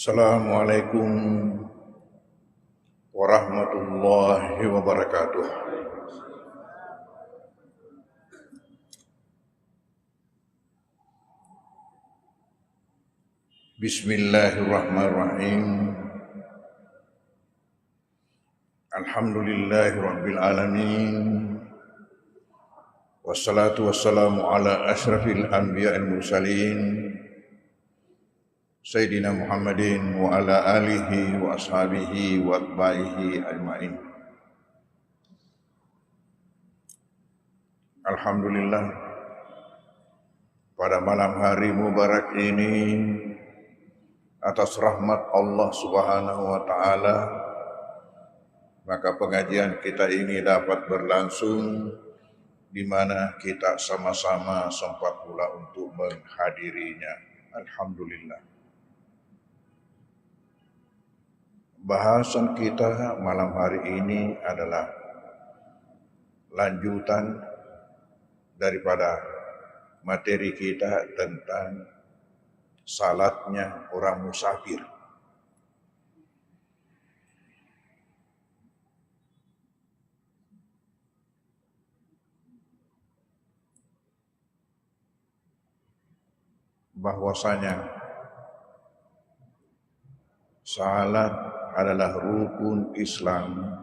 Assalamualaikum warahmatullahi wabarakatuh. Bismillahirrahmanirrahim. Alhamdulillahi rabbil alamin. Wassalatu wassalamu ala asyrafil anbiya'il mursalin Sayyidina Muhammadin wa ala alihi wa ashabihi wa atba'ihi ajma'in. Alhamdulillah, pada malam hari mubarak ini, atas rahmat Allah Subhanahu wa ta'ala, maka pengajian kita ini dapat berlangsung di mana kita sama-sama sempat pula untuk menghadirinya. Alhamdulillah. Bahasan kita malam hari ini adalah lanjutan daripada materi kita tentang salatnya orang musafir. Bahwasanya salat adalah rukun Islam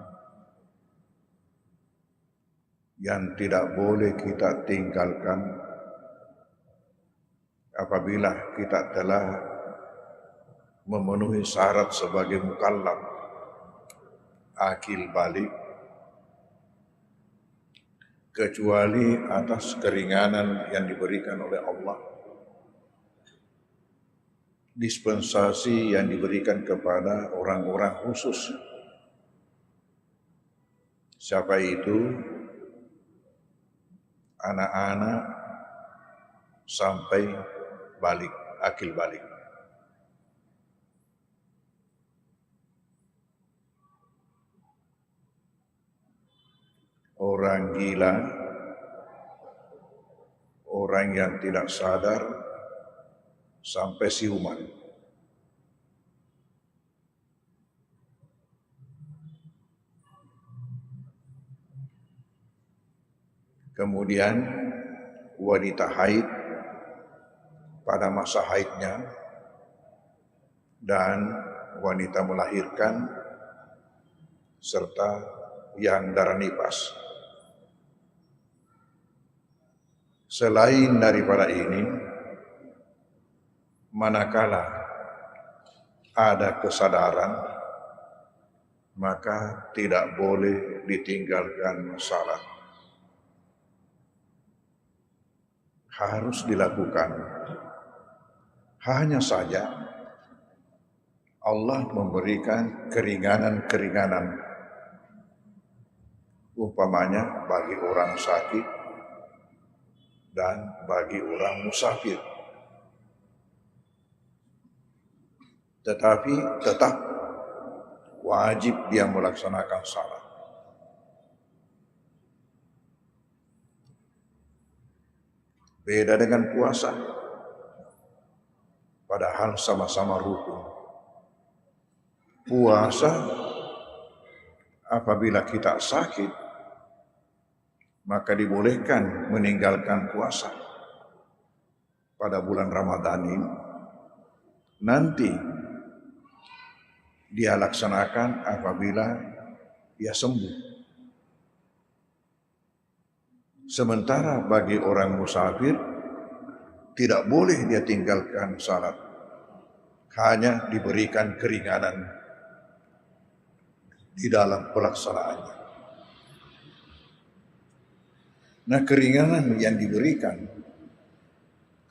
yang tidak boleh kita tinggalkan apabila kita telah memenuhi syarat sebagai mukallaf, akil balik, kecuali atas keringanan yang diberikan oleh Allah, dispensasi yang diberikan kepada orang-orang khusus. Siapa itu? Anak-anak sampai balik, akil balik. Orang gila, orang yang tidak sadar, sampai siuman. Kemudian wanita haid pada masa haidnya dan wanita melahirkan serta yang darah nifas. Selain daripada ini, manakala ada kesadaran, maka tidak boleh ditinggalkan salat. harus dilakukan. Hanya saja Allah memberikan keringanan-keringanan, umpamanya bagi orang sakit dan bagi orang musafir. Tetapi tetap wajib dia melaksanakan salat. Beda dengan puasa, padahal sama-sama rukun. Puasa apabila kita sakit, maka dibolehkan meninggalkan puasa pada bulan Ramadan ini. Nanti dia laksanakan apabila dia sembuh. Sementara bagi orang musafir tidak boleh dia tinggalkan salat, hanya diberikan keringanan di dalam pelaksanaannya. Nah, keringanan yang diberikan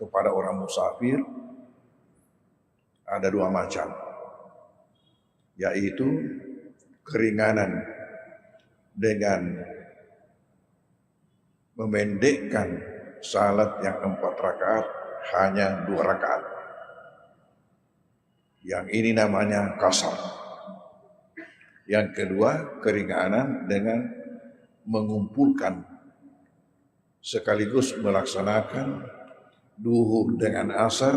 kepada orang musafir ada dua macam, yaitu keringanan dengan memendekkan salat yang 4 rakaat hanya 2 rakaat. Yang ini namanya qasar. Yang kedua, keringanan dengan mengumpulkan sekaligus melaksanakan duhur dengan asar,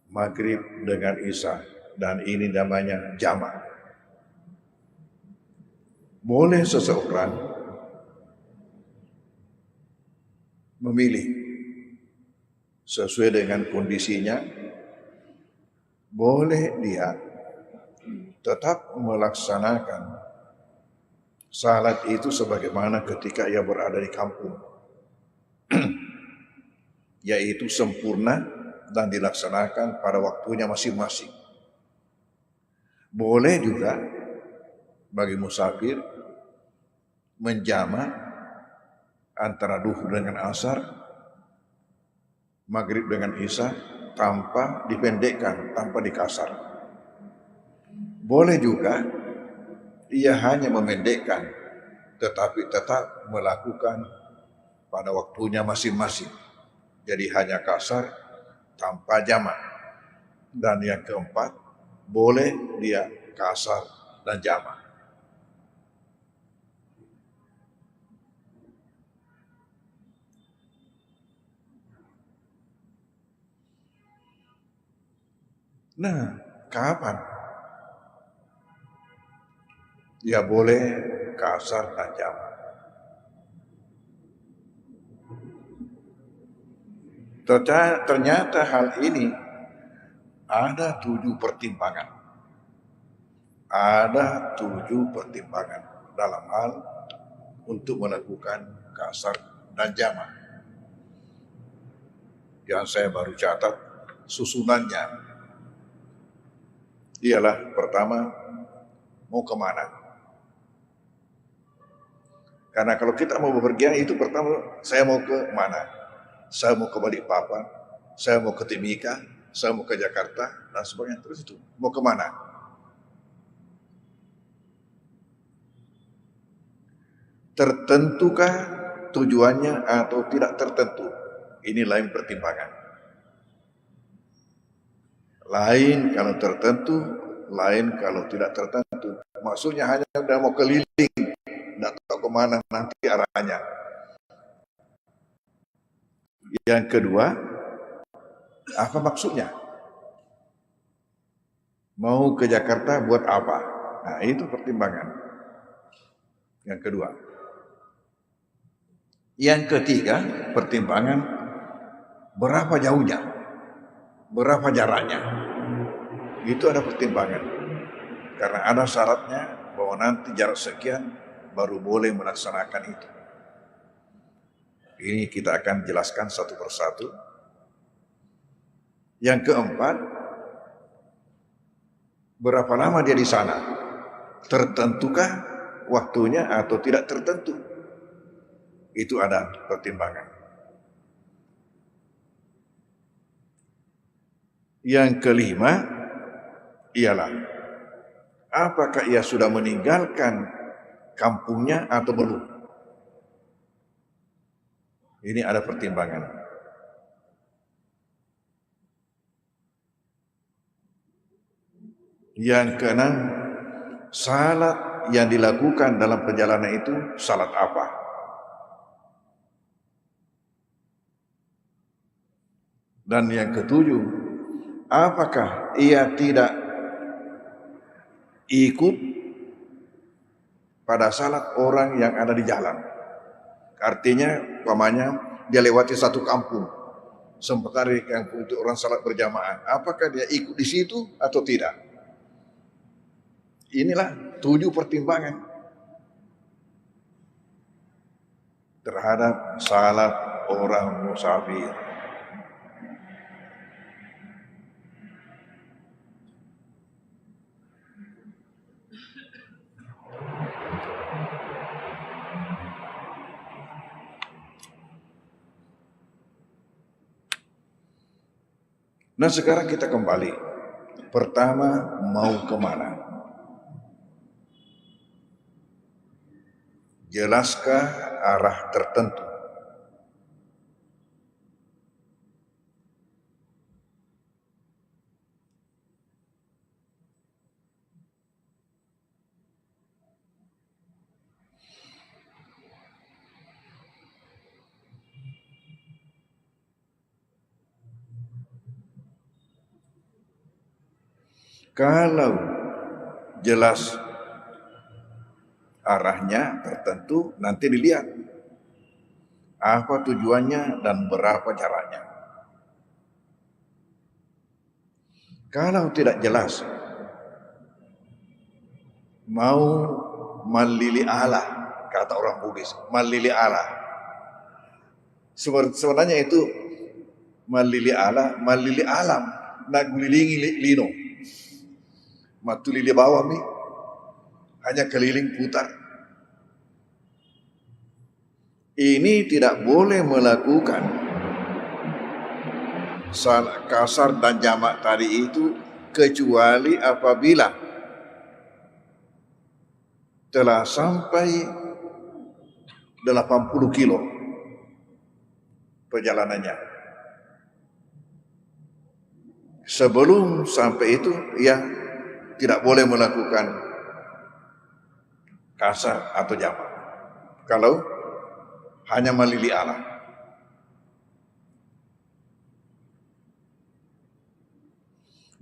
maghrib dengan isya, dan ini namanya jamak. Boleh seseorang memilih sesuai dengan kondisinya, boleh dia tetap melaksanakan salat itu sebagaimana ketika ia berada di kampung, yaitu sempurna dan dilaksanakan pada waktunya masing-masing. Boleh juga bagi musafir menjamak antara duhur dengan asar, maghrib dengan isya, tanpa dipendekkan, tanpa dikasar. Boleh juga ia hanya memendekkan, tetapi tetap melakukan pada waktunya masing-masing. Jadi hanya kasar tanpa jamak. Dan yang keempat, boleh dia kasar dan jamak. Nah, kapan dia boleh kasar dan jamak? Ternyata hal ini ada 7 pertimbangan. Ada 7 pertimbangan dalam hal untuk melakukan kasar dan jamak. Yang saya baru catat susunannya. Ialah pertama, mau kemana? Karena kalau kita mau bepergian itu pertama, saya mau ke mana? Saya mau ke Balikpapan, saya mau ke Timika, saya mau ke Jakarta, dan sebagainya. Terus itu, mau kemana? Tertentukah tujuannya atau tidak tertentu? Ini lain pertimbangan. Lain kalau tertentu, lain kalau tidak tertentu. Maksudnya hanya udah mau keliling, tidak tahu kemana nanti arahnya. Yang kedua, apa maksudnya? Mau ke Jakarta buat apa? Nah, itu pertimbangan. Yang kedua. Yang ketiga, pertimbangan berapa jauhnya? Berapa jaraknya? Itu ada pertimbangan. Karena ada syaratnya bahwa nanti jarak sekian baru boleh melaksanakan itu. Ini kita akan jelaskan satu persatu. Yang keempat, berapa lama dia di sana? Tertentukah waktunya atau tidak tertentu? Itu ada pertimbangan. Yang kelima ialah apakah ia sudah meninggalkan kampungnya atau belum. Ini ada pertimbangan. Yang keenam, salat yang dilakukan dalam perjalanan itu salat apa? Dan yang ketujuh, apakah ia tidak ikut pada salat orang yang ada di jalan? Artinya, umpamanya dia lewati satu kampung, sempat ada di kampung itu orang salat berjamaah. Apakah dia ikut di situ atau tidak? Inilah 7 pertimbangan terhadap salat orang musafir. Nah, sekarang kita kembali. Pertama, mau kemana? Jelaskah arah tertentu? Kalau jelas arahnya tertentu, nanti dilihat apa tujuannya dan berapa jaraknya. Kalau tidak jelas, mau malili Allah, kata orang Bugis, malili Allah. Sebenarnya itu malili Allah, malili alam, nak gulilingi lino. Matuli di bawah nih, hanya keliling putar. Ini tidak boleh melakukan salat kasar dan jamak tadi itu kecuali apabila telah sampai 80 kilo perjalanannya. Sebelum sampai itu, ya tidak boleh melakukan kasar atau jamak. Kalau hanya malili Allah.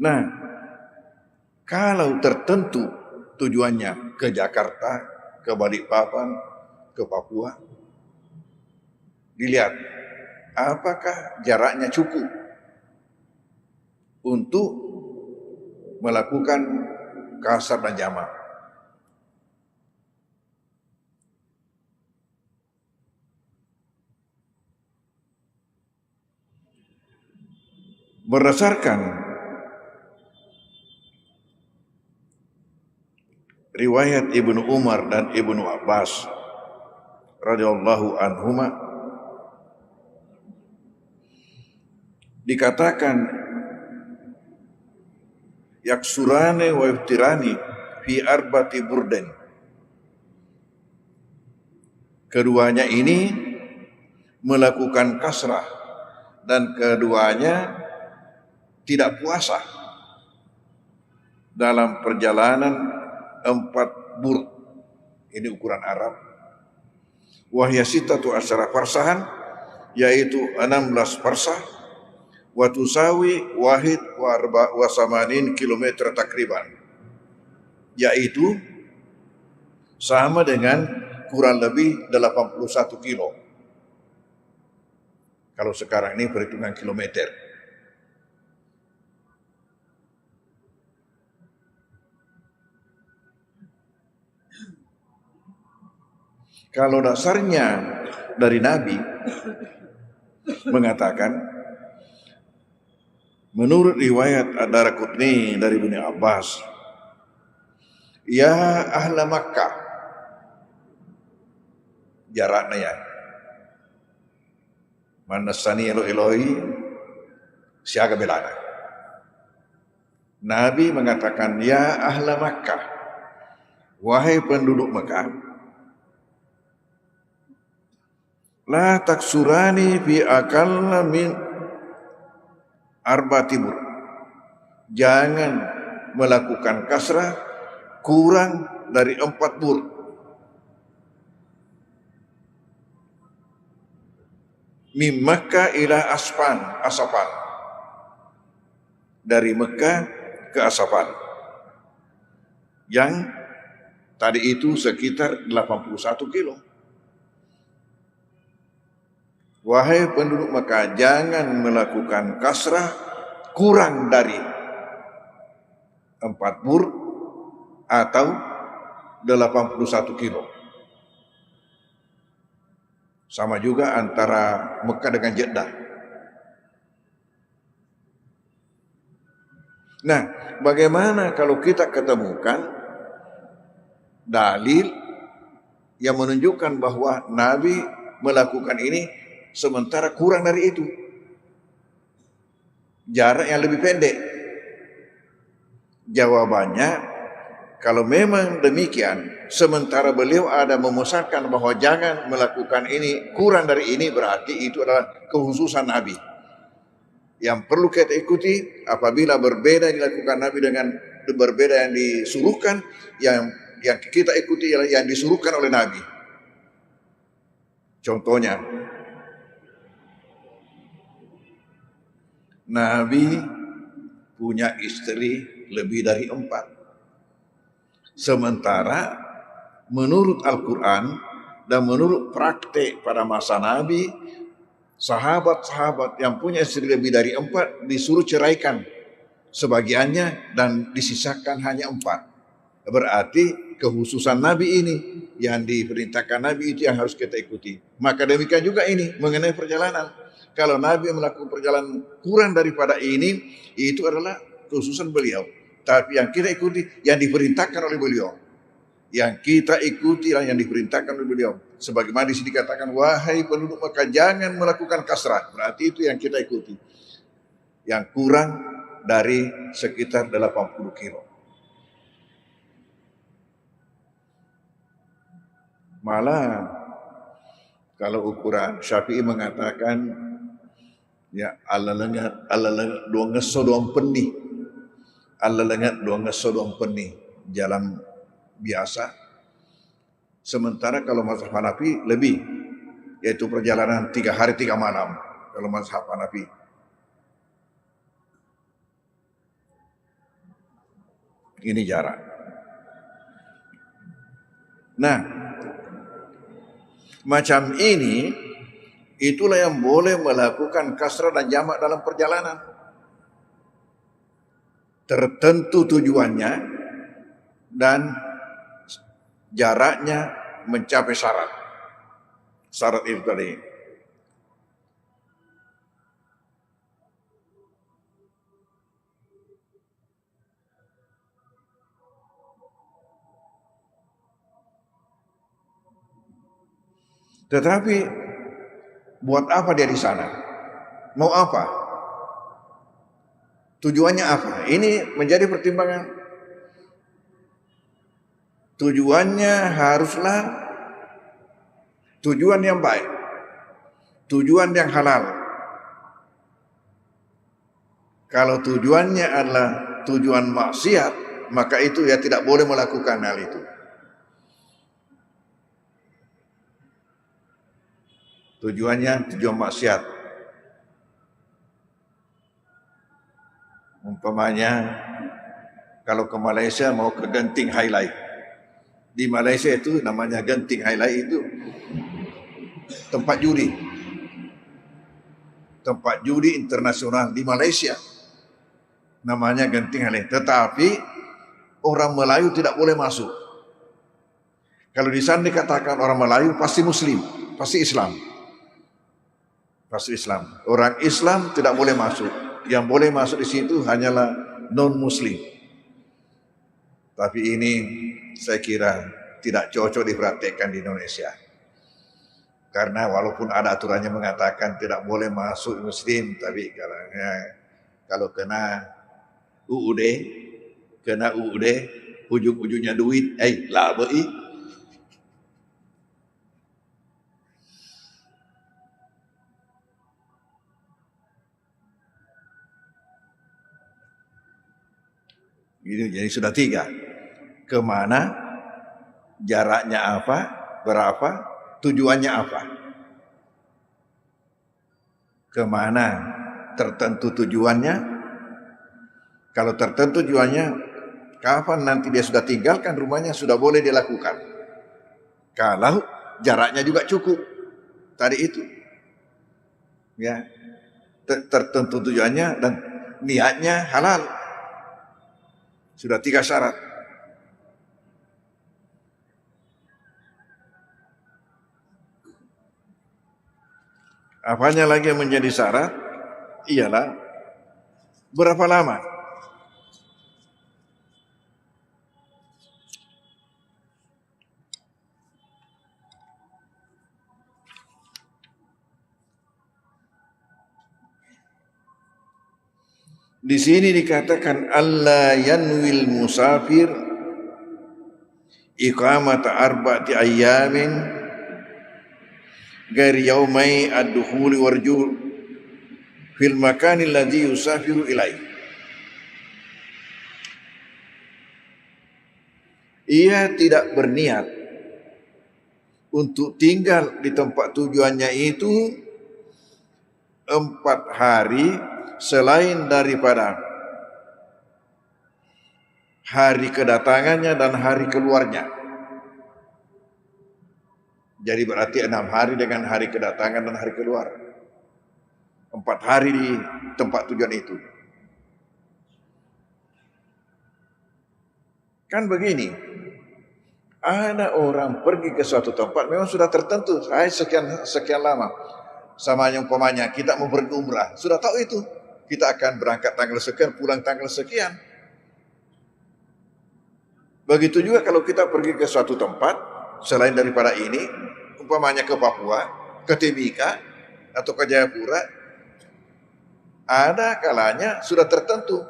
Nah, kalau tertentu tujuannya ke Jakarta, ke Balikpapan, ke Papua, dilihat apakah jaraknya cukup untuk melakukan kasar dan jamak. Berdasarkan riwayat Ibnu Umar dan Ibnu Abbas radhiyallahu anhuma, dikatakan yaksurane wa iftirani fi arbati burden. Keduanya ini melakukan kasrah dan keduanya tidak puasa dalam perjalanan 4 burd. Ini ukuran Arab. Wahya sitatu asyara farsahan, yaitu 16 farsah. Wa tusawi wahid wa samanin kilometer takriban, yaitu sama dengan kurang lebih 81 kilo. Kalau sekarang ini perhitungan kilometer. Kalau dasarnya dari Nabi mengatakan, menurut riwayat Ad-Daraqutni dari Ibnu Abbas, ya ahla Makkah, jaraknya ya, manasani elo Elohi siaga belana. Nabi mengatakan, ya ahla Makkah, wahai penduduk Makkah, la taksurani fi akalla min arba'ati bur. Jangan melakukan kasrah kurang dari 4 bur. Min Makkah ila Asfan. Dari Mekah ke Asfan. Yang tadi itu sekitar 81 kilo. Wahai penduduk Mekah, jangan melakukan kasrah kurang dari 4 bur atau 81 kilo. Sama juga antara Mekah dengan Jeddah. Nah, bagaimana kalau kita ketemukan dalil yang menunjukkan bahwa Nabi melakukan ini sementara kurang dari itu, jarak yang lebih pendek? Jawabannya, kalau memang demikian, sementara beliau ada memusatkan bahwa jangan melakukan ini kurang dari ini, berarti itu adalah kekhususan Nabi yang perlu kita ikuti. Apabila berbeda dilakukan Nabi dengan berbeda yang disuruhkan, yang kita ikuti yang disuruhkan oleh Nabi. Contohnya, Nabi punya istri lebih dari 4. Sementara menurut Al-Quran dan menurut praktek pada masa Nabi, sahabat-sahabat yang punya istri lebih dari 4 disuruh ceraikan sebagiannya dan disisakan hanya 4. Berarti kekhususan Nabi ini, yang diperintahkan Nabi itu yang harus kita ikuti. Maka demikian juga ini mengenai perjalanan. Kalau Nabi melakukan perjalanan kurang daripada ini, itu adalah kekhususan beliau. Tapi yang kita ikuti yang diperintahkan oleh beliau. Yang kita ikuti yang diperintahkan oleh beliau. Sebagaimana di sini dikatakan, wahai penduduk Makkah, jangan melakukan kasrah. Berarti itu yang kita ikuti. Yang kurang dari sekitar 80 kilo. Malah kalau ukuran Syafi'i mengatakan, ya Allah lengat dua ngeso doang penih. Allah lengat dua ngeso doang penih. Jalan biasa. Sementara kalau mazhab Hanafi lebih, yaitu perjalanan 3 hari 3 malam. Kalau mazhab Hanafi. Ini jarak. Nah, macam ini itulah yang boleh melakukan kasrah dan jamak dalam perjalanan. Tertentu tujuannya dan jaraknya mencapai syarat. Syarat itu tadi. Tetapi buat apa dia di sana? Mau apa? Tujuannya apa? Ini menjadi pertimbangan. Tujuannya haruslah tujuan yang baik, tujuan yang halal. Kalau tujuannya adalah tujuan maksiat, maka itu ya tidak boleh melakukan hal itu. Tujuannya tujuan maksiat. Umpamanya kalau ke Malaysia mau ke Genting Highlight. Di Malaysia itu namanya Genting Highlight, itu tempat judi. Tempat judi internasional di Malaysia. Namanya Genting Highlight. Tetapi orang Melayu tidak boleh masuk. Kalau di sana dikatakan orang Melayu pasti Muslim, pasti Islam. Pasti Islam. Orang Islam tidak boleh masuk. Yang boleh masuk di situ hanyalah non-Muslim. Tapi ini saya kira tidak cocok dipraktekkan di Indonesia. Karena walaupun ada aturannya mengatakan tidak boleh masuk Muslim, tapi kalau kena UUD, kena UUD, ujung-ujungnya duit, laba i. Gitu, jadi sudah 3. Kemana, jaraknya apa, berapa, tujuannya apa. Kemana tertentu tujuannya. Kalau tertentu tujuannya, kapan nanti dia sudah tinggalkan rumahnya, sudah boleh dilakukan. Kalau jaraknya juga cukup, tadi itu. Ya, tertentu tujuannya dan niatnya halal. Sudah 3 syarat. Apanya lagi yang menjadi syarat? Ialah berapa lama? Di sini dikatakan alla yanwil musafir iqamata arba'ati ayyamin ghairi yaumai ad-dukhuli warju' fil makani alladhi yusafiru ilaih. Ia tidak berniat untuk tinggal di tempat tujuannya itu 4 hari selain daripada hari kedatangannya dan hari keluarnya. Jadi berarti 6 hari dengan hari kedatangan dan hari keluar. 4 hari di tempat tujuan itu. Kan begini, ada orang pergi ke suatu tempat memang sudah tertentu, saya sekian lama. Sama yang umpamanya kita mau pergi umrah, sudah tahu itu. Kita akan berangkat tanggal sekian, pulang tanggal sekian. Begitu juga kalau kita pergi ke suatu tempat selain daripada ini, umpamanya ke Papua, ke Timika atau ke Jayapura, ada kalanya sudah tertentu,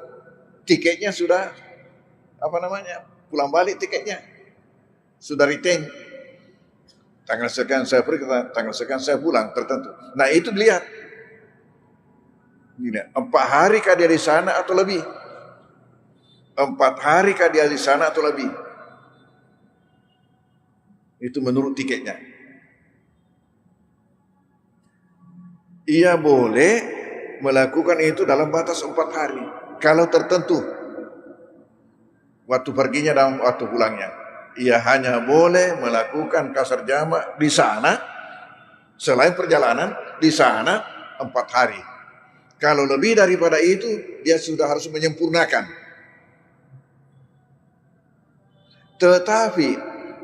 tiketnya sudah pulang balik tiketnya sudah retain. Tanggal sekian saya pergi, tanggal sekian saya pulang, tertentu. Nah itu dilihat. 4 hari kah dia di sana atau lebih? 4 hari kah dia di sana atau lebih? Itu menurut tiketnya. Ia boleh melakukan itu dalam batas 4 hari. Kalau tertentu waktu perginya dan waktu pulangnya. Ia hanya boleh melakukan kasar jamak di sana selain perjalanan di sana 4 hari. Kalau lebih daripada itu dia sudah harus menyempurnakan. Tetapi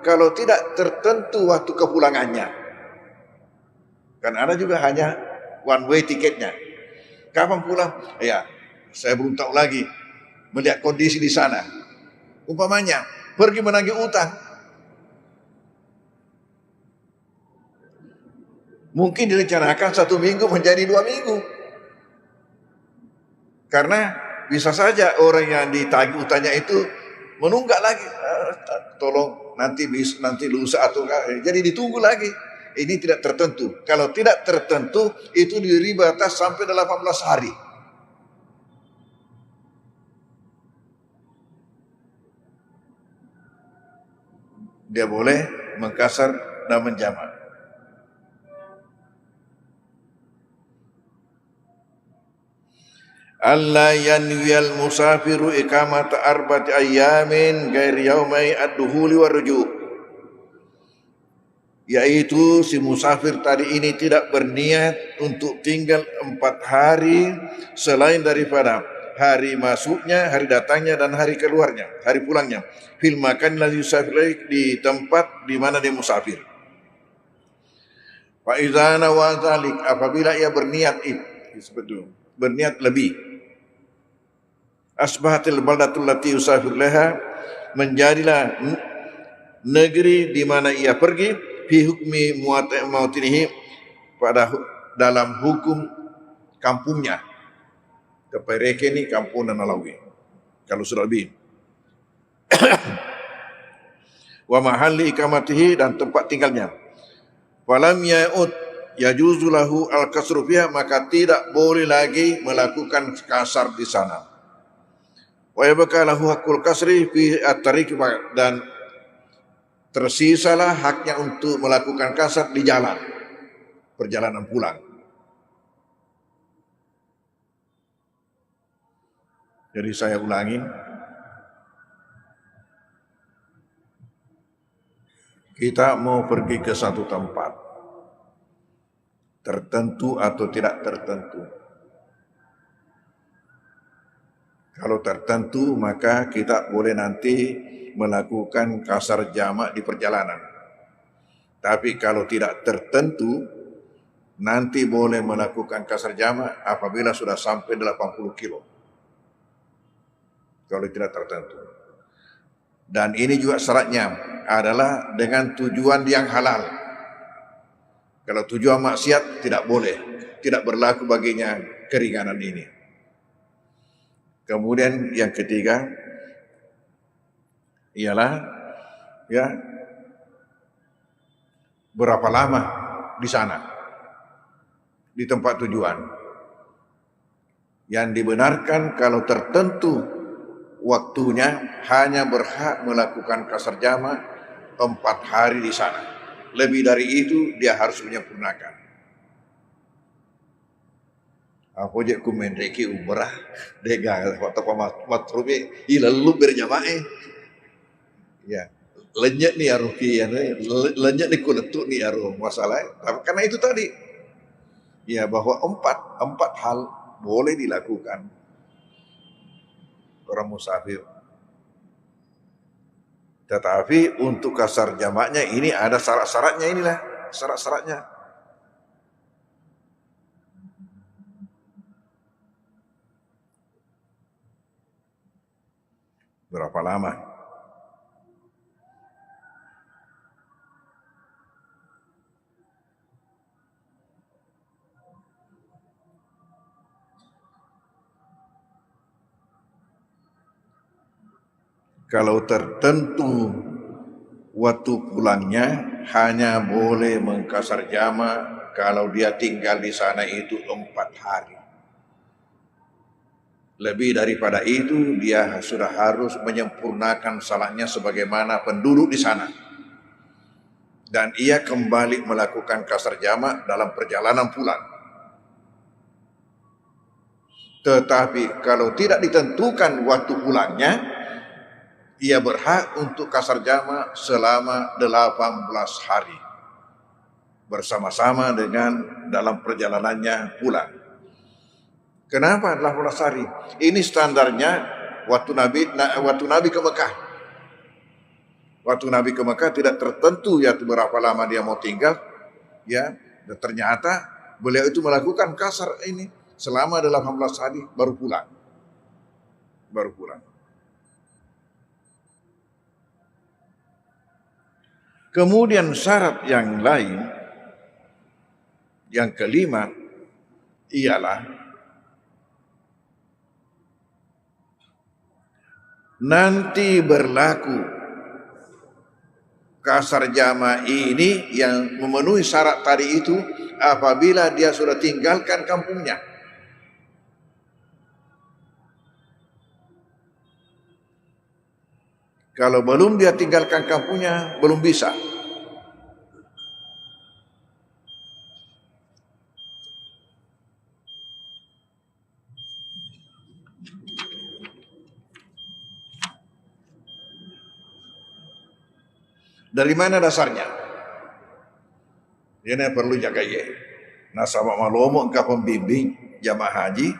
kalau tidak tertentu waktu kepulangannya, kan ada juga hanya one way tiketnya. Kapan pulang? Ya, saya belum tahu lagi. Melihat kondisi di sana. Umpamanya pergi menagih utang, mungkin direncanakan 1 minggu menjadi 2 minggu. Karena bisa saja orang yang ditagih utangnya itu menunggak lagi, tolong nanti lusa atau jadi ditunggu lagi. Ini tidak tertentu. Kalau tidak tertentu itu diberi batas sampai 18 hari. Dia boleh mengkasar dan menjamak. Alla yanwiyal musafiru iqamata arba'ati ayyamin ghairi yaumai ad-duhuli warruju'. Yaitu si musafir tadi ini tidak berniat untuk tinggal 4 hari selain daripada hari masuknya, hari datangnya dan hari keluarnya, hari pulangnya. Fil makan ladzi yusafir, di tempat di mana dia musafir. Fa idza nawa dzalik, apabila ia berniat itu seperti berniat lebih, asbahatil baldatul lati yusafir laha, menjadilah negeri di mana ia pergi fi hukmi muatinihi, pada dalam hukum kampungnya. Kepereke ni kampung dan Nalawi. kalau sudah lebih. Wa mahalli ikamatihi, dan tempat tinggalnya. Falam ya'ud yajuzu lahu al-kasru fiha, maka tidak boleh lagi melakukan kasar di sana. Wa yabqa lahu hakul kasri fi at-tariq, dan tersisalah haknya untuk melakukan kasar di jalan, perjalanan pulang. Jadi saya ulangi, kita mau pergi ke satu tempat, tertentu atau tidak tertentu. Kalau tertentu, maka kita boleh nanti melakukan kasar jamak di perjalanan. Tapi kalau tidak tertentu, nanti boleh melakukan kasar jamak apabila sudah sampai 80 kilo. Kalau tidak tertentu. Dan ini juga syaratnya adalah dengan tujuan yang halal. Kalau tujuan maksiat tidak boleh, tidak berlaku baginya keringanan ini. Kemudian yang ketiga ialah berapa lama di sana, di tempat tujuan. Yang dibenarkan kalau tertentu waktunya, hanya berhak melakukan kasar jamak 4 hari di sana. Lebih dari itu dia harus menyempurnakan. Aku je ku mendeki umrah dega waktu matrubi ilalu berjamaah. Ya, lenyek nih aruki ya, lenyek nih kuletuk nih aru masalah. Karena itu tadi, ya bahwa empat hal boleh dilakukan orang musafir. Tetapi untuk kasar jamaknya ini ada syarat-syaratnya, inilah syarat-syaratnya. Berapa lama? Kalau tertentu waktu pulangnya hanya boleh mengkasar jamak kalau dia tinggal di sana itu 4 hari. Lebih daripada itu dia sudah harus menyempurnakan salahnya sebagaimana penduduk di sana. Dan ia kembali melakukan kasar jamak dalam perjalanan pulang. Tetapi kalau tidak ditentukan waktu pulangnya, ia berhak untuk kasar jamak selama 18 hari. Bersama-sama dengan dalam perjalanannya pulang. Kenapa 18 hari? Ini standarnya waktu Nabi ke Mekah. Waktu Nabi ke Mekah tidak tertentu ya berapa lama dia mau tinggal. Ya, dan ternyata beliau itu melakukan kasar ini selama 18 hari baru pulang. Kemudian syarat yang lain, yang kelima, ialah nanti berlaku kasar jamak ini yang memenuhi syarat tadi itu apabila dia sudah tinggalkan kampungnya. Kalau belum dia tinggalkan kampungnya, belum bisa. Dari mana dasarnya? Ini perlu jaga ya. Nah, sama malomo engkau pembimbing jamaah haji,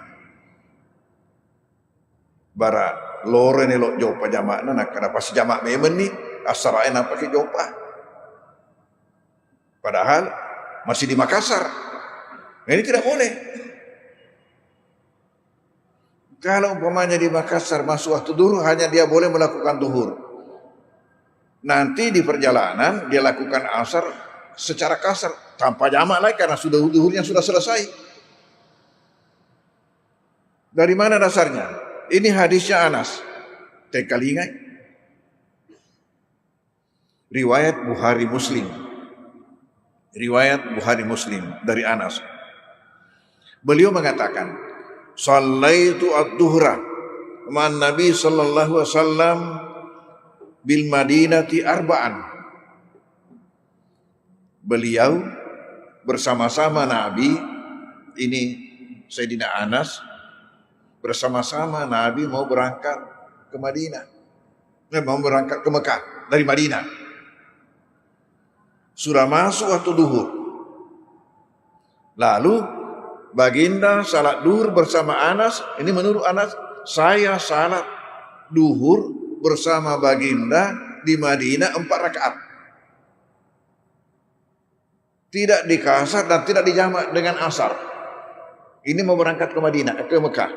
bara lore ni lo jopa jamaah nak kenapa si jamaah memen ni asarain apa ke jopa? Padahal masih di Makassar. Ini tidak boleh. Kalau umpamanya di Makassar masuk waktu duhur, hanya dia boleh melakukan duhur. Nanti di perjalanan dia lakukan asar secara kasar tanpa jamak lagi karena sudah duhurnya sudah selesai. Dari mana dasarnya? Ini hadisnya Anas. Kali ingat? Riwayat Bukhari Muslim. Riwayat Bukhari Muslim dari Anas. Beliau mengatakan, "Shallaitu ad-duhra ma'an Nabi sallallahu alaihi wasallam bil Madinati arba'an." Beliau bersama-sama Nabi, ini Sayyidina Anas, bersama-sama Nabi mau berangkat ke Madinah. Mau berangkat ke Mekah dari Madinah. Sudah masuk waktu duhur. Lalu baginda salat duhur bersama Anas. Ini menurut Anas, saya salat duhur bersama baginda di Madinah 4 rakaat. Tidak dikasar dan tidak dijamak dengan asar. Ini mau berangkat ke Madinah, ke Mekah.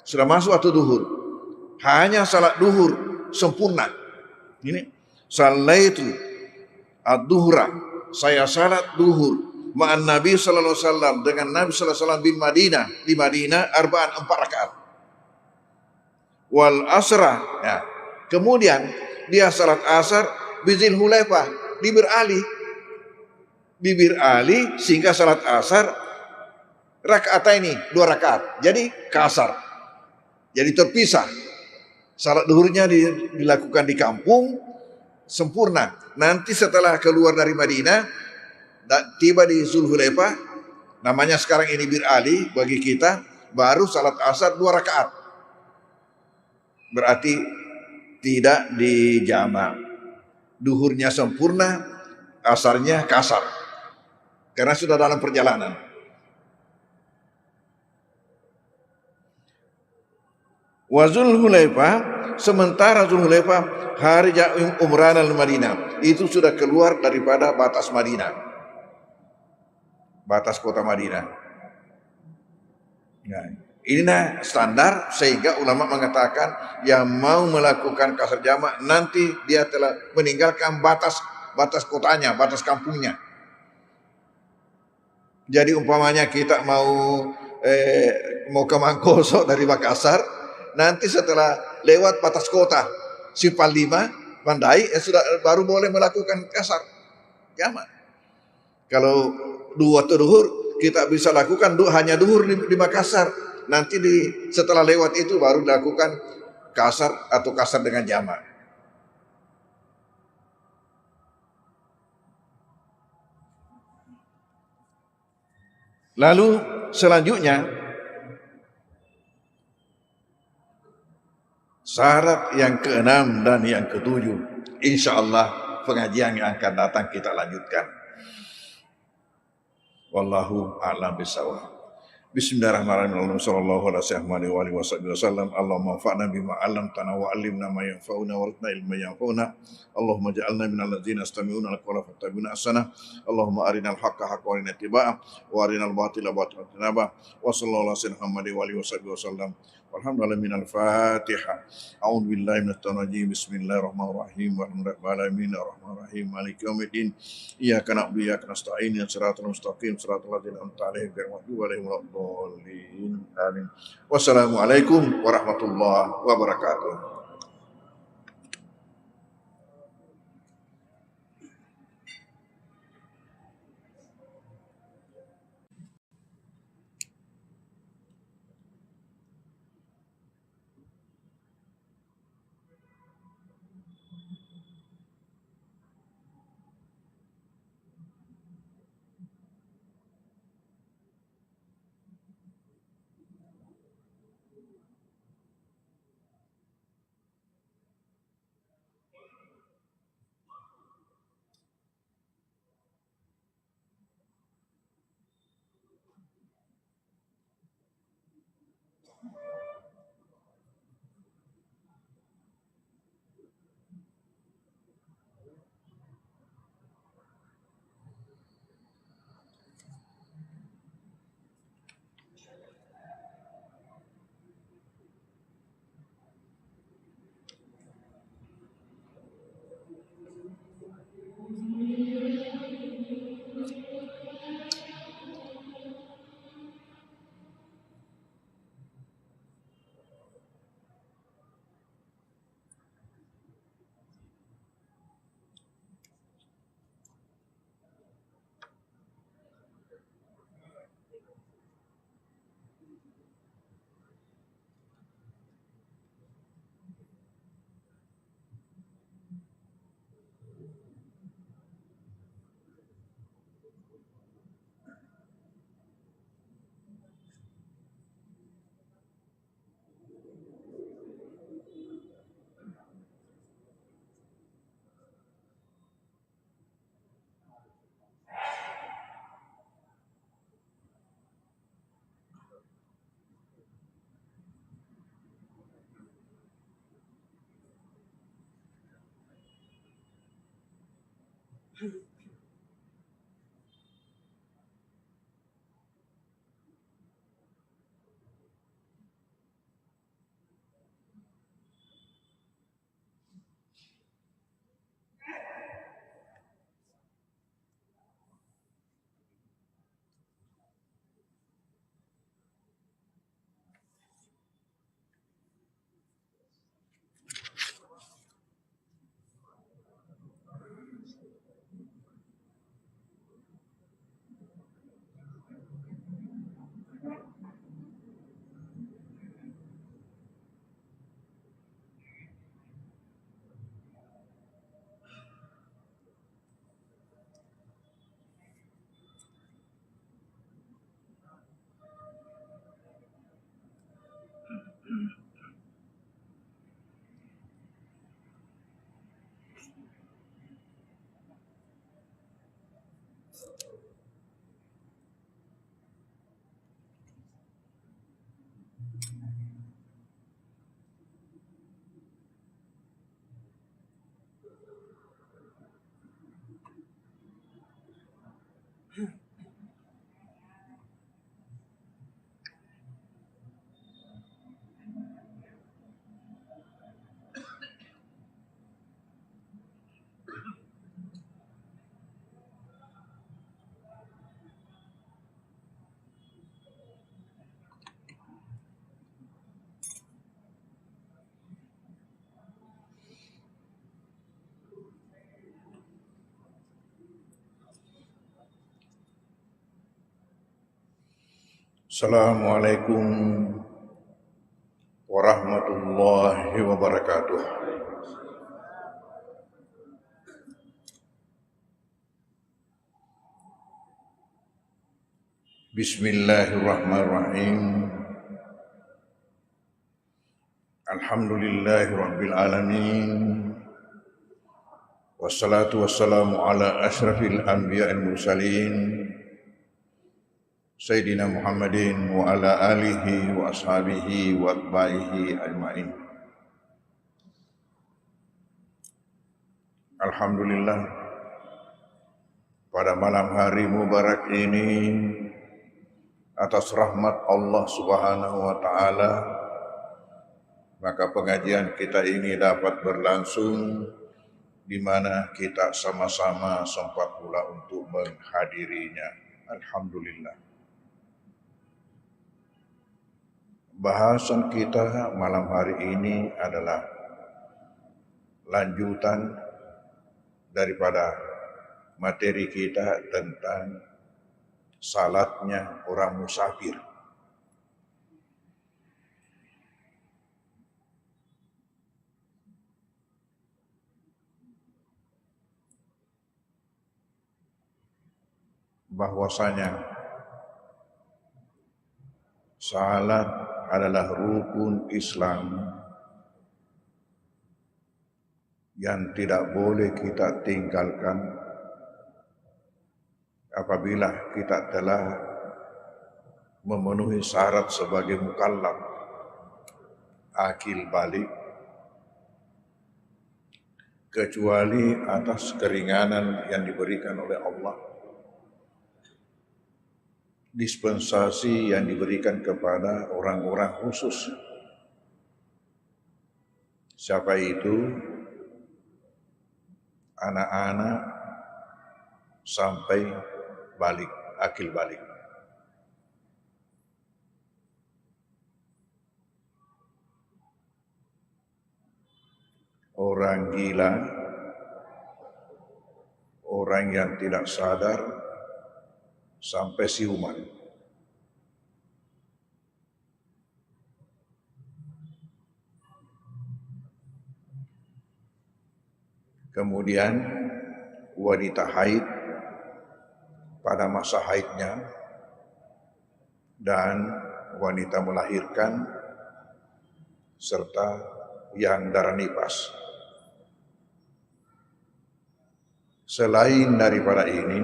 Sudah masuk waktu duhur. Hanya salat duhur sempurna. Ini sallaitu ad-duhra. Saya salat duhur ma'an Nabi sallallahu alaihi wasallam dengan Nabi sallallahu alaihi wasallam di Madinah arba'an 4 rakaat. Wal asra, ya. Kemudian dia salat asar bizil Hulaifah di Bibir Ali sehingga salat asar rakaat ini 2 rakaat. Jadi kasar. Jadi terpisah. Salat duhurnya dilakukan di kampung sempurna. Nanti setelah keluar dari Madinah, tiba di Zulhulaifah, namanya sekarang ini Bir Ali bagi kita, baru salat asar 2 rakaat. Berarti tidak dijamak. Duhurnya sempurna, asarnya kasar. Karena sudah dalam perjalanan. Wa Zulhulaifah, sementara Zulhulaifah harja umran al-Madinah, itu sudah keluar daripada batas Madinah, batas kota Madinah. Nah, inilah standar sehingga ulama mengatakan yang mau melakukan kasar jamak nanti dia telah meninggalkan batas kotanya, batas kampungnya. Jadi umpamanya kita mau ke Mangkoso dari Makassar, nanti setelah lewat batas kota Simpang 5, Mandai, sudah baru boleh melakukan kasar jamak. Kalau waktu duhur kita bisa lakukan hanya duhur di Makassar. Nanti setelah lewat itu baru dilakukan kasar atau kasar dengan jamak. Lalu selanjutnya syarat yang ke-6 dan yang ke-7, insyaallah pengajian yang akan datang kita lanjutkan. Wallahu a'lam bishawab. Bismillahirrahmanirrahim. Sallallahu alaihi wasallam. Allahumma anfa'na bima 'allamtana wa 'allimna ma yanfa'una warzuqna ilman yanfa'una. Allahumma ij'alna minal ladzina yastami'una al-qawla fattabi'una ahsana. Allahumma arinal haqqo haqqan warina ittiba'ah wa arinal batila batilan ijtinabah. Wa sallallahu alaihi wasallam. Walhamdulillah minal Fatihah. A'udzu billahi minasy syaithanir rajim. Bismillahirrahmanirrahim. Walhamdulillahi alamin arrahmanirrahim maliki yaumiddin. Iyyaka na'budu wa iyyaka nasta'in. Shiratal mustaqim shiratal ladzina an'amta 'alaihim ghairil maghdubi 'alaihim waladdallin. Amin. Wassalamualaikum warahmatullahi wabarakatuh. Assalamualaikum warahmatullahi wabarakatuh. Bismillahirrahmanirrahim. Alhamdulillahi rabbil alamin. Wassalatu wassalamu ala asyrafil anbiya'il mursalin Sayyidina Muhammadin wa ala alihi wa ashabihi wa atba'ihi ajma'in. Alhamdulillah, pada malam hari mubarak ini atas rahmat Allah Subhanahu wa taala maka pengajian kita ini dapat berlangsung di mana kita sama-sama sempat pula untuk menghadirinya. Alhamdulillah. Bahasan kita malam hari ini adalah lanjutan daripada materi kita tentang salatnya orang musafir. Bahwasanya salat adalah rukun Islam yang tidak boleh kita tinggalkan apabila kita telah memenuhi syarat sebagai mukallaf, akil balik, kecuali atas keringanan yang diberikan oleh Allah, dispensasi yang diberikan kepada orang-orang khusus. Siapa itu? Anak-anak sampai balik, akil balik. Orang gila, orang yang tidak sadar, sampai siuman. Kemudian wanita haid pada masa haidnya dan wanita melahirkan serta yang darah nifas. Selain daripada ini,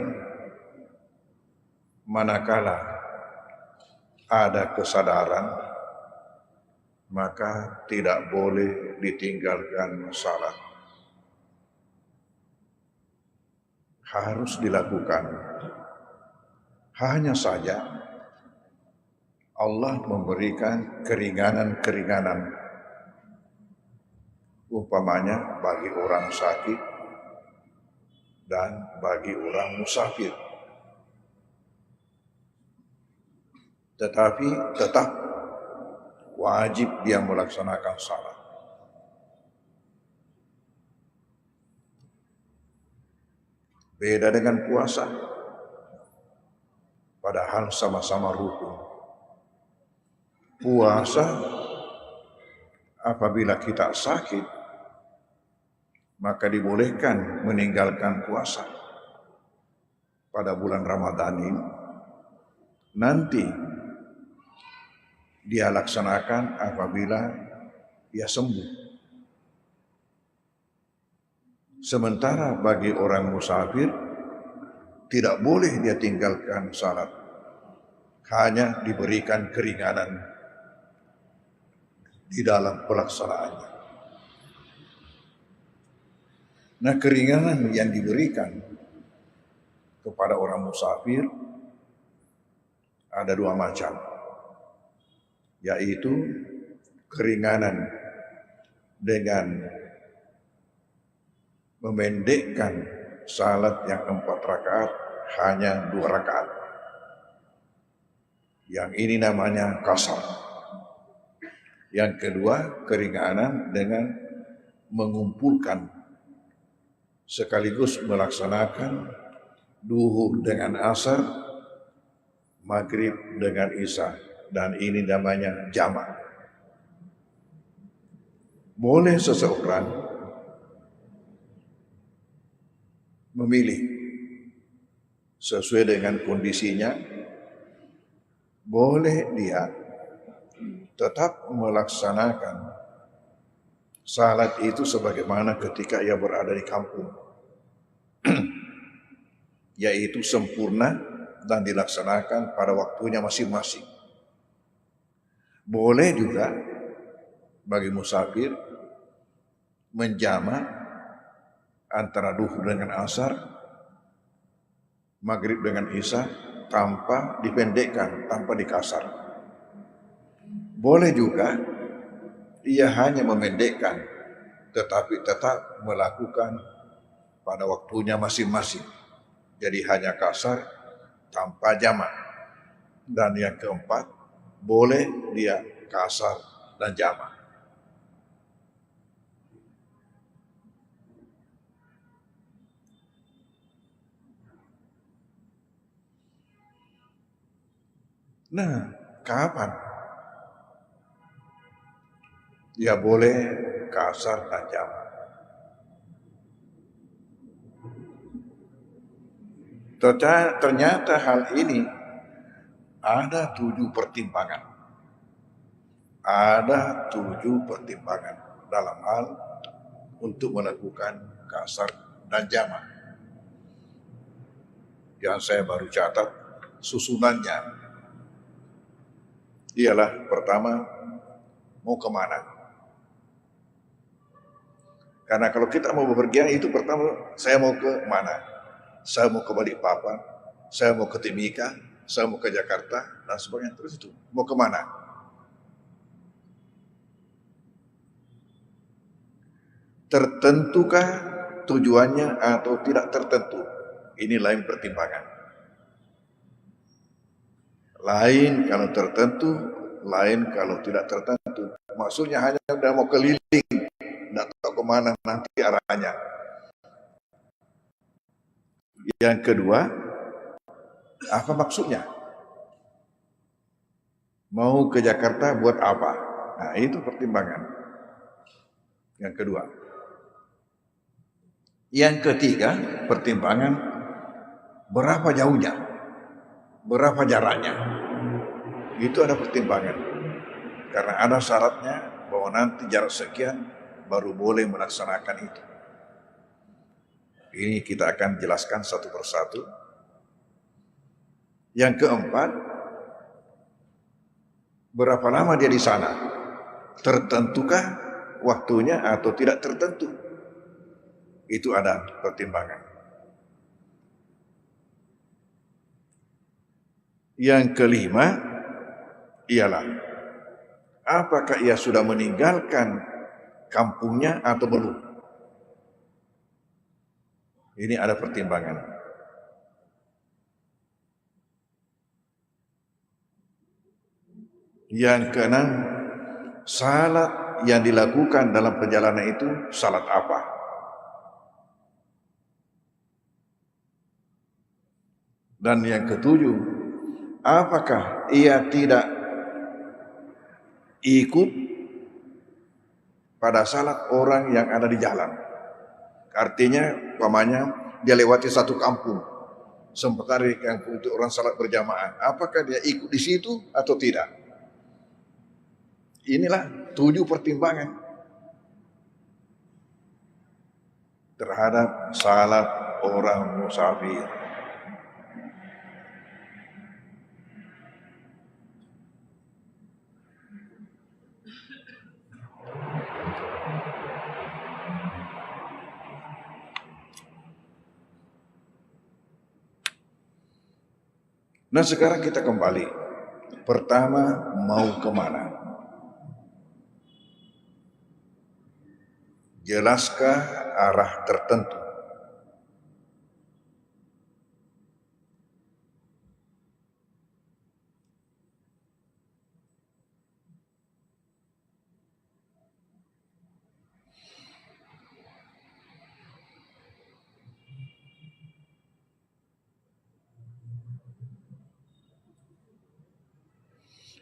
manakala ada kesadaran, maka tidak boleh ditinggalkan salat. harus dilakukan. Hanya saja Allah memberikan keringanan-keringanan, umpamanya bagi orang sakit dan bagi orang musafir. Tetapi tetap wajib dia melaksanakan salat. Beda dengan puasa, padahal sama-sama rukun. Puasa apabila kita sakit, maka dibolehkan meninggalkan puasa pada bulan Ramadan ini. Nanti dia laksanakan apabila dia sembuh. Sementara bagi orang musafir tidak boleh dia tinggalkan salat, hanya diberikan keringanan di dalam pelaksanaannya. Nah, keringanan yang diberikan kepada orang musafir ada dua macam, yaitu keringanan dengan memendekkan salat yang 4 rakaat hanya 2 rakaat. Yang ini namanya qasar. Yang kedua, keringanan dengan mengumpulkan sekaligus melaksanakan duhur dengan asar, maghrib dengan isya, dan ini namanya jamak. Boleh seseorang memilih sesuai dengan kondisinya, boleh dia tetap melaksanakan salat itu sebagaimana ketika ia berada di kampung, yaitu sempurna dan dilaksanakan pada waktunya masing-masing. Boleh juga bagi musafir menjamak antara duhur dengan asar, maghrib dengan isya, tanpa dipendekkan, tanpa dikasar. Boleh juga ia hanya memendekkan, tetapi tetap melakukan pada waktunya masing-masing. Jadi hanya kasar tanpa jamak. Dan yang keempat, boleh dia kasar dan jamak. Nah, kapan dia boleh kasar dan jamak? Ternyata hal ini ada 7 pertimbangan. Ada 7 pertimbangan dalam hal untuk melakukan kasar dan jamak. Yang saya baru catat susunannya ialah pertama, mau kemana? Karena kalau kita mau bepergian itu pertama, saya mau ke mana? Saya mau ke Balikpapan, saya mau ke Timika, saya mau ke Jakarta, dan sebagainya. Terus itu, mau kemana? Tertentukah tujuannya atau tidak tertentu? Ini lain pertimbangan. Lain kalau tertentu, lain kalau tidak tertentu. Maksudnya hanya udah mau keliling, tidak tahu kemana nanti arahnya. Yang kedua, apa maksudnya? Mau ke Jakarta buat apa? Nah, itu pertimbangan. Yang kedua. Yang ketiga, pertimbangan berapa jauhnya? Berapa jaraknya? Itu ada pertimbangan. Karena ada syaratnya bahwa nanti jarak sekian baru boleh melaksanakan itu. Ini kita akan jelaskan satu persatu. Yang keempat, berapa lama dia di sana? Tertentukah waktunya atau tidak tertentu? Itu ada pertimbangan. Yang kelima ialah apakah ia sudah meninggalkan kampungnya atau belum. Ini ada pertimbangan. Yang keenam, salat yang dilakukan dalam perjalanan itu salat apa? Dan yang ketujuh, apakah ia tidak ikut pada salat orang yang ada di jalan? Artinya, umpamanya dia lewati satu kampung, sementara di kampung itu orang salat berjamaah, apakah dia ikut di situ atau tidak? Inilah 7 pertimbangan terhadap salat orang musafir. Nah, sekarang kita kembali. Pertama, mau kemana? Jelaskah arah tertentu?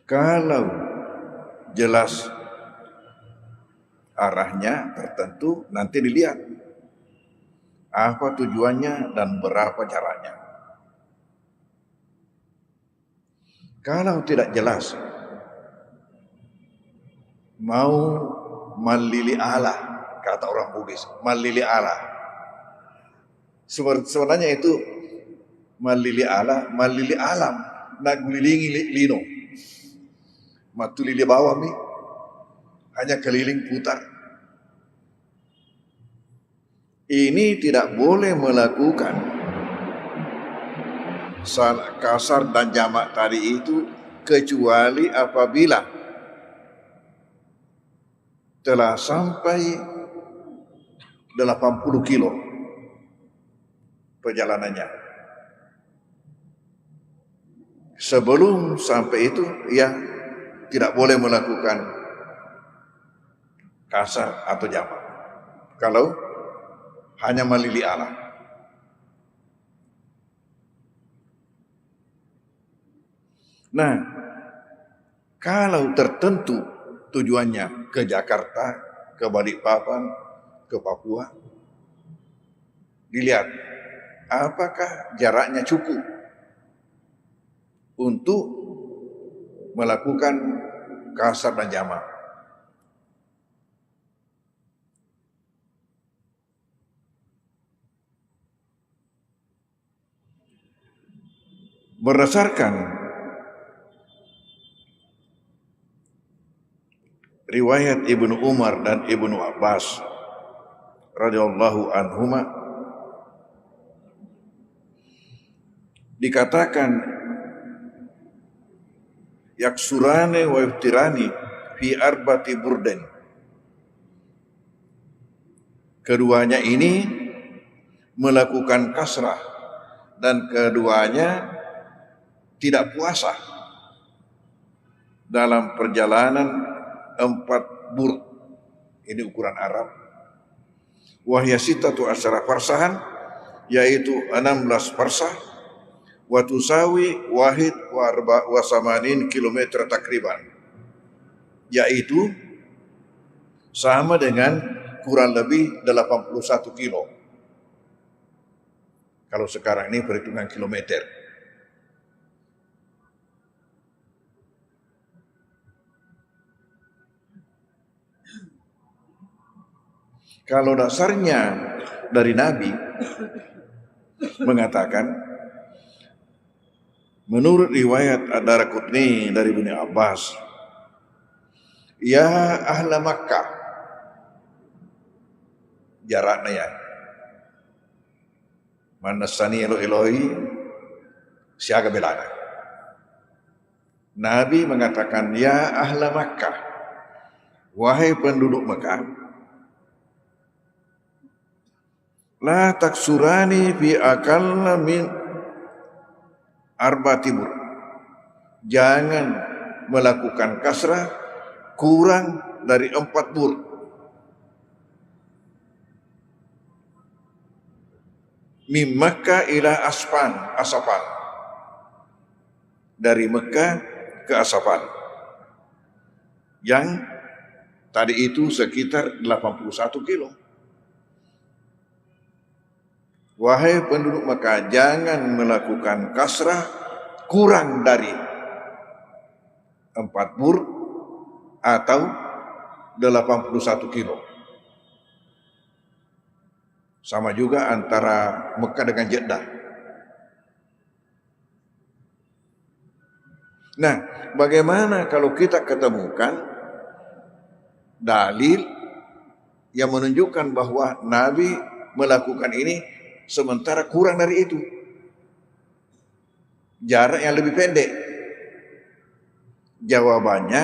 Kalau jelas arahnya tertentu, nanti dilihat apa tujuannya dan berapa jaraknya. Kalau tidak jelas, mau malili Allah, kata orang Bugis, malili Allah. Sebenarnya itu malili Allah, malili alam, nagulilingi lino. Matulili bawah mi, hanya keliling putar. Ini tidak boleh melakukan salat kasar dan jamak tadi itu kecuali apabila telah sampai 80 kilo perjalanannya. Sebelum sampai itu, ya tidak boleh melakukan kasar atau jamak. Kalau hanya malili Allah. Nah, kalau tertentu tujuannya ke Jakarta, ke Balikpapan, ke Papua, dilihat apakah jaraknya cukup untuk melakukan kasar dan jamak. Berdasarkan riwayat Ibnu Umar dan Ibnu Abbas radhiyallahu anhuma, dikatakan yaksurane wa iftirani fi arbati burden. Keduanya ini melakukan kasrah dan keduanya tidak puasa dalam perjalanan 4 burd. Ini ukuran Arab. Wahya sitatu asyara farsahan, yaitu 16 farsah. Wa tusawi wahid wa samanin kilometer takriban, yaitu sama dengan kurang lebih 81 kilo. Kalau sekarang ini perhitungan kilometer. Kalau dasarnya dari Nabi mengatakan, menurut riwayat Ad-Daraqutni dari Ibnu Abbas, ya ahla Makkah, jaraknya ya, manasani elo Elohi siaga belana. Nabi mengatakan, ya ahla Makkah, wahai penduduk Mekah, la taksurani fi akalla min arba'ati bur. Jangan melakukan kasrah kurang dari 4 bur. Min Makkah ila Asfan. Dari Mekah ke Asfan. Yang tadi itu sekitar 81 kilo. Wahai penduduk Mekah, jangan melakukan kasrah kurang dari 4 bur atau 81 kilo. Sama juga antara Mekah dengan Jeddah. Nah, bagaimana kalau kita ketemukan dalil yang menunjukkan bahwa Nabi melakukan ini sementara kurang dari itu, jarak yang lebih pendek? Jawabannya,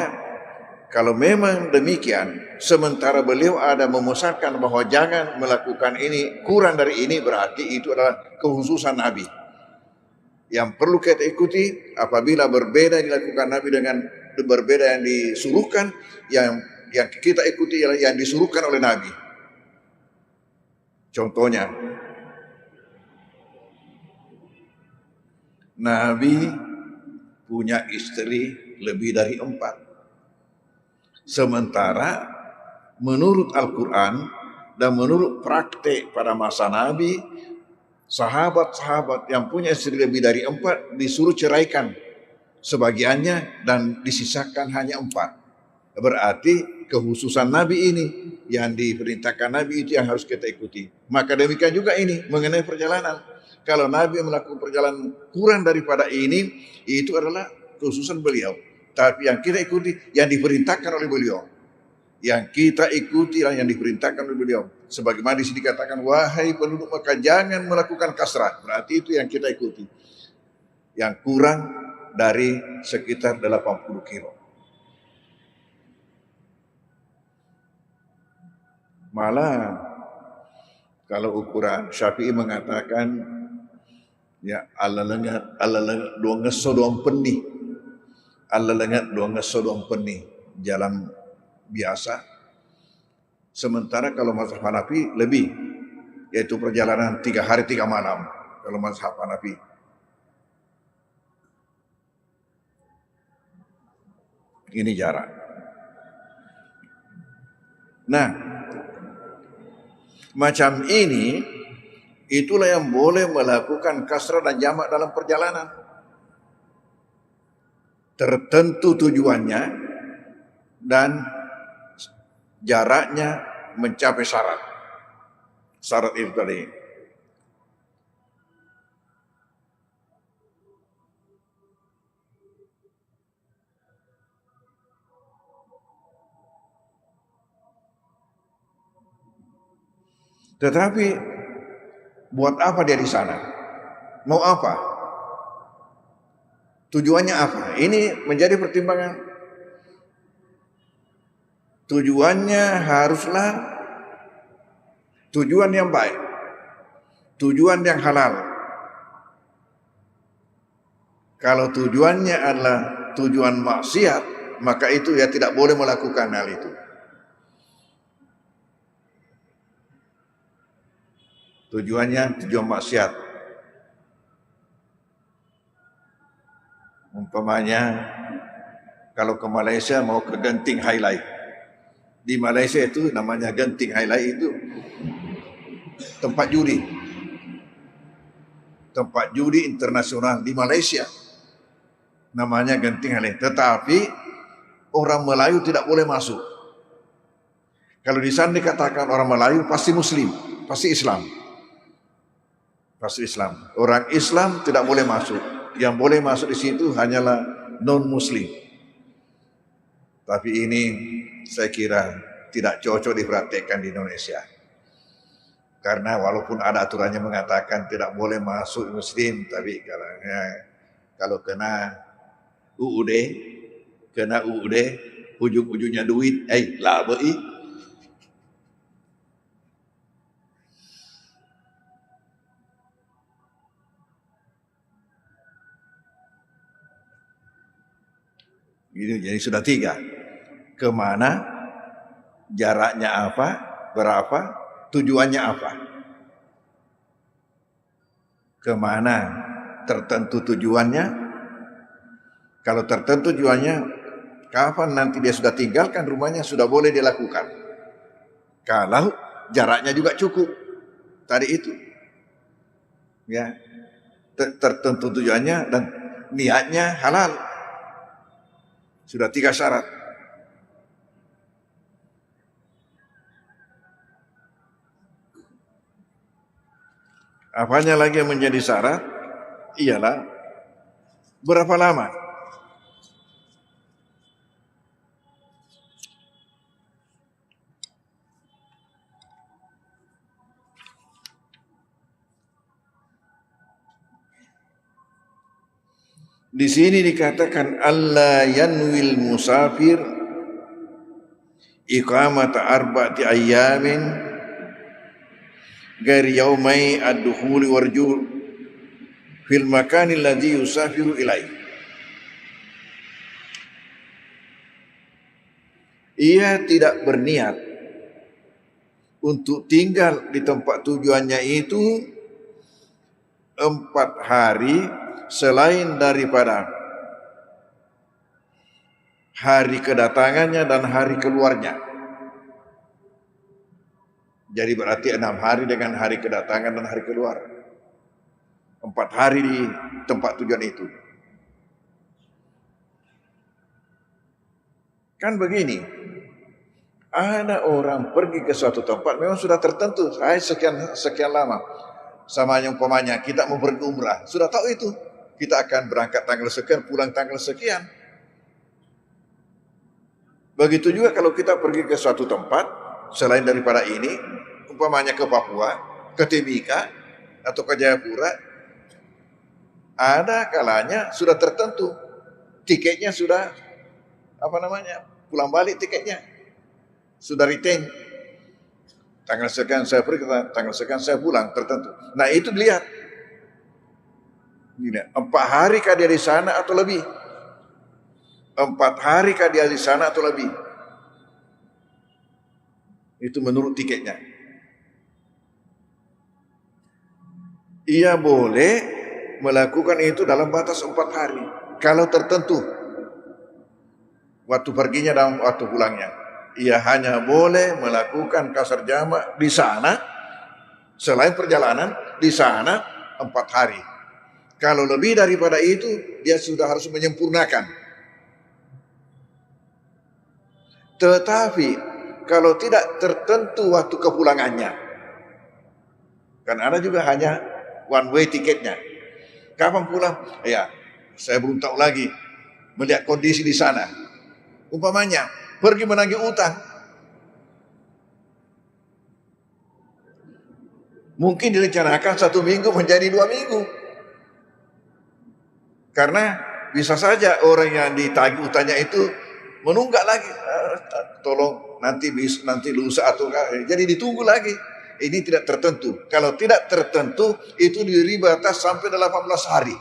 kalau memang demikian, sementara beliau ada memusatkan bahwa jangan melakukan ini kurang dari ini, berarti itu adalah kekhususan Nabi yang perlu kita ikuti. Apabila berbeda dilakukan Nabi dengan berbeda yang disuruhkan, yang kita ikuti yang disuruhkan oleh Nabi. Contohnya, Nabi punya istri lebih dari 4. Sementara menurut Al-Quran dan menurut praktek pada masa Nabi, sahabat-sahabat yang punya istri lebih dari 4 disuruh ceraikan sebagiannya dan disisakan hanya 4. Berarti kekhususan Nabi ini, yang diperintahkan Nabi itu yang harus kita ikuti. Maka demikian juga ini mengenai perjalanan. Kalau Nabi melakukan perjalanan kurang daripada ini, itu adalah kekhususan beliau. Tapi yang kita ikuti yang diperintahkan oleh beliau. Yang kita ikuti yang diperintahkan oleh beliau. Sebagaimana di sini dikatakan, wahai penduduk Mekah, jangan melakukan kasrah. Berarti itu yang kita ikuti. Yang kurang dari sekitar 80 kilo. Malah kalau ukuran Syafi'i mengatakan, ya Allah lengat dua ngeso doang peni, Allah lengat dua ngeso doang peni, jalan biasa. Sementara kalau mazhab Hanafi lebih, yaitu perjalanan 3 hari 3 malam kalau mazhab Hanafi. Ini jarak. Nah, macam ini itulah yang boleh melakukan kasrah dan jamak dalam perjalanan. Tertentu tujuannya dan jaraknya mencapai syarat. Syarat itu tadi. Tetapi buat apa dia di sana? Mau apa? Tujuannya apa? Ini menjadi pertimbangan. Tujuannya haruslah tujuan yang baik, tujuan yang halal. Kalau tujuannya adalah tujuan maksiat, maka itu ya tidak boleh melakukan hal itu. Tujuannya tujuan maksiat. Umpamanya kalau ke Malaysia mau ke Genting Highlight. Di Malaysia itu namanya Genting Highlight, itu tempat judi. Tempat judi internasional di Malaysia. Namanya Genting Highlight. Tetapi orang Melayu tidak boleh masuk. Kalau di sana dikatakan orang Melayu pasti Muslim, pasti Islam. Pasti Islam. Orang Islam tidak boleh masuk. Yang boleh masuk di situ hanyalah non-Muslim. Tapi ini saya kira tidak cocok dipraktekkan di Indonesia. Karena walaupun ada aturannya mengatakan tidak boleh masuk Muslim, tapi kalau kena UUD, kena UUD, ujung-ujungnya duit, laba ih. Gitu, jadi sudah 3. Kemana, jaraknya apa, berapa, tujuannya apa. Kemana tertentu tujuannya, kalau tertentu tujuannya, kapan nanti dia sudah tinggalkan rumahnya, sudah boleh dilakukan. Kalau jaraknya juga cukup, tadi itu. Ya, tertentu tujuannya dan niatnya halal. Sudah 3 syarat. Apanya lagi yang menjadi syarat? Ialah berapa lama? Di sini dikatakan alla yanwil musafir iqamata arba'ati ayyamin ghairi yaumai ad-dukhuli warju' fil makani alladhi yusafiru ilaih. Ia tidak berniat untuk tinggal di tempat tujuannya itu 4 hari selain daripada hari kedatangannya dan hari keluarnya. Jadi berarti 6 hari dengan hari kedatangan dan hari keluar. 4 hari di tempat tujuan itu. Kan begini, ada orang pergi ke suatu tempat memang sudah tertentu, saya sekian lama. Sama yang umpamanya kita mau pergi umrah, sudah tahu itu. Kita akan berangkat tanggal sekian, pulang tanggal sekian. Begitu juga kalau kita pergi ke suatu tempat selain daripada ini, umpamanya ke Papua, ke Timika atau ke Jayapura, ada kalanya sudah tertentu, tiketnya sudah pulang balik tiketnya sudah retain. Tanggal sekian saya pergi, tanggal sekian saya pulang, tertentu. Nah itu dilihat. 4 hari kah dia di sana atau lebih? 4 hari kah dia di sana atau lebih? Itu menurut tiketnya. Ia boleh melakukan itu dalam batas 4 hari. Kalau tertentu, waktu perginya dan waktu pulangnya. Ia hanya boleh melakukan kasar jamak di sana, selain perjalanan, di sana 4 hari. Kalau lebih daripada itu, dia sudah harus menyempurnakan. Tetapi, kalau tidak tertentu waktu kepulangannya, kan ada juga hanya one way tiketnya. Kapan pulang? Ya, saya belum tahu lagi. Melihat kondisi di sana. Umpamanya, pergi menagih utang. Mungkin direncanakan 1 minggu menjadi 2 minggu. Karena bisa saja orang yang ditagih utangnya itu menunggak lagi. Tolong nanti lusa atau jadi ditunggu lagi. Ini tidak tertentu. Kalau tidak tertentu itu diberi batas sampai 18 hari.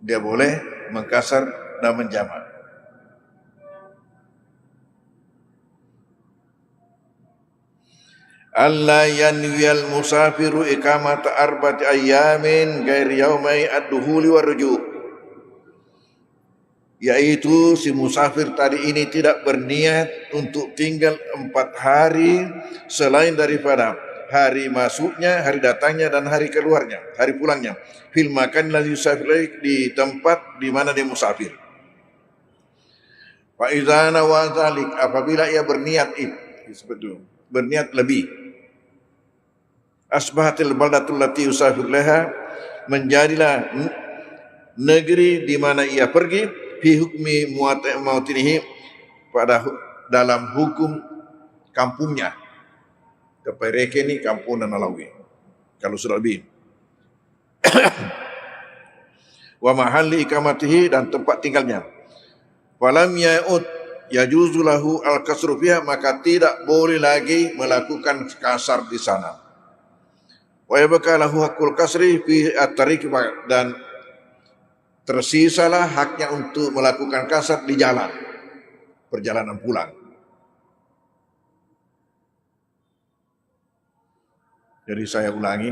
Dia boleh mengkasar dan menjamak. Alla yanwiyal musafiru iqamata arba'ati ayyamin ghairi yaumai ad-duhuli warruju'. Yaitu si musafir tadi ini tidak berniat untuk tinggal 4 hari selain daripada hari masuknya, hari datangnya dan hari keluarnya, hari pulangnya. Fil makan ladzi yusafir, di tempat di mana dia musafir. Fa idza nawa dzalik, apabila ia berniat itu, berniat lebih, asbahatil baldatul lati yusafir laha, menjadilah negeri di mana ia pergi, fi hukmi muatinihi, pada dalam hukum kampungnya. Kepereke ni kampung dan Nalawi. kalau sudah lebih. Wa mahalli ikamatihi, dan tempat tinggalnya. Falam ya'ud yajuzu lahu al-kasru fiha, maka tidak boleh lagi melakukan kasar di sana. Wa yabqa lahu haqqul kasri fi at-tariq, dan tersisalah haknya untuk melakukan kasar di jalan, perjalanan pulang. Jadi saya ulangi,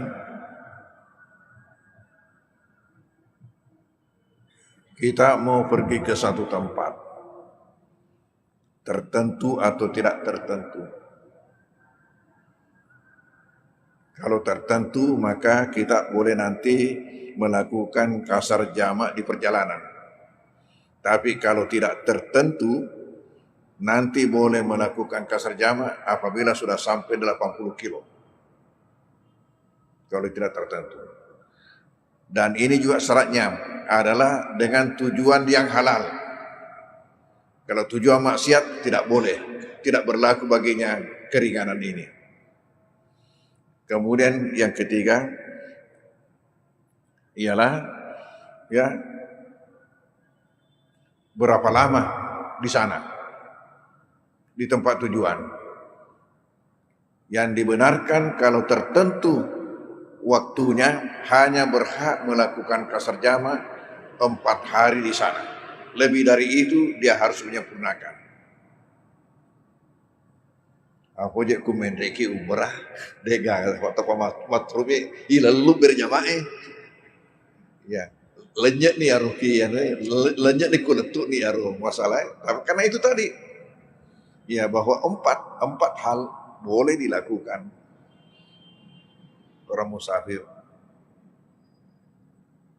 kita mau pergi ke satu tempat, tertentu atau tidak tertentu. Kalau tertentu, maka kita boleh nanti melakukan kasar jamak di perjalanan. Tapi kalau tidak tertentu, nanti boleh melakukan kasar jamak apabila sudah sampai 80 kilo. Kalau tidak tertentu. Dan ini juga syaratnya adalah dengan tujuan yang halal. Kalau tujuan maksiat tidak boleh, tidak berlaku baginya keringanan ini. Kemudian yang ketiga ialah berapa lama di sana, di tempat tujuan. Yang dibenarkan kalau tertentu waktunya, hanya berhak melakukan kasar jamak 4 hari di sana. Lebih dari itu dia harus menyempurnakan. Apa je ku mendeki umrah dega waktu matrubi ilalu berjamaah. Ya, lenyek nih aruki ya, lenyek nih kuletuk nih aruh masalah. Tapi karena itu tadi, ya bahwa empat hal boleh dilakukan orang musafir.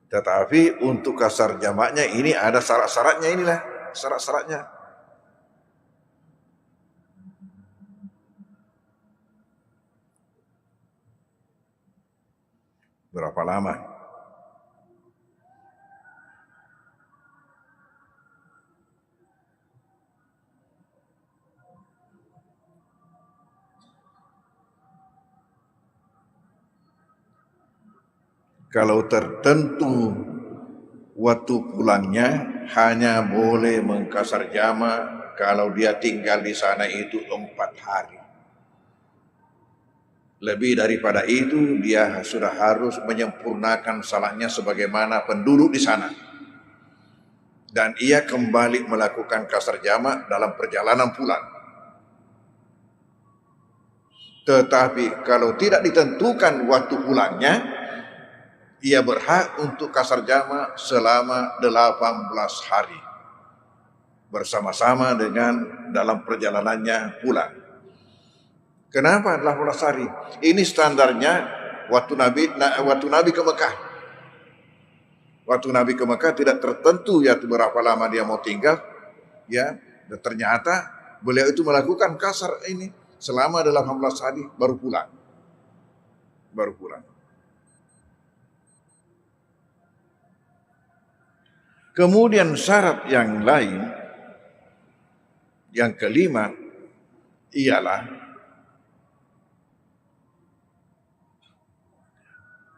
Tetapi untuk kasar jamaknya ini ada syarat-syaratnya, inilah syarat-syaratnya. Berapa lama? Kalau tertentu waktu pulangnya hanya boleh mengkasar jamak kalau dia tinggal di sana itu 4 hari. Lebih daripada itu dia sudah harus menyempurnakan salahnya sebagaimana penduduk di sana. Dan ia kembali melakukan kasar jamak dalam perjalanan pulang. Tetapi kalau tidak ditentukan waktu pulangnya, ia berhak untuk kasar jamak selama 18 hari bersama-sama dengan dalam perjalanannya pulang. Kenapa 18 hari? Ini standarnya waktu Nabi ke Mekah. Waktu Nabi ke Mekah tidak tertentu ya berapa lama dia mau tinggal, ya. Dan ternyata beliau itu melakukan kasar ini selama 18 hari baru pulang. Kemudian syarat yang lain, yang kelima, ialah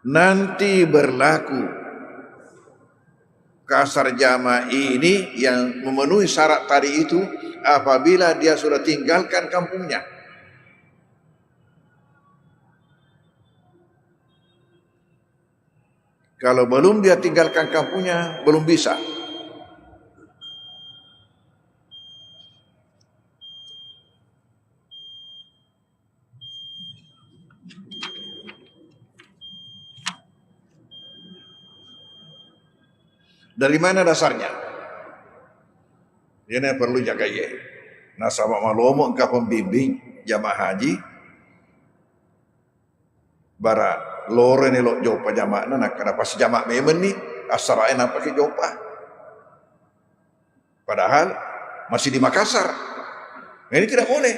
nanti berlaku kasar jamak ini yang memenuhi syarat tadi itu apabila dia sudah tinggalkan kampungnya. Kalau belum dia tinggalkan kampungnya, belum bisa. Dari mana dasarnya? Ini perlu jaga ya. Nasabak malomo engkau pembimbing jamaah haji. Bara lore ni lo jopa jamaah nak kenapa si jamaah memang ni asarain apa ke jopa? Padahal masih di Makassar. Ini tidak boleh.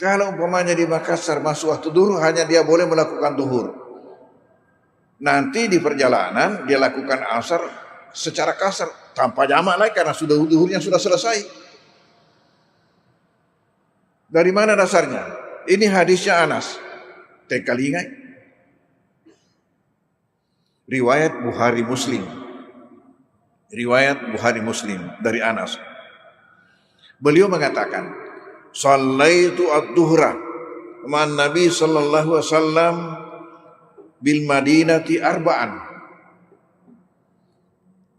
Kalau umpamanya di Makassar masuk waktu duhur, hanya dia boleh melakukan duhur. Nanti di perjalanan dia lakukan asar secara kasar tanpa jamak lagi karena sudah duhurnya sudah selesai. Dari mana dasarnya? Ini hadisnya Anas. Kali ingat riwayat Bukhari Muslim. Riwayat Bukhari Muslim dari Anas. Beliau mengatakan, "Shallaitu ad-duhra ma'an Nabi sallallahu alaihi wasallam bil Madinati arba'an."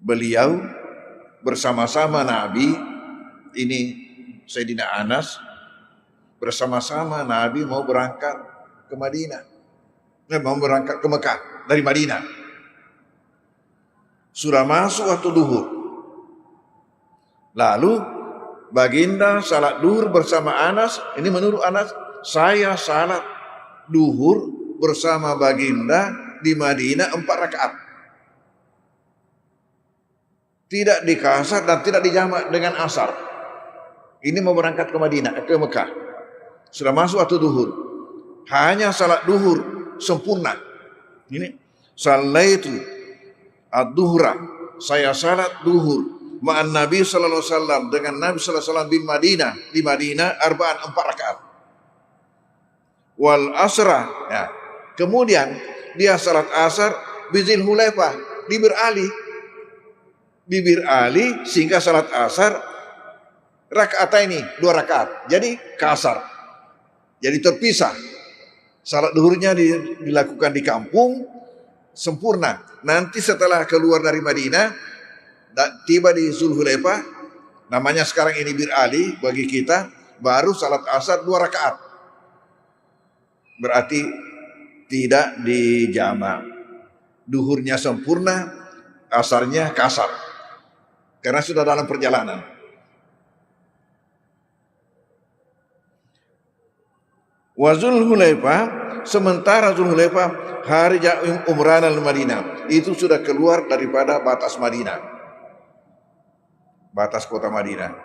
Beliau bersama-sama Nabi, ini Sayyidina Anas, bersama-sama Nabi mau berangkat ke Madinah. Mau berangkat ke Mekah dari Madinah. Sudah masuk waktu duhur. Lalu baginda salat duhur bersama Anas. Ini menurut Anas, saya salat duhur bersama baginda di Madinah 4 rakaat. Tidak dikasar dan tidak dijamak dengan asar. Ini mau berangkat ke Madinah, ke Mekah. Sudah masuk waktu duhur. Hanya salat duhur sempurna. Ini salaitu ad-duhra, saya salat duhur ma'an Nabi sallallahu alaihi wasallam, dengan Nabi sallallahu alaihi wasallam di Madinah arba'an 4 rakaat. Wal asra, ya. Kemudian dia salat asar di Zulhulaifah, di Bir Ali, sehingga salat asar rakaat ini 2 rakaat. Jadi kasar. Jadi terpisah. Salat duhurnya dilakukan di kampung sempurna. Nanti setelah keluar dari Madinah, tiba di Zulhulaifah, namanya sekarang ini Bir Ali bagi kita, baru salat asar 2 rakaat. Berarti tidak dijamak. Duhurnya sempurna, asarnya kasar. Karena sudah dalam perjalanan. Wa Zulhulaifah, sementara Zulhulaifah hari umrah al-Madinah, itu sudah keluar daripada batas Madinah, batas kota Madinah.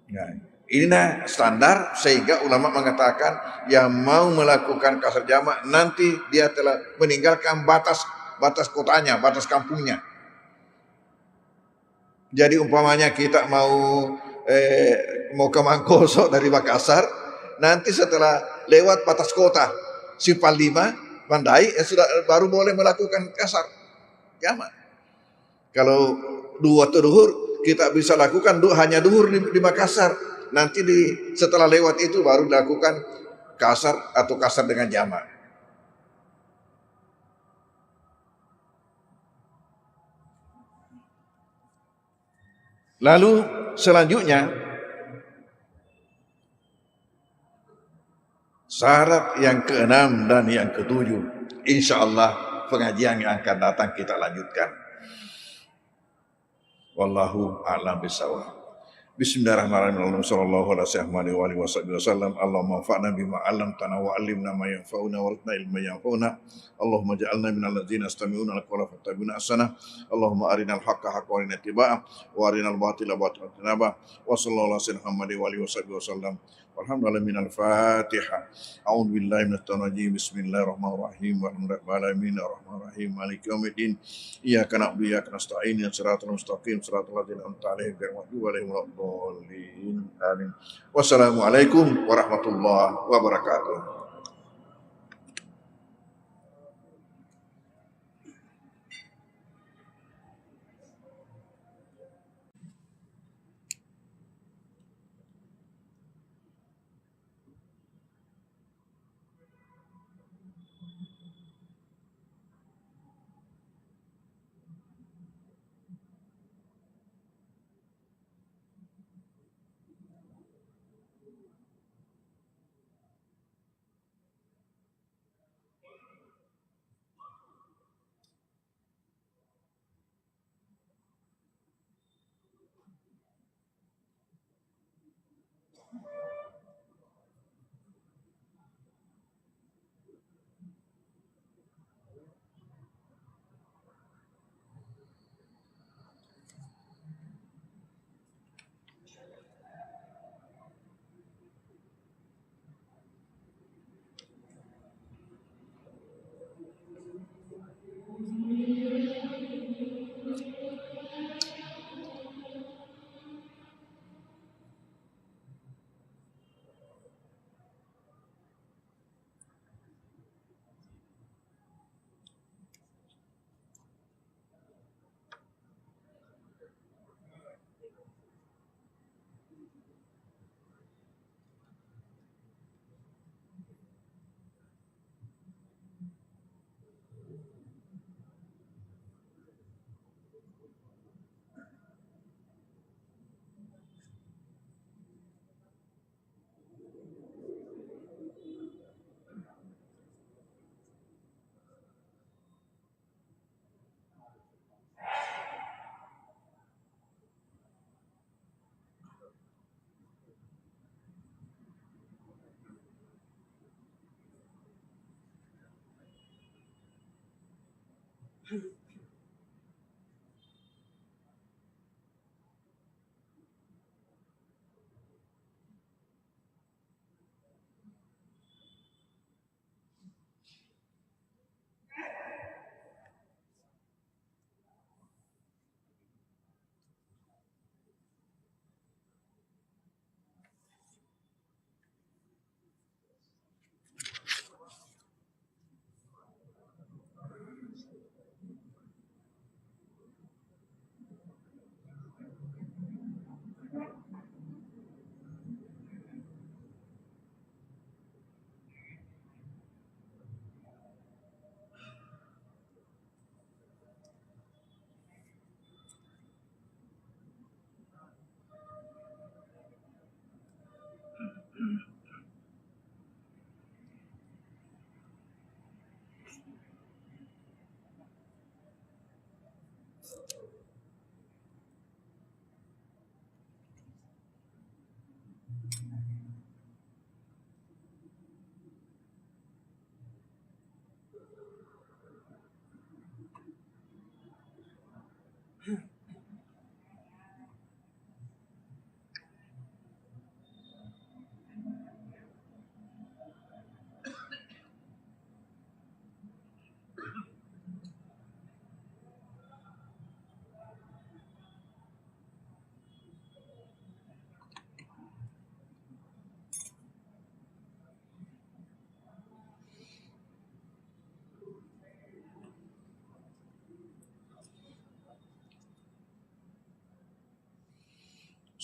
Nah, inilah standar, sehingga ulama mengatakan yang mau melakukan kasar jamak nanti dia telah meninggalkan batas kotanya, batas kampungnya. Jadi umpamanya kita mau ke Mangkoso dari Makassar, nanti setelah lewat batas kota Simpang 5, Bandai, sudah baru boleh melakukan kasar jamak. Kalau waktu duhur kita bisa lakukan hanya duhur di Makassar. Nanti setelah lewat itu baru dilakukan kasar atau kasar dengan jamak. Lalu selanjutnya syarat yang ke-6 dan yang ke-7, insyaallah pengajian yang akan datang kita lanjutkan. Wallahu a'lam bishawab. Bismillahirrahmanirrahim. Sallallahu alaihi wasallam. Allahumma anfa'na bima 'allamtana wa 'allimna ma yanfa'una warzuqna ilman yanfa'una. Allahumma ij'alna minal ladzina yastami'una al-qawla fattabi'una ahsana. Allahumma arinal haqqa haqqan warina ittiba'ah wa arinal batila batilan tinaba. Wa sallallahu alaihi wasallam. Walhamdulillah minal Fatihah. A'udzu billahi minasy syaithanir rajim. Bismillahirrahmanirrahim. Walhamdulillahi alamin arrahmanirrahim maliki yaumiddin. Iyyaka na'budu wa iyyaka nasta'in. Shiratal mustaqim shiratal ladzina an'amta 'alaihim ghairil maghdubi 'alaihim waladdallin. Amin. Wassalamualaikum warahmatullahi wabarakatuh.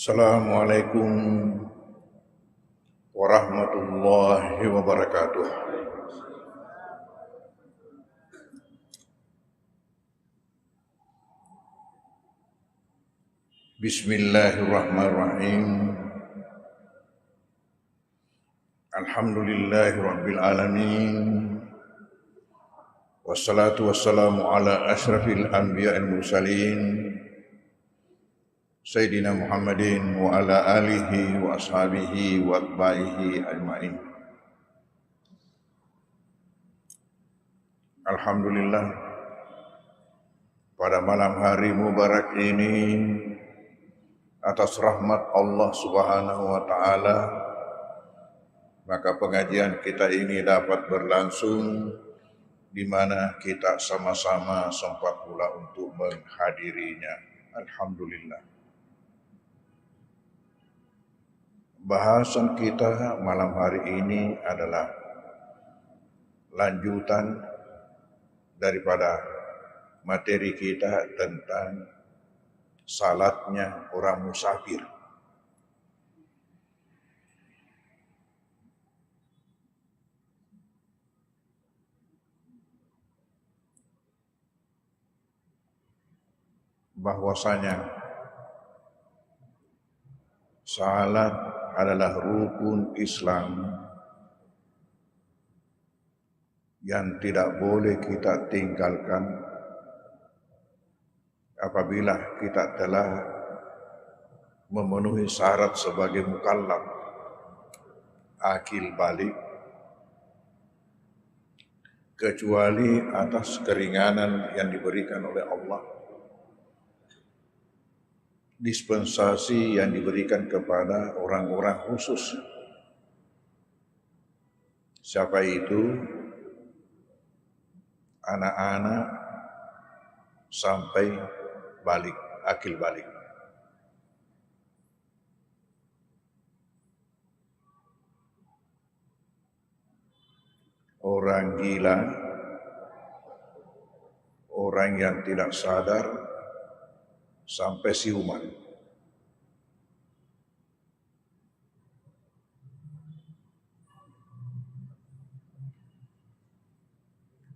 Assalamualaikum warahmatullahi wabarakatuh. Bismillahirrahmanirrahim. Alhamdulillahi rabbil alamin. Wassalatu wassalamu ala asyrafil anbiya'il mursalin Sayyidina Muhammadin wa ala alihi wa ashabihi wa atba'ihi ajma'in. Alhamdulillah, pada malam hari mubarak ini atas rahmat Allah Subhanahu wa taala maka pengajian kita ini dapat berlangsung di mana kita sama-sama sempat pula untuk menghadirinya. Alhamdulillah. Bahasan kita malam hari ini adalah lanjutan daripada materi kita tentang salatnya orang musafir. Bahwasanya salat adalah rukun Islam yang tidak boleh kita tinggalkan apabila kita telah memenuhi syarat sebagai mukallaf, akil balik, kecuali atas keringanan yang diberikan oleh Allah, dispensasi yang diberikan kepada orang-orang khusus. Siapa itu? Anak-anak sampai balik, akil balik. Orang gila, orang yang tidak sadar, sampai siuman.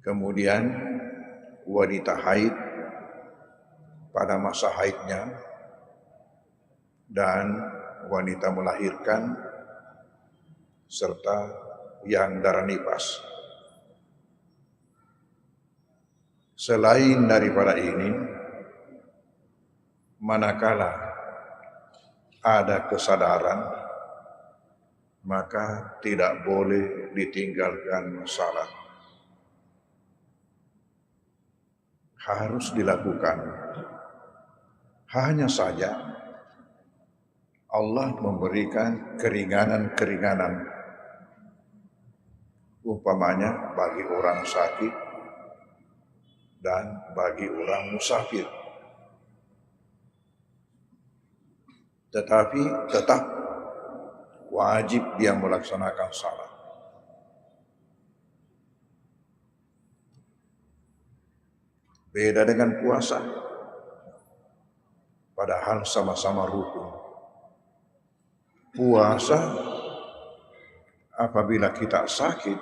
Kemudian wanita haid pada masa haidnya dan wanita melahirkan serta yang darah nifas. Selain daripada ini, manakala ada kesadaran, maka tidak boleh ditinggalkan salat. harus dilakukan. Hanya saja Allah memberikan keringanan-keringanan, umpamanya bagi orang sakit dan bagi orang musafir. Tetapi tetap wajib dia melaksanakan salat. Beda dengan puasa, padahal sama-sama rukun. Puasa apabila kita sakit,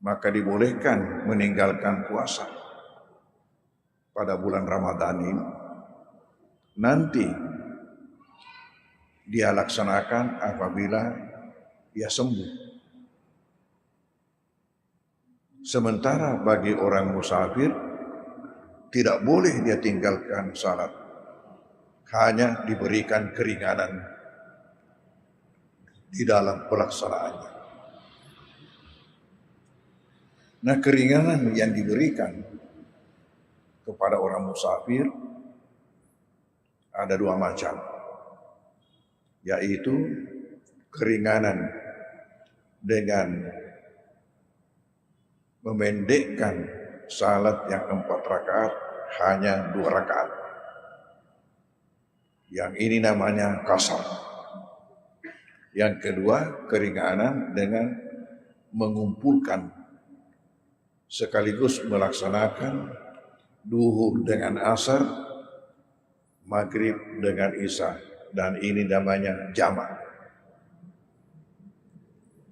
maka dibolehkan meninggalkan puasa pada bulan Ramadan ini. Nanti dia laksanakan apabila dia sembuh. Sementara bagi orang musafir tidak boleh dia tinggalkan salat, hanya diberikan keringanan di dalam pelaksanaannya. Nah, keringanan yang diberikan kepada orang musafir ada dua macam, yaitu keringanan dengan memendekkan salat yang 4 rakaat hanya 2 rakaat. Yang ini namanya qasar. Yang kedua, keringanan dengan mengumpulkan sekaligus melaksanakan duhur dengan asar, maghrib dengan isya, dan ini namanya jamak.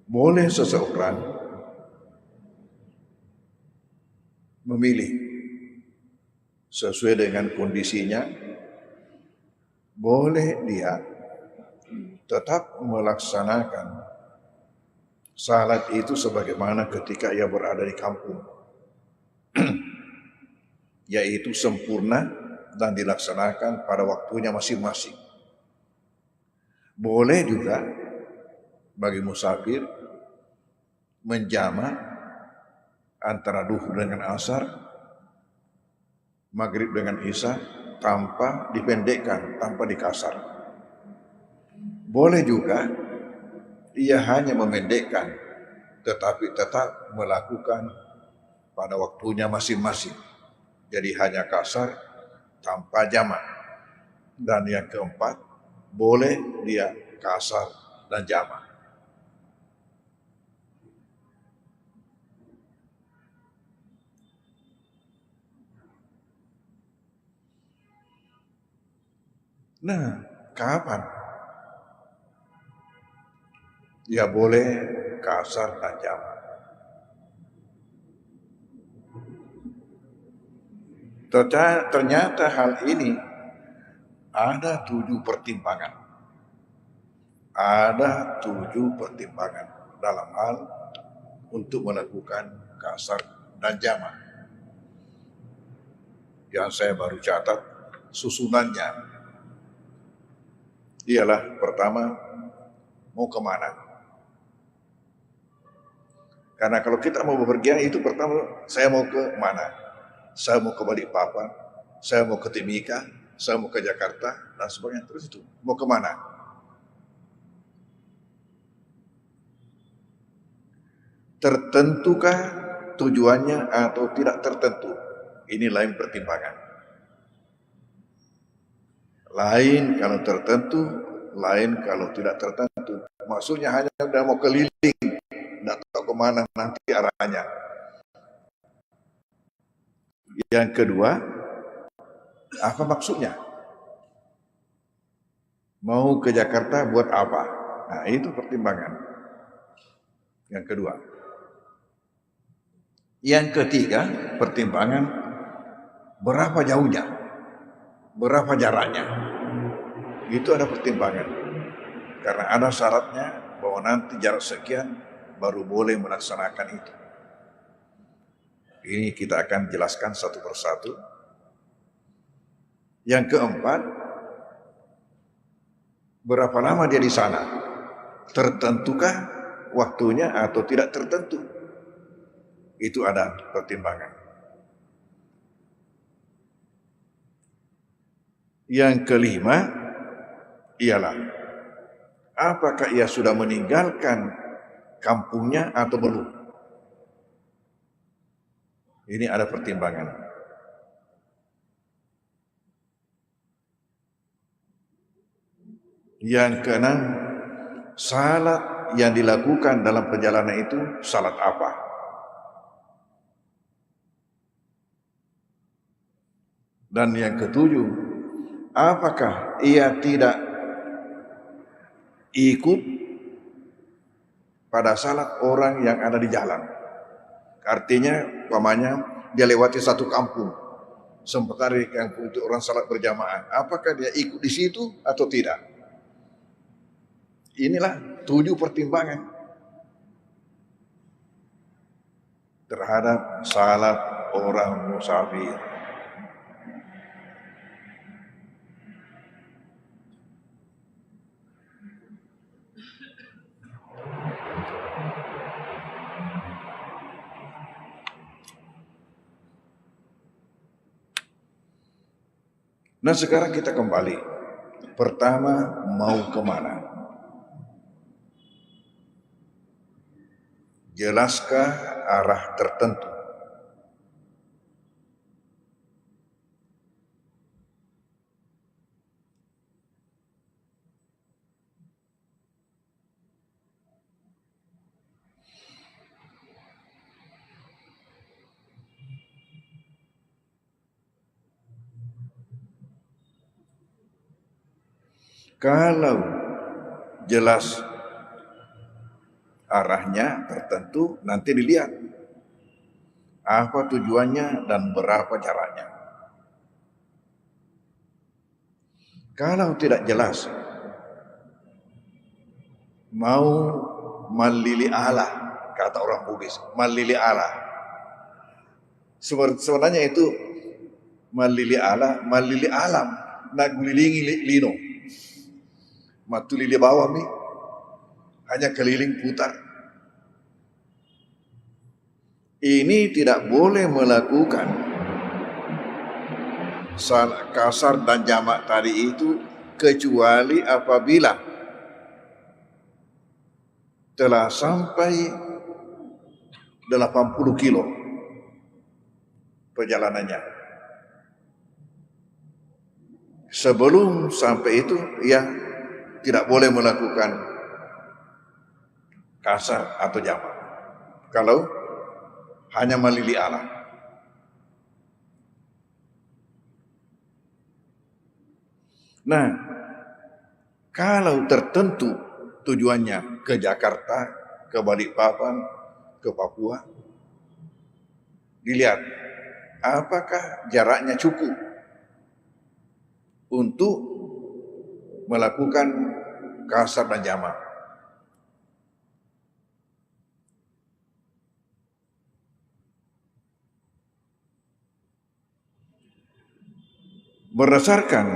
Boleh seseorang memilih sesuai dengan kondisinya, boleh dia tetap melaksanakan salat itu sebagaimana ketika ia berada di kampung, yaitu sempurna dan dilaksanakan pada waktunya masing-masing. Boleh juga bagi musafir menjamak antara duhur dengan asar, maghrib dengan isya, tanpa dipendekkan, tanpa dikasar. Boleh juga ia hanya memendekkan, tetapi tetap melakukan pada waktunya masing-masing. Jadi hanya kasar tanpa jamak. Dan yang keempat, boleh dia kasar dan jamak. Nah, kapan dia boleh kasar dan jamak? Ternyata hal ini ada 7 pertimbangan. Ada 7 pertimbangan dalam hal untuk melakukan kasar dan jamak. Yang saya baru catat susunannya ialah pertama, mau kemana? Karena kalau kita mau bepergian itu pertama, saya mau ke mana? Saya mau ke Balikpapan, saya mau ke Timika, saya mau ke Jakarta, dan sebagainya. Terus itu, mau kemana? Tertentukah tujuannya atau tidak tertentu? Ini lain pertimbangan. Lain kalau tertentu, lain kalau tidak tertentu. Maksudnya hanya udah mau keliling, tidak tahu kemana nanti arahnya. Yang kedua, apa maksudnya? Mau ke Jakarta buat apa? Nah, itu pertimbangan. Yang kedua. Yang ketiga, pertimbangan berapa jauhnya? Berapa jaraknya? Itu ada pertimbangan. Karena ada syaratnya bahwa nanti jarak sekian baru boleh melaksanakan itu. Ini kita akan jelaskan satu persatu. Yang keempat, berapa lama dia di sana? Tertentukah waktunya atau tidak tertentu? Itu ada pertimbangan. Yang kelima ialah apakah ia sudah meninggalkan kampungnya atau belum. Ini ada pertimbangan. Yang keenam, salat yang dilakukan dalam perjalanan itu salat apa? Dan yang ketujuh, apakah ia tidak ikut pada salat orang yang ada di jalan? Artinya, umpamanya dia lewati satu kampung, sementara di kampung itu orang salat berjamaah. Apakah dia ikut di situ atau tidak? Inilah 7 pertimbangan terhadap salat orang musafir. Nah, sekarang kita kembali. Pertama, mau kemana? Jelaskah arah tertentu? Kalau jelas arahnya tertentu, nanti dilihat apa tujuannya dan berapa jaraknya. Kalau tidak jelas, mau malili Allah, kata orang Bugis, malili Allah. Sebenarnya itu malili Allah, malili alam, nak gulilingi lino. Matuli di bawah nih, hanya keliling putar. Ini tidak boleh melakukan salat kasar dan jamak tadi itu kecuali apabila telah sampai 80 kilo perjalanannya. Sebelum sampai itu, ya tidak boleh melakukan kasar atau jamak. Kalau hanya malili Allah. Nah, kalau tertentu tujuannya ke Jakarta, ke Balikpapan, ke Papua, dilihat apakah jaraknya cukup untuk melakukan kasar dan jamak. Berdasarkan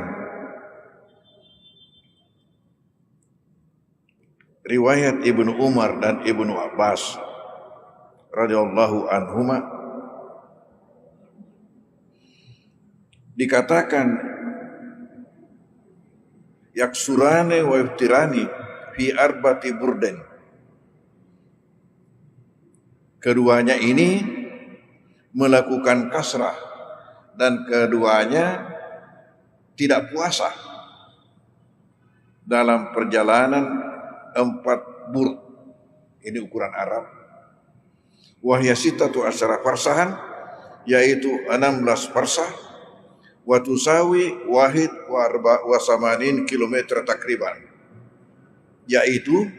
riwayat Ibnu Umar dan Ibnu Abbas radhiyallahu anhuma, dikatakan yaksurane wa iftirani fi arbati burden. Keduanya ini melakukan kasrah dan keduanya tidak puasa dalam perjalanan 4 burd. Ini ukuran Arab. Wahya sitatu asyara farsahan, yaitu 16 farsah. Wa tusawi wahid wa samanin kilometer takriban, yaitu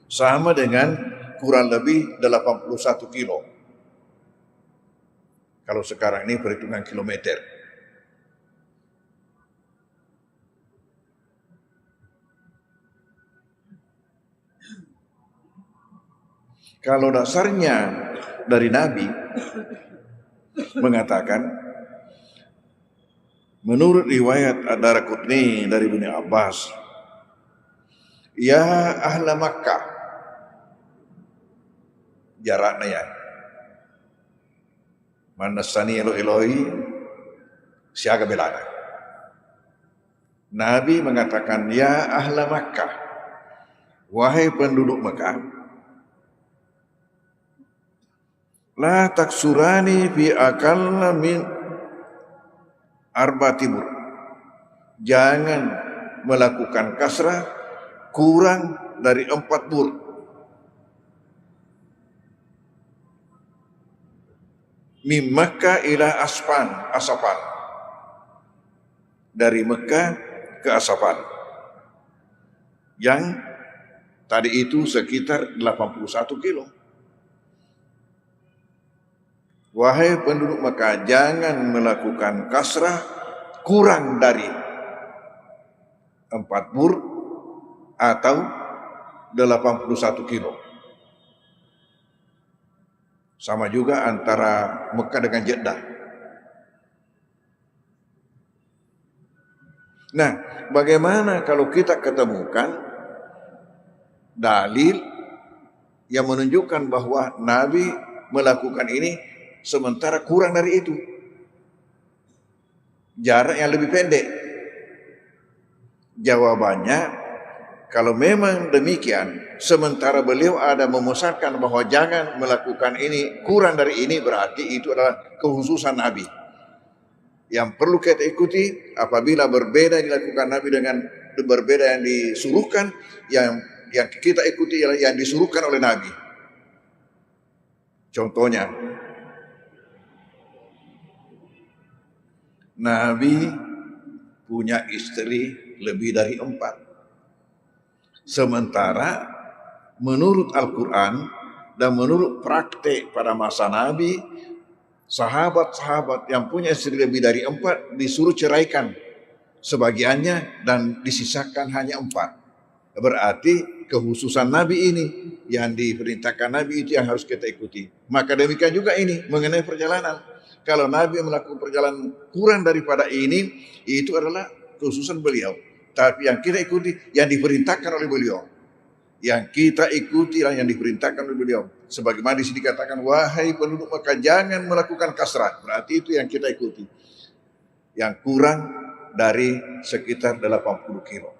sama dengan kurang lebih 81 kilo. Kalau sekarang ini perhitungan kilometer. Kalau dasarnya dari Nabi mengatakan, menurut riwayat Ad-Daraqutni dari Ibnu Abbas, ya ahla Makkah, jaraknya ya, manasani elo Elohi siaga belana. Nabi mengatakan, ya ahla Makkah, wahai penduduk Makkah, la taksurani fi akalla min arba'ati bur. Jangan melakukan kasrah kurang dari 4 bur. Min Makkah ila Asfan. Dari Mekah ke Asfan. Yang tadi itu sekitar 81 kilo. Wahai penduduk Mekah, jangan melakukan kasrah kurang dari 4 bur atau 81 kilo. Sama juga antara Mekah dengan Jeddah. Nah, bagaimana kalau kita ketemukan dalil yang menunjukkan bahwa Nabi melakukan ini sementara kurang dari itu, jarak yang lebih pendek? Jawabannya, kalau memang demikian, sementara beliau ada memusatkan bahwa jangan melakukan ini kurang dari ini, berarti itu adalah kekhususan Nabi yang perlu kita ikuti. Apabila berbeda dilakukan Nabi dengan berbeda yang disuruhkan, yang kita ikuti ialah yang disuruhkan oleh Nabi. Contohnya, Nabi punya istri lebih dari 4. Sementara menurut Al-Quran dan menurut praktek pada masa Nabi, sahabat-sahabat yang punya istri lebih dari 4 disuruh ceraikan sebagiannya dan disisakan hanya 4. Berarti kekhususan Nabi ini, yang diperintahkan Nabi itu yang harus kita ikuti. Maka demikian juga ini mengenai perjalanan. Kalau Nabi melakukan perjalanan kurang daripada ini, itu adalah kekhususan beliau. Tapi yang kita ikuti yang diperintahkan oleh beliau. Yang kita ikuti yang diperintahkan oleh beliau. Sebagaimana di sini dikatakan, wahai penduduk Makkah, jangan melakukan kasrah. Berarti itu yang kita ikuti. Yang kurang dari sekitar 80 kilo.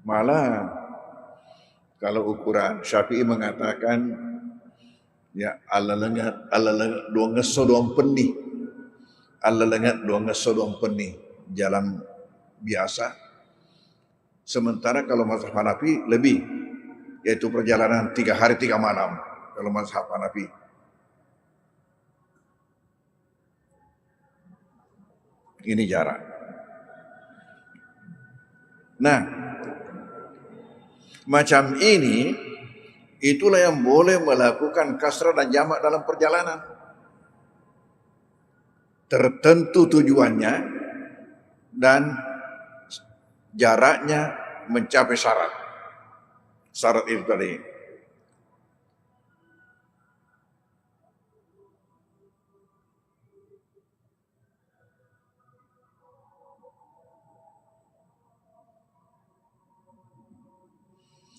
Malah kalau ukuran Syafi'i mengatakan, ya Allah lengat dua ngeso doang peni, Allah lengat dua ngeso doang peni jalan biasa. Sementara kalau mazhab Hanafi lebih, yaitu perjalanan 3 hari 3 malam kalau mazhab Hanafi. Ini jarak. Nah, macam ini itulah yang boleh melakukan kasrah dan jamak dalam perjalanan. Tertentu tujuannya dan jaraknya mencapai syarat. Syarat itu tadi.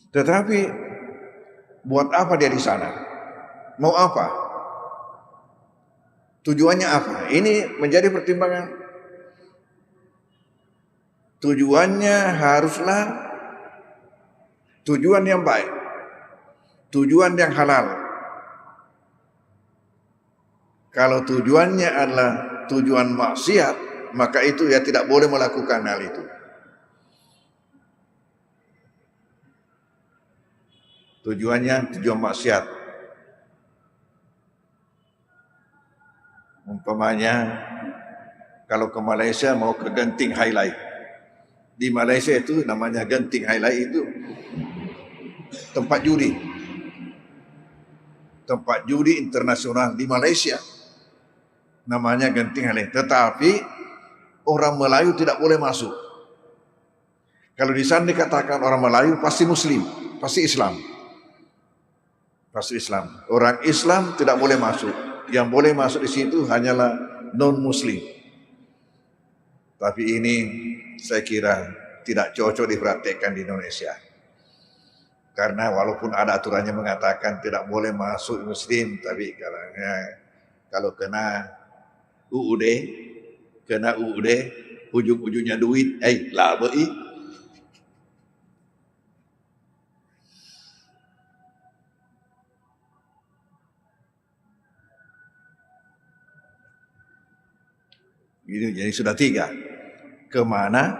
Tetapi buat apa dia di sana? Mau apa? Tujuannya apa? Ini menjadi pertimbangan. Tujuannya haruslah tujuan yang baik, tujuan yang halal. Kalau tujuannya adalah tujuan maksiat, maka itu ya tidak boleh melakukan hal itu. Tujuannya tujuan maksiat. Umpamanya kalau ke Malaysia mau ke Genting Highlight. Di Malaysia itu namanya Genting Highlight, itu tempat judi. Tempat judi internasional di Malaysia. Namanya Genting Highlight. Tetapi orang Melayu tidak boleh masuk. Kalau di sana dikatakan orang Melayu pasti Muslim, pasti Islam. Pasti Islam. Orang Islam tidak boleh masuk. Yang boleh masuk di situ hanyalah non-Muslim. Tapi ini saya kira tidak cocok dipraktekkan di Indonesia. Karena walaupun ada aturannya mengatakan tidak boleh masuk Muslim, tapi kalau kena UUD, kena UUD, ujung-ujungnya duit, laba i. Gitu, jadi sudah 3. Kemana,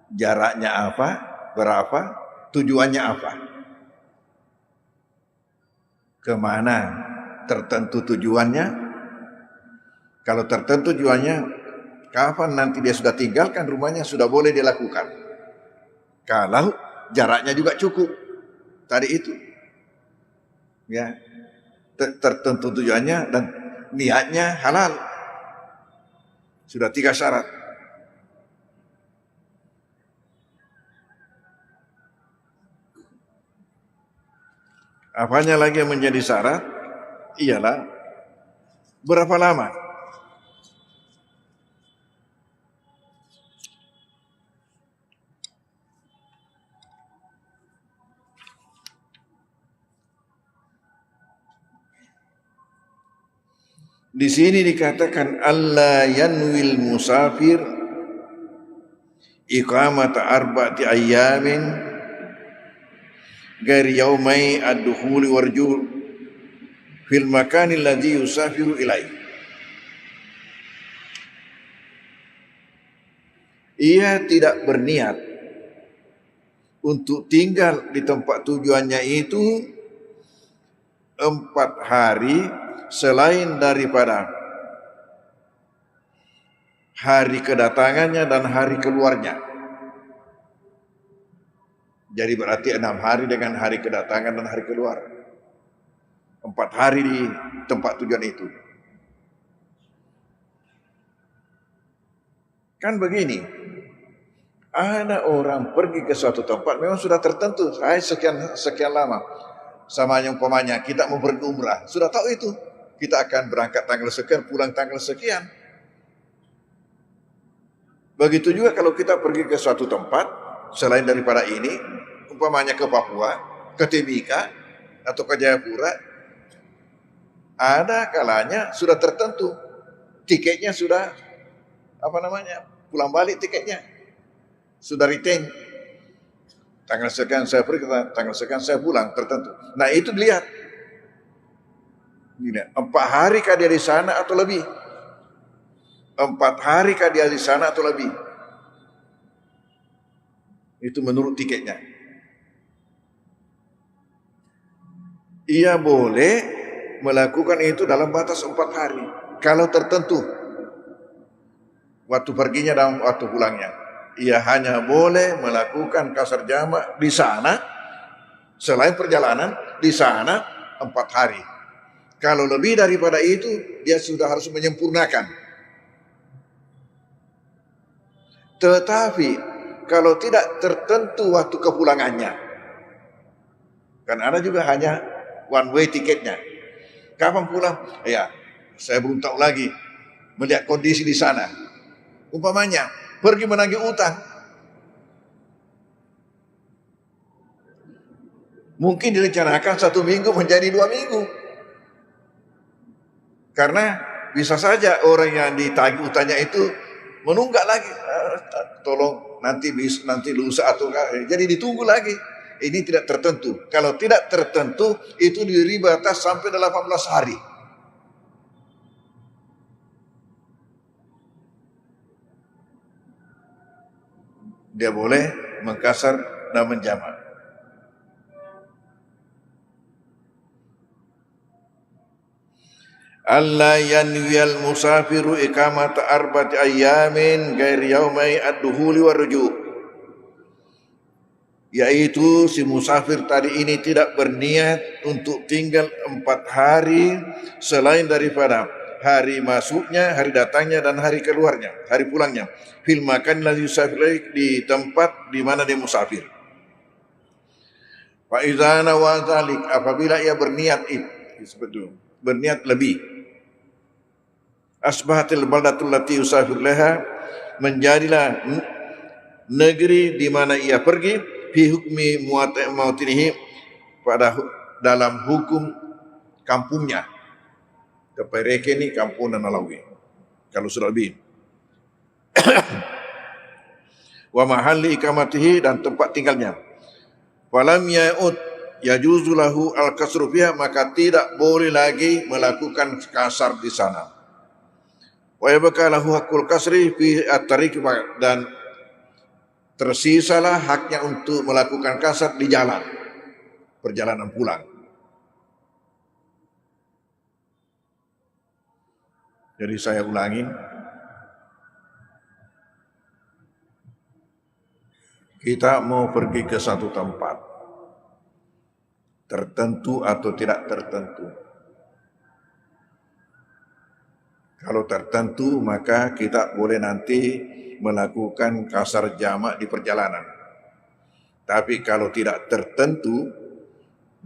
jaraknya apa, berapa, tujuannya apa. Kemana tertentu tujuannya. Kalau tertentu tujuannya, kapan nanti dia sudah tinggalkan rumahnya, sudah boleh dilakukan. Kalau jaraknya juga cukup, tadi itu. Ya, tertentu tujuannya dan niatnya halal. Sudah 3 syarat. Apanya lagi yang menjadi syarat? Ialah berapa lama? Di sini dikatakan alla yanwil musafir iqamata arba'ati ayyamin ghairi yaumai ad-dukhuli warju' fil makani alladhi yusafiru ilaih. Ia tidak berniat untuk tinggal di tempat tujuannya itu 4 hari selain daripada hari kedatangannya dan hari keluarnya. Jadi berarti 6 hari dengan hari kedatangan dan hari keluar. 4 hari di tempat tujuan itu. Kan begini, ada orang pergi ke suatu tempat memang sudah tertentu, saya sekian lama. Sama yang umpamanya kita mau pergi umrah, sudah tahu itu. Kita akan berangkat tanggal sekian, pulang tanggal sekian. Begitu juga kalau kita pergi ke suatu tempat selain daripada ini, umpamanya ke Papua, ke Timika atau ke Jayapura, ada kalanya sudah tertentu, tiketnya sudah pulang balik tiketnya sudah retain. Tanggal sekian saya pergi, tanggal sekian saya pulang, tertentu. Nah itu dilihat. 4 hari kah dia di sana atau lebih? 4 hari kah dia di sana atau lebih? Itu menurut tiketnya. Ia boleh melakukan itu dalam batas 4 hari. Kalau tertentu waktu perginya dan waktu pulangnya. Ia hanya boleh melakukan kasar jamak di sana selain perjalanan di sana 4 hari. Kalau lebih daripada itu, dia sudah harus menyempurnakan. Tetapi kalau tidak tertentu waktu kepulangannya, kan ada juga hanya one way tiketnya. Kapan pulang? Ya, saya belum tahu lagi. Melihat kondisi di sana. Umpamanya pergi menagih utang, mungkin direncanakan 1 minggu menjadi 2 minggu. Karena bisa saja orang yang ditagih utangnya itu menunggak lagi, tolong nanti lusa atau jadi ditunggu lagi. Ini tidak tertentu. Kalau tidak tertentu itu diberi batas sampai 18 hari. Dia boleh mengkasar dan menjamak. Alla yanwiyal musafiru iqamata arba'ati ayyamin ghairi yaumai ad-duhuli warruju'. Yaitu si musafir tadi ini tidak berniat untuk tinggal 4 hari selain daripada hari masuknya, hari datangnya dan hari keluarnya, hari pulangnya. Fil makan ladzi yusafir, di tempat di mana dia musafir. Fa idza nawa dzalik, apabila ia berniat itu, berniat lebih, asbahatil baldatul lati yusafir laha, menjadilah negeri di mana ia pergi, fi hukmi muatinihi, pada dalam hukum kampungnya. Kepereke ni kampung dan Nalawi. kalau sudah lebih. Wa mahalli ikamatihi, dan tempat tinggalnya. Falam ya'ud yajuzu lahu al-kasru fiha, maka tidak boleh lagi melakukan kasar di sana. Wa yabqa lahu haqqul kasri fi at-tariq, dan tersisalah haknya untuk melakukan kasar di jalan, perjalanan pulang. Jadi saya ulangi, kita mau pergi ke satu tempat, tertentu atau tidak tertentu. Kalau tertentu, maka kita boleh nanti melakukan kasar jamak di perjalanan. Tapi kalau tidak tertentu,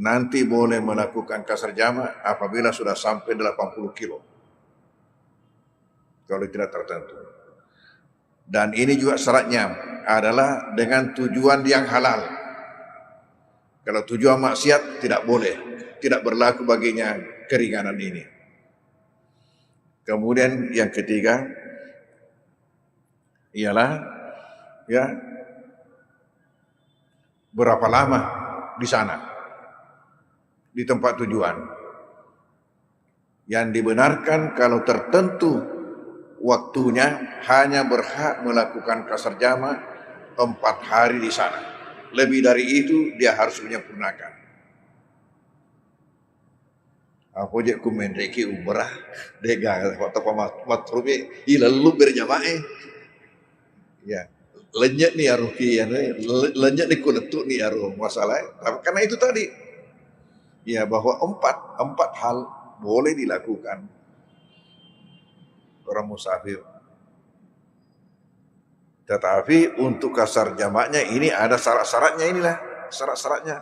nanti boleh melakukan kasar jamak apabila sudah sampai 80 kilo. Kalau tidak tertentu. Dan ini juga syaratnya adalah dengan tujuan yang halal. Kalau tujuan maksiat tidak boleh, tidak berlaku baginya keringanan ini. Kemudian yang ketiga ialah berapa lama di sana, di tempat tujuan. Yang dibenarkan kalau tertentu waktunya, hanya berhak melakukan kasar jamak 4 hari di sana. Lebih dari itu dia harus menyempurnakan. Apa je ku mendeki umrah dega waktu matrubi ilalu berjamaah. Ya, lenyek nih aruki ya, lenyek nih kuletuk nih aruh masalah. Tapi karena itu tadi, ya bahwa empat hal boleh dilakukan orang musafir. Tetapi untuk kasar jamaknya ini ada syarat-syaratnya, inilah syarat-syaratnya.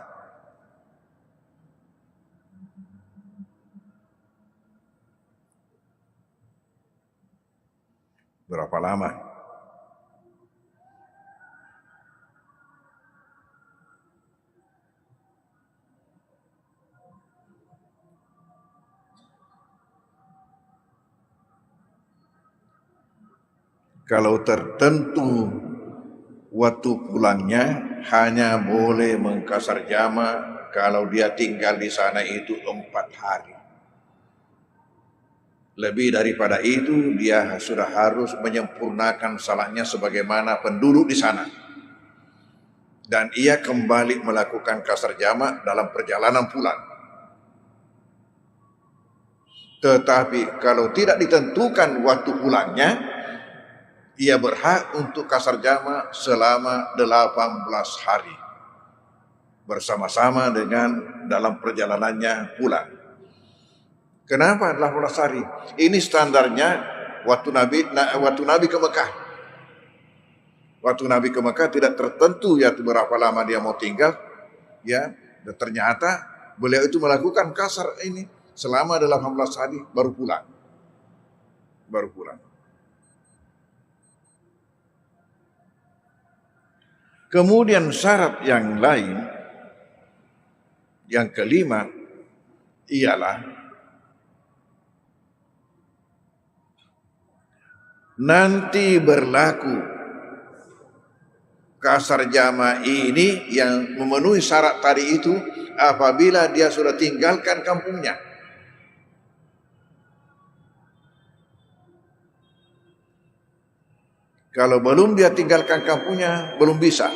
Berapa lama? Kalau tertentu waktu pulangnya hanya boleh mengkasar jamak kalau dia tinggal di sana itu 4 hari. Lebih daripada itu dia sudah harus menyempurnakan salatnya sebagaimana penduduk di sana. Dan ia kembali melakukan kasar jamak dalam perjalanan pulang. Tetapi kalau tidak ditentukan waktu pulangnya, ia berhak untuk kasar jamak selama 18 hari. Bersama-sama dengan dalam perjalanannya pulang. Kenapa 18 hari? Ini standarnya waktu Nabi ke Mekah. Waktu Nabi ke Mekah tidak tertentu ya berapa lama dia mau tinggal. Ya, dan ternyata beliau itu melakukan kasar ini selama 18 hari baru pulang. Kemudian syarat yang lain, yang kelima, ialah nanti berlaku kasar jamak ini yang memenuhi syarat tadi itu apabila dia sudah tinggalkan kampungnya. Kalau belum dia tinggalkan kampungnya, belum bisa.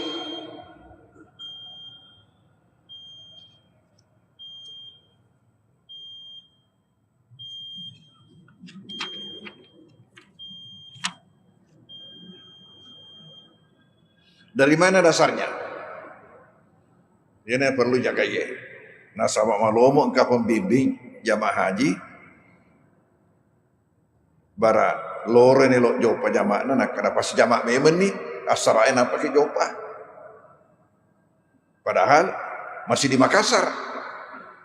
Dari mana dasarnya? Ini perlu jaga ya. Nah, sama malomo engkau pembimbing jamaah haji. Bara lore ni lo jopa jamaah nak kenapa si jamaah memang ni asarain apa ke jopa? Padahal masih di Makassar.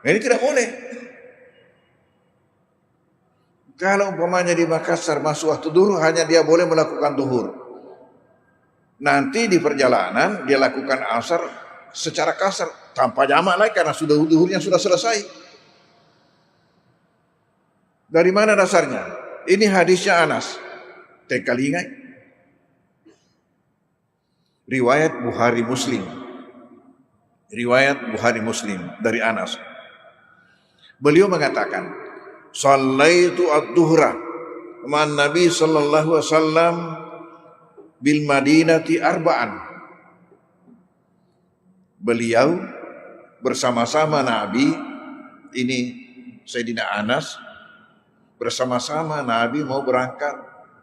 Ini tidak boleh. Kalau umpamanya di Makassar masuk waktu duhur, hanya dia boleh melakukan duhur. Nanti di perjalanan dia lakukan asar secara kasar tanpa jamak lagi karena sudah duhurnya sudah selesai. Dari mana dasarnya? Ini hadisnya Anas. Kali ingat? Riwayat Bukhari Muslim. Riwayat Bukhari Muslim dari Anas. Beliau mengatakan, "Shallaitu ad-duhra ma'an Nabi sallallahu alaihi wasallam bil Madinati arba'an." Beliau bersama-sama Nabi, ini Sayyidina Anas, bersama-sama Nabi mau berangkat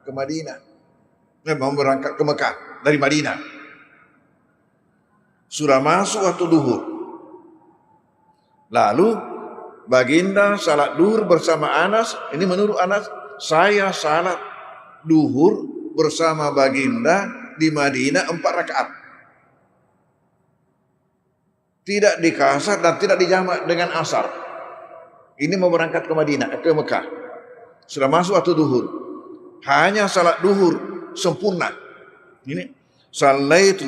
ke Madinah. Mau berangkat ke Mekah dari Madinah. Sudah masuk waktu duhur. Lalu baginda salat duhur bersama Anas. Ini menurut Anas, saya salat duhur bersama baginda di Madinah 4 rakaat. Tidak dikasar dan tidak dijamak dengan asar. Ini mau berangkat ke Madinah, ke Mekah. Sudah masuk waktu duhur. Hanya salat duhur sempurna. Ini sallaitu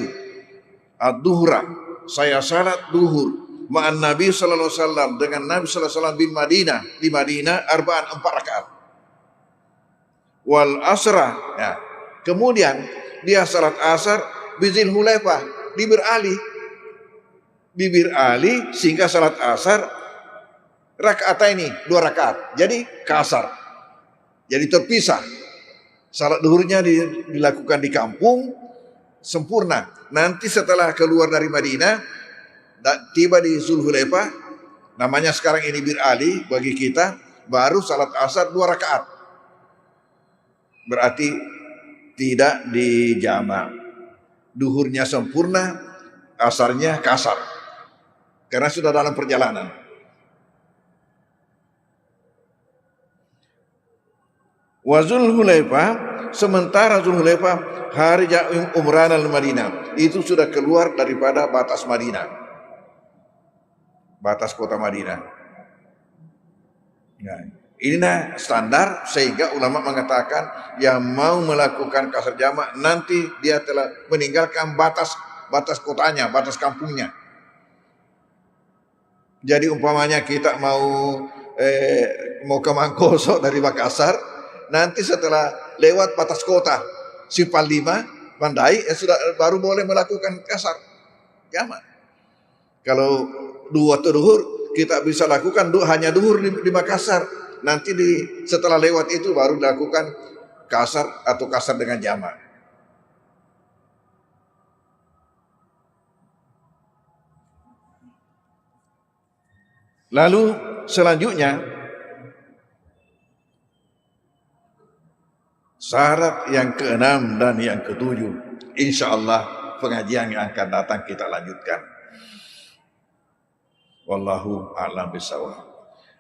ad-duhra, saya salat duhur ma'an Nabi sallallahu alaihi wasallam, dengan Nabi sallallahu alaihi wasallam di Madinah arba'an 4 rakaat. Wal asra, ya. Kemudian dia salat asar bizil Hulaifah di bibir Ali, sehingga salat asar rakaat ini 2 rakaat. Jadi kasar. Jadi terpisah. Salat duhurnya dilakukan di kampung sempurna. Nanti setelah keluar dari Madinah, tiba di Zulhulaifah, namanya sekarang ini Bir Ali bagi kita, baru salat asar 2 rakaat. Berarti tidak dijamak. Duhurnya sempurna, asarnya kasar. Karena sudah dalam perjalanan. Wa Zulhulaifah, sementara Zulhulaifah harja umran al-Madinah, itu sudah keluar daripada batas Madinah, batas kota Madinah. Nah, inilah standar, sehingga ulama mengatakan yang mau melakukan kasar jamak nanti dia telah meninggalkan batas kotanya, batas kampungnya. Jadi umpamanya kita mau ke Mangkoso dari Makassar, nanti setelah lewat batas kota Simpang 5, Bandai, sudah baru boleh melakukan kasar jamak. Kalau dua duhur kita bisa lakukan hanya duhur di Makassar. Nanti setelah lewat itu baru dilakukan kasar atau kasar dengan jamak. Lalu selanjutnya syarat yang ke-6 dan yang ke-7, insyaallah pengajian yang akan datang kita lanjutkan. Wallahu a'lam bishawab.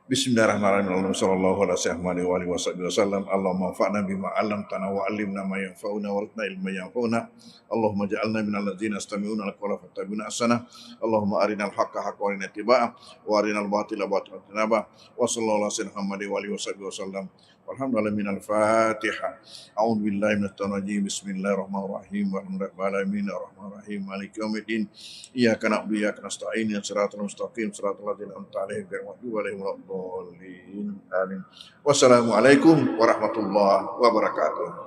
Bismillahirrahmanirrahim. Sallallahu alaihi wasallam. Allahumma anfa'na bima 'allamtana wa 'allimna ma yanfa'una warzuqna ilman yanfa'una. Allahumma ij'alna minal ladzina yastami'una al-qawla fattabi'una ahsana. Allahumma arinal haqqo haqqan warina ittiba'ah wa arinal batila batilan ijtinabah. Wa sallallahu alaihi wasallam. Walhamdulillah minal Fatihah. A'udzu billahi minasy syaithanir rajim. Bismillahirrahmanirrahim. Walhamdulillahi alamin arrahmanirrahim maliki yaumiddin. Iyyaka na'budu wa iyyaka nasta'in. Shiratal mustaqim shiratal ladzina an'amta 'alaihim ghairil maghdubi 'alaihim waladdallin. Amin. Wassalamualaikum warahmatullahi wabarakatuh.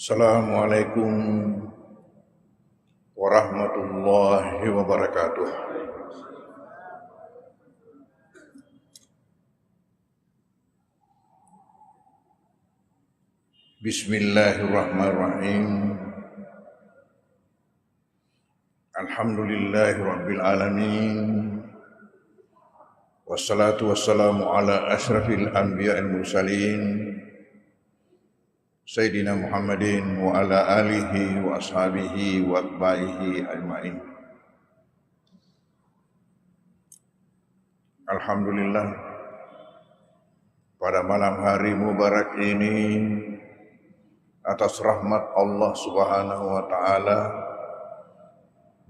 Assalamualaikum warahmatullahi wabarakatuh. Bismillahirrahmanirrahim. Alhamdulillahi rabbil alamin. Wassalatu wassalamu ala asyrafil anbiya'il mursalin Sayyidina Muhammadin wa ala alihi wa ashabihi wa atba'ihi ajma'in. Alhamdulillah, pada malam hari mubarak ini, atas rahmat Allah Subhanahu wa ta'ala,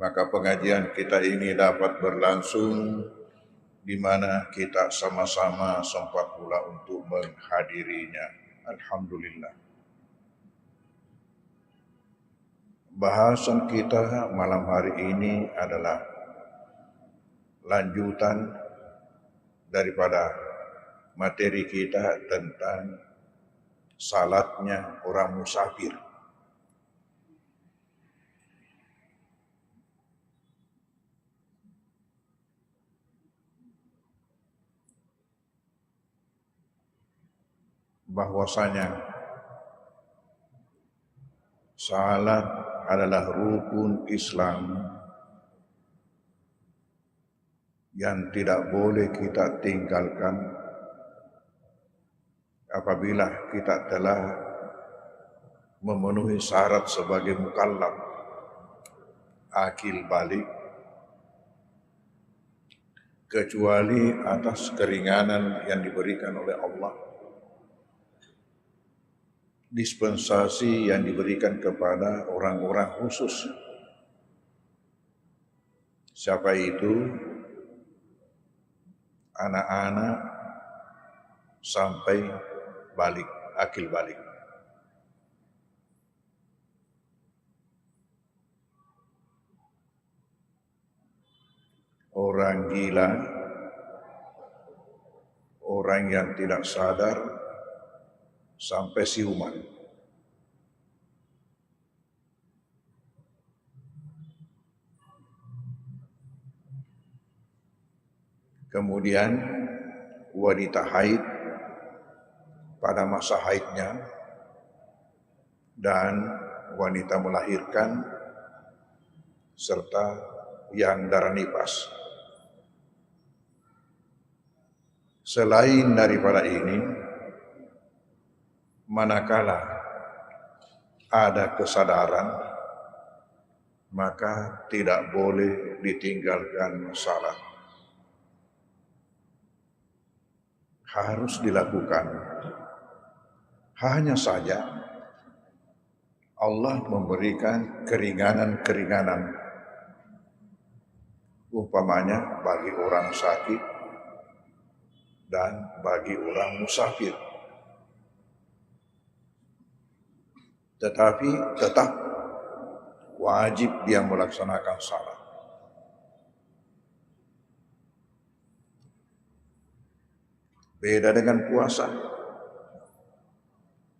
maka pengajian kita ini dapat berlangsung di mana kita sama-sama sempat pula untuk menghadirinya. Alhamdulillah. Bahasan kita malam hari ini adalah lanjutan daripada materi kita tentang salatnya orang musafir. Bahwasanya salat adalah rukun Islam yang tidak boleh kita tinggalkan apabila kita telah memenuhi syarat sebagai mukallaf, akil balik, kecuali atas keringanan yang diberikan oleh Allah, dispensasi yang diberikan kepada orang-orang khusus. Siapa itu? Anak-anak sampai balik, akil balik. Orang gila, orang yang tidak sadar, sampai siuman. Kemudian wanita haid pada masa haidnya dan wanita melahirkan serta yang darah nifas. Selain daripada ini, manakala ada kesadaran, maka tidak boleh ditinggalkan salat. harus dilakukan. Hanya saja Allah memberikan keringanan-keringanan, umpamanya bagi orang sakit dan bagi orang musafir. Tetapi tetap wajib dia melaksanakan salat. Beda dengan puasa,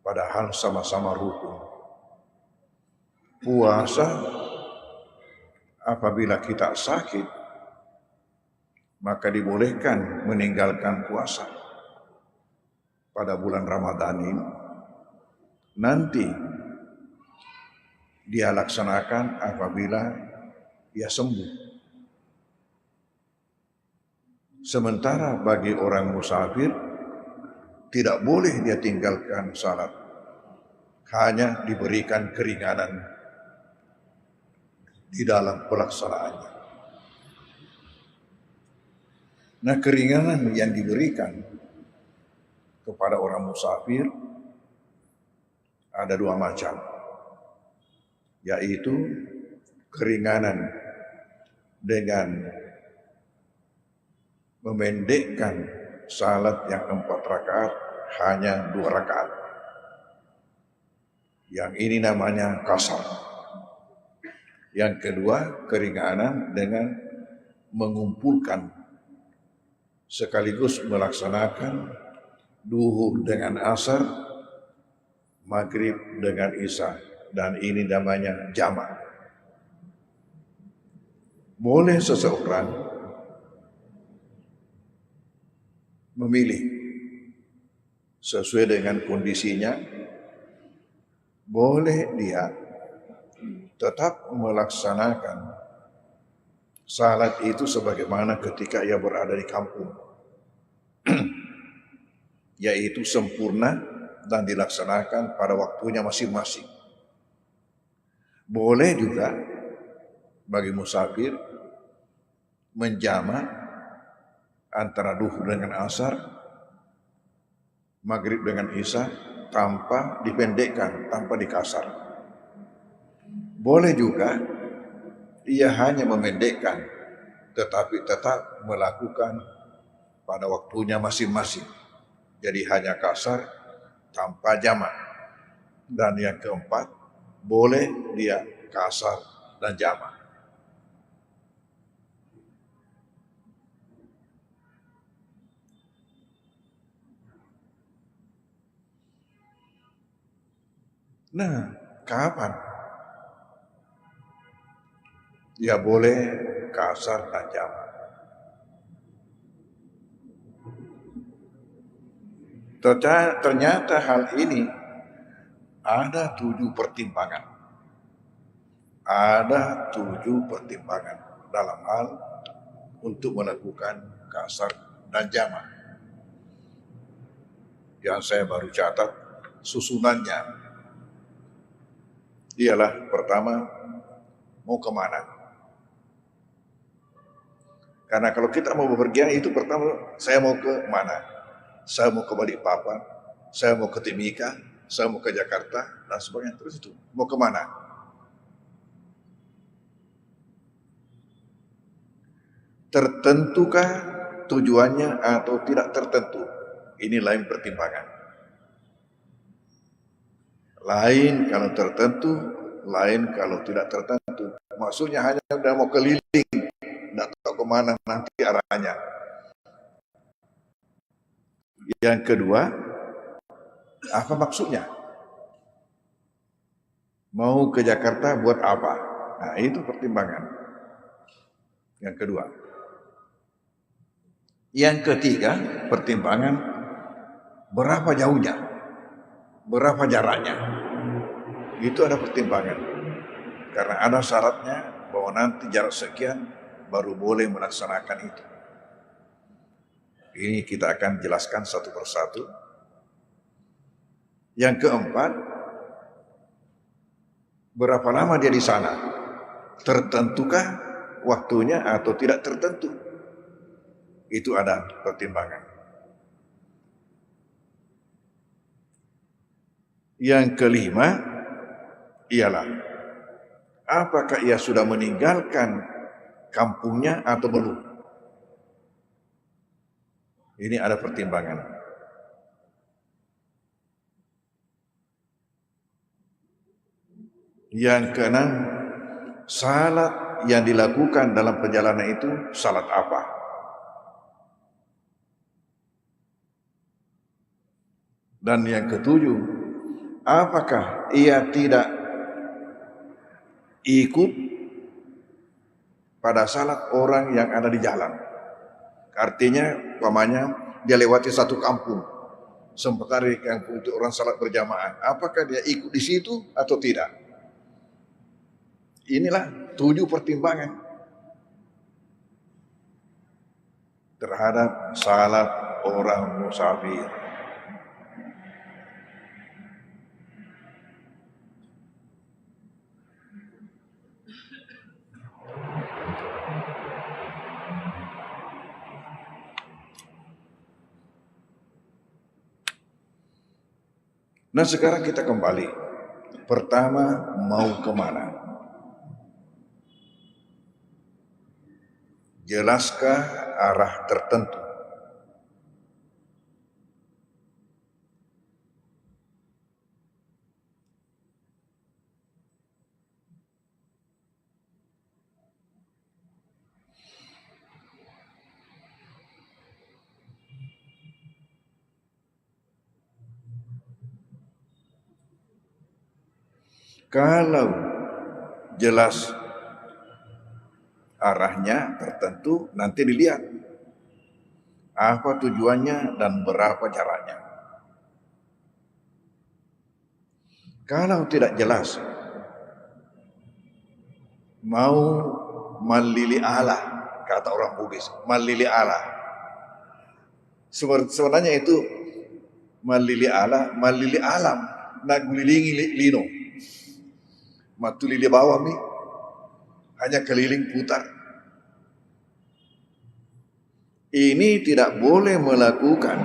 padahal sama-sama rukun. Puasa apabila kita sakit, maka dibolehkan meninggalkan puasa pada bulan Ramadan ini. Nanti dia laksanakan apabila dia sembuh. Sementara bagi orang musafir tidak boleh dia tinggalkan salat, hanya diberikan keringanan di dalam pelaksanaannya. Nah, keringanan yang diberikan kepada orang musafir ada dua macam, yaitu keringanan dengan memendekkan salat yang 4 rakaat hanya 2 rakaat. Yang ini namanya qasar. Yang kedua, keringanan dengan mengumpulkan sekaligus melaksanakan duhur dengan asar, maghrib dengan isya, dan ini namanya jamak. Boleh seseorang memilih sesuai dengan kondisinya, boleh dia tetap melaksanakan salat itu sebagaimana ketika ia berada di kampung, yaitu sempurna dan dilaksanakan pada waktunya masing-masing. Boleh juga bagi musafir menjamak antara duhur dengan asar, maghrib dengan isya, tanpa dipendekkan, tanpa dikasar. Boleh juga ia hanya memendekkan, tetapi tetap melakukan pada waktunya masing-masing. Jadi hanya kasar tanpa jamak. Dan yang keempat, boleh dia kasar dan jamak. Nah, kapan dia boleh kasar dan jamak? Ternyata hal ini ada 7 pertimbangan. Ada 7 pertimbangan dalam hal untuk melakukan kasar dan jamak. Yang saya baru catat susunannya. Ialah pertama, mau kemana? Karena kalau kita mau bepergian itu pertama, saya mau ke mana? Saya mau ke Balikpapan, saya mau ke Timika, saya mau ke Jakarta, dan sebagainya. Terus itu, mau kemana? Tertentukah tujuannya atau tidak tertentu? Ini lain pertimbangan. Lain kalau tertentu, lain kalau tidak tertentu. Maksudnya hanya udah mau keliling, tidak tahu kemana nanti arahnya. Yang kedua, apa maksudnya? Mau ke Jakarta buat apa? Nah, itu pertimbangan. Yang kedua. Yang ketiga, pertimbangan berapa jauhnya? Berapa jaraknya? Itu ada pertimbangan. Karena ada syaratnya bahwa nanti jarak sekian baru boleh melaksanakan itu. Ini kita akan jelaskan satu persatu. Yang keempat, berapa lama dia di sana? Tertentukah waktunya atau tidak tertentu? Itu ada pertimbangan. Yang kelima ialah apakah ia sudah meninggalkan kampungnya atau belum. Ini ada pertimbangan. Yang keenam, salat yang dilakukan dalam perjalanan itu salat apa? Dan yang ketujuh, apakah ia tidak ikut pada salat orang yang ada di jalan? Artinya, umpamanya dia lewati satu kampung, sementara di kampung itu orang salat berjamaah. Apakah dia ikut di situ atau tidak? Inilah 7 pertimbangan terhadap salat orang musafir. Nah, sekarang kita kembali. Pertama, mau kemana? Jelaskah arah tertentu? Kalau jelas arahnya tertentu, nanti dilihat apa tujuannya dan berapa jaraknya. Kalau tidak jelas, mau malili Allah, kata orang Bugis, malili Allah. Sebenarnya itu malili Allah, malili alam, nak gulilingi lino. Matuli di bawah nih, hanya keliling putar. Ini tidak boleh melakukan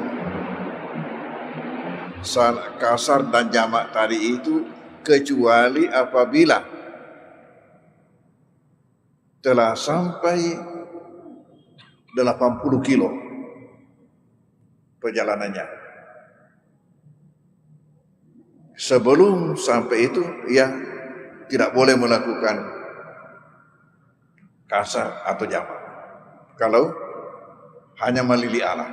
salat kasar dan jamak tadi itu kecuali apabila telah sampai 80 kilo perjalanannya. Sebelum sampai itu, ya tidak boleh melakukan kasar atau jamak. Kalau hanya malili Allah.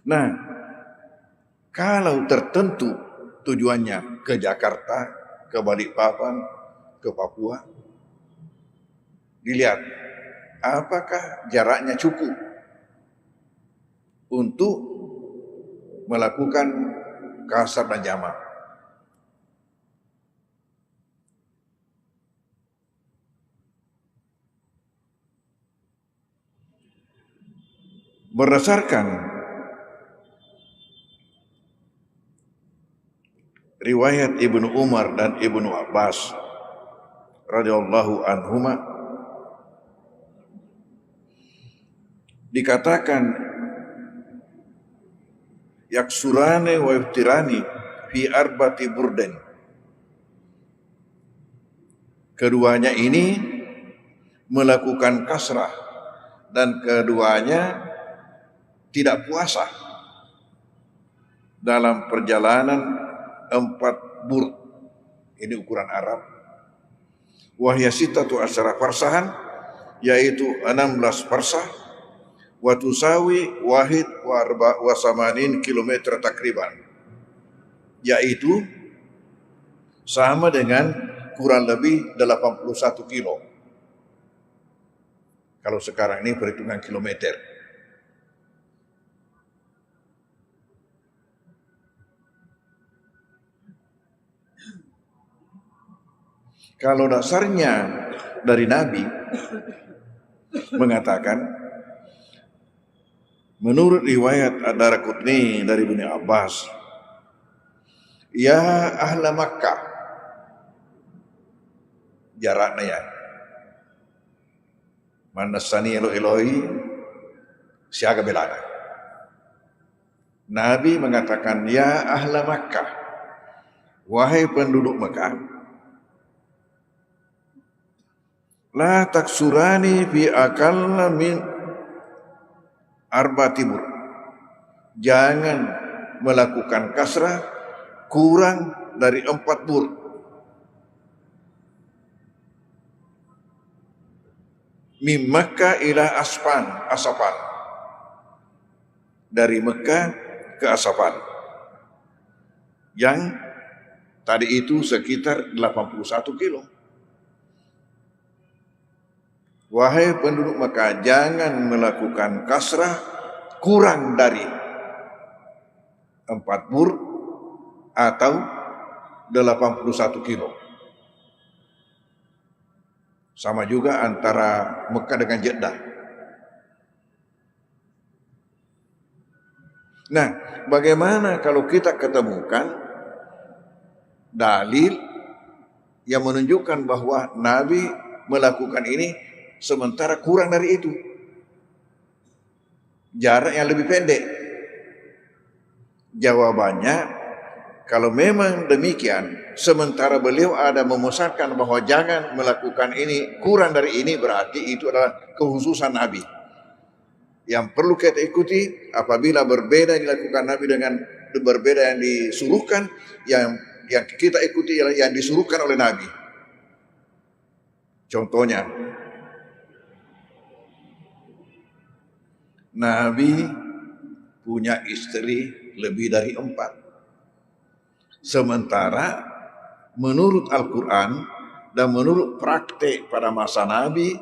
Nah, kalau tertentu tujuannya ke Jakarta, ke Balikpapan, ke Papua, dilihat apakah jaraknya cukup untuk melakukan kasar dan jamak. Berdasarkan riwayat Ibnu Umar dan Ibnu Abbas radhiyallahu anhuma, dikatakan yaksurane wa iftirani fi arbati burden. Keduanya ini melakukan kasrah dan keduanya tidak puasa dalam perjalanan 4 burd. Ini ukuran Arab. Wahya sitatu asyara farsahan, yaitu 16 farsah. Wa tusawi wahid wa samanin kilometer takriban, yaitu sama dengan kurang lebih 81 kilo. Kalau sekarang ini perhitungan kilometer. Kalau dasarnya dari Nabi mengatakan, menurut riwayat Ad-Daraqutni dari Ibnu Abbas, ya ahla Makkah, jaraknya ya, manasani elo Elohi siaga belana. Nabi mengatakan, ya ahla Makkah, wahai penduduk Mekah, la taksurani fi akalla min arba'ati bur. Jangan melakukan kasrah kurang dari 4 bur. Min Makkah ila Asfan. Dari Mekah ke Asfan. Yang tadi itu sekitar 81 kilo. Wahai penduduk Mekah, jangan melakukan kasrah kurang dari 4 bur atau 81 kilo. Sama juga antara Mekah dengan Jeddah. Nah, bagaimana kalau kita ketemukan dalil yang menunjukkan bahwa Nabi melakukan ini sementara kurang dari itu, jarak yang lebih pendek? Jawabannya, kalau memang demikian, sementara beliau ada memesankan bahwa jangan melakukan ini kurang dari ini, berarti itu adalah kekhususan Nabi yang perlu kita ikuti. Apabila berbeda dilakukan Nabi dengan berbeda yang disuruhkan, yang kita ikuti ialah yang disuruhkan oleh Nabi. Contohnya, Nabi punya istri lebih dari 4. Sementara menurut Al-Quran dan menurut praktek pada masa Nabi,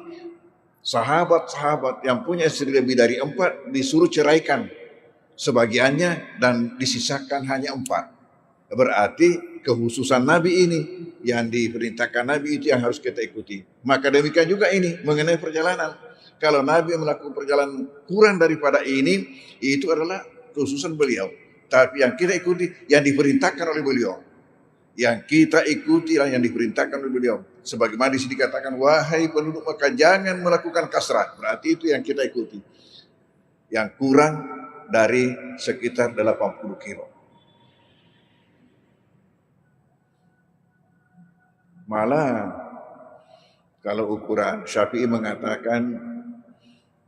sahabat-sahabat yang punya istri lebih dari 4 disuruh ceraikan sebagiannya dan disisakan hanya 4. Berarti kekhususan Nabi ini, yang diperintahkan Nabi itu yang harus kita ikuti. Maka demikian juga ini mengenai perjalanan. Kalau Nabi melakukan perjalanan kurang daripada ini, itu adalah kekhususan beliau. Tapi yang kita ikuti yang diperintahkan oleh beliau. Yang kita ikuti yang diperintahkan oleh beliau. Sebagaimana di sini dikatakan, wahai penduduk Mekah, jangan melakukan kasrah. Berarti itu yang kita ikuti. Yang kurang dari sekitar 80 kilo. Malah kalau ukuran Syafi'i mengatakan,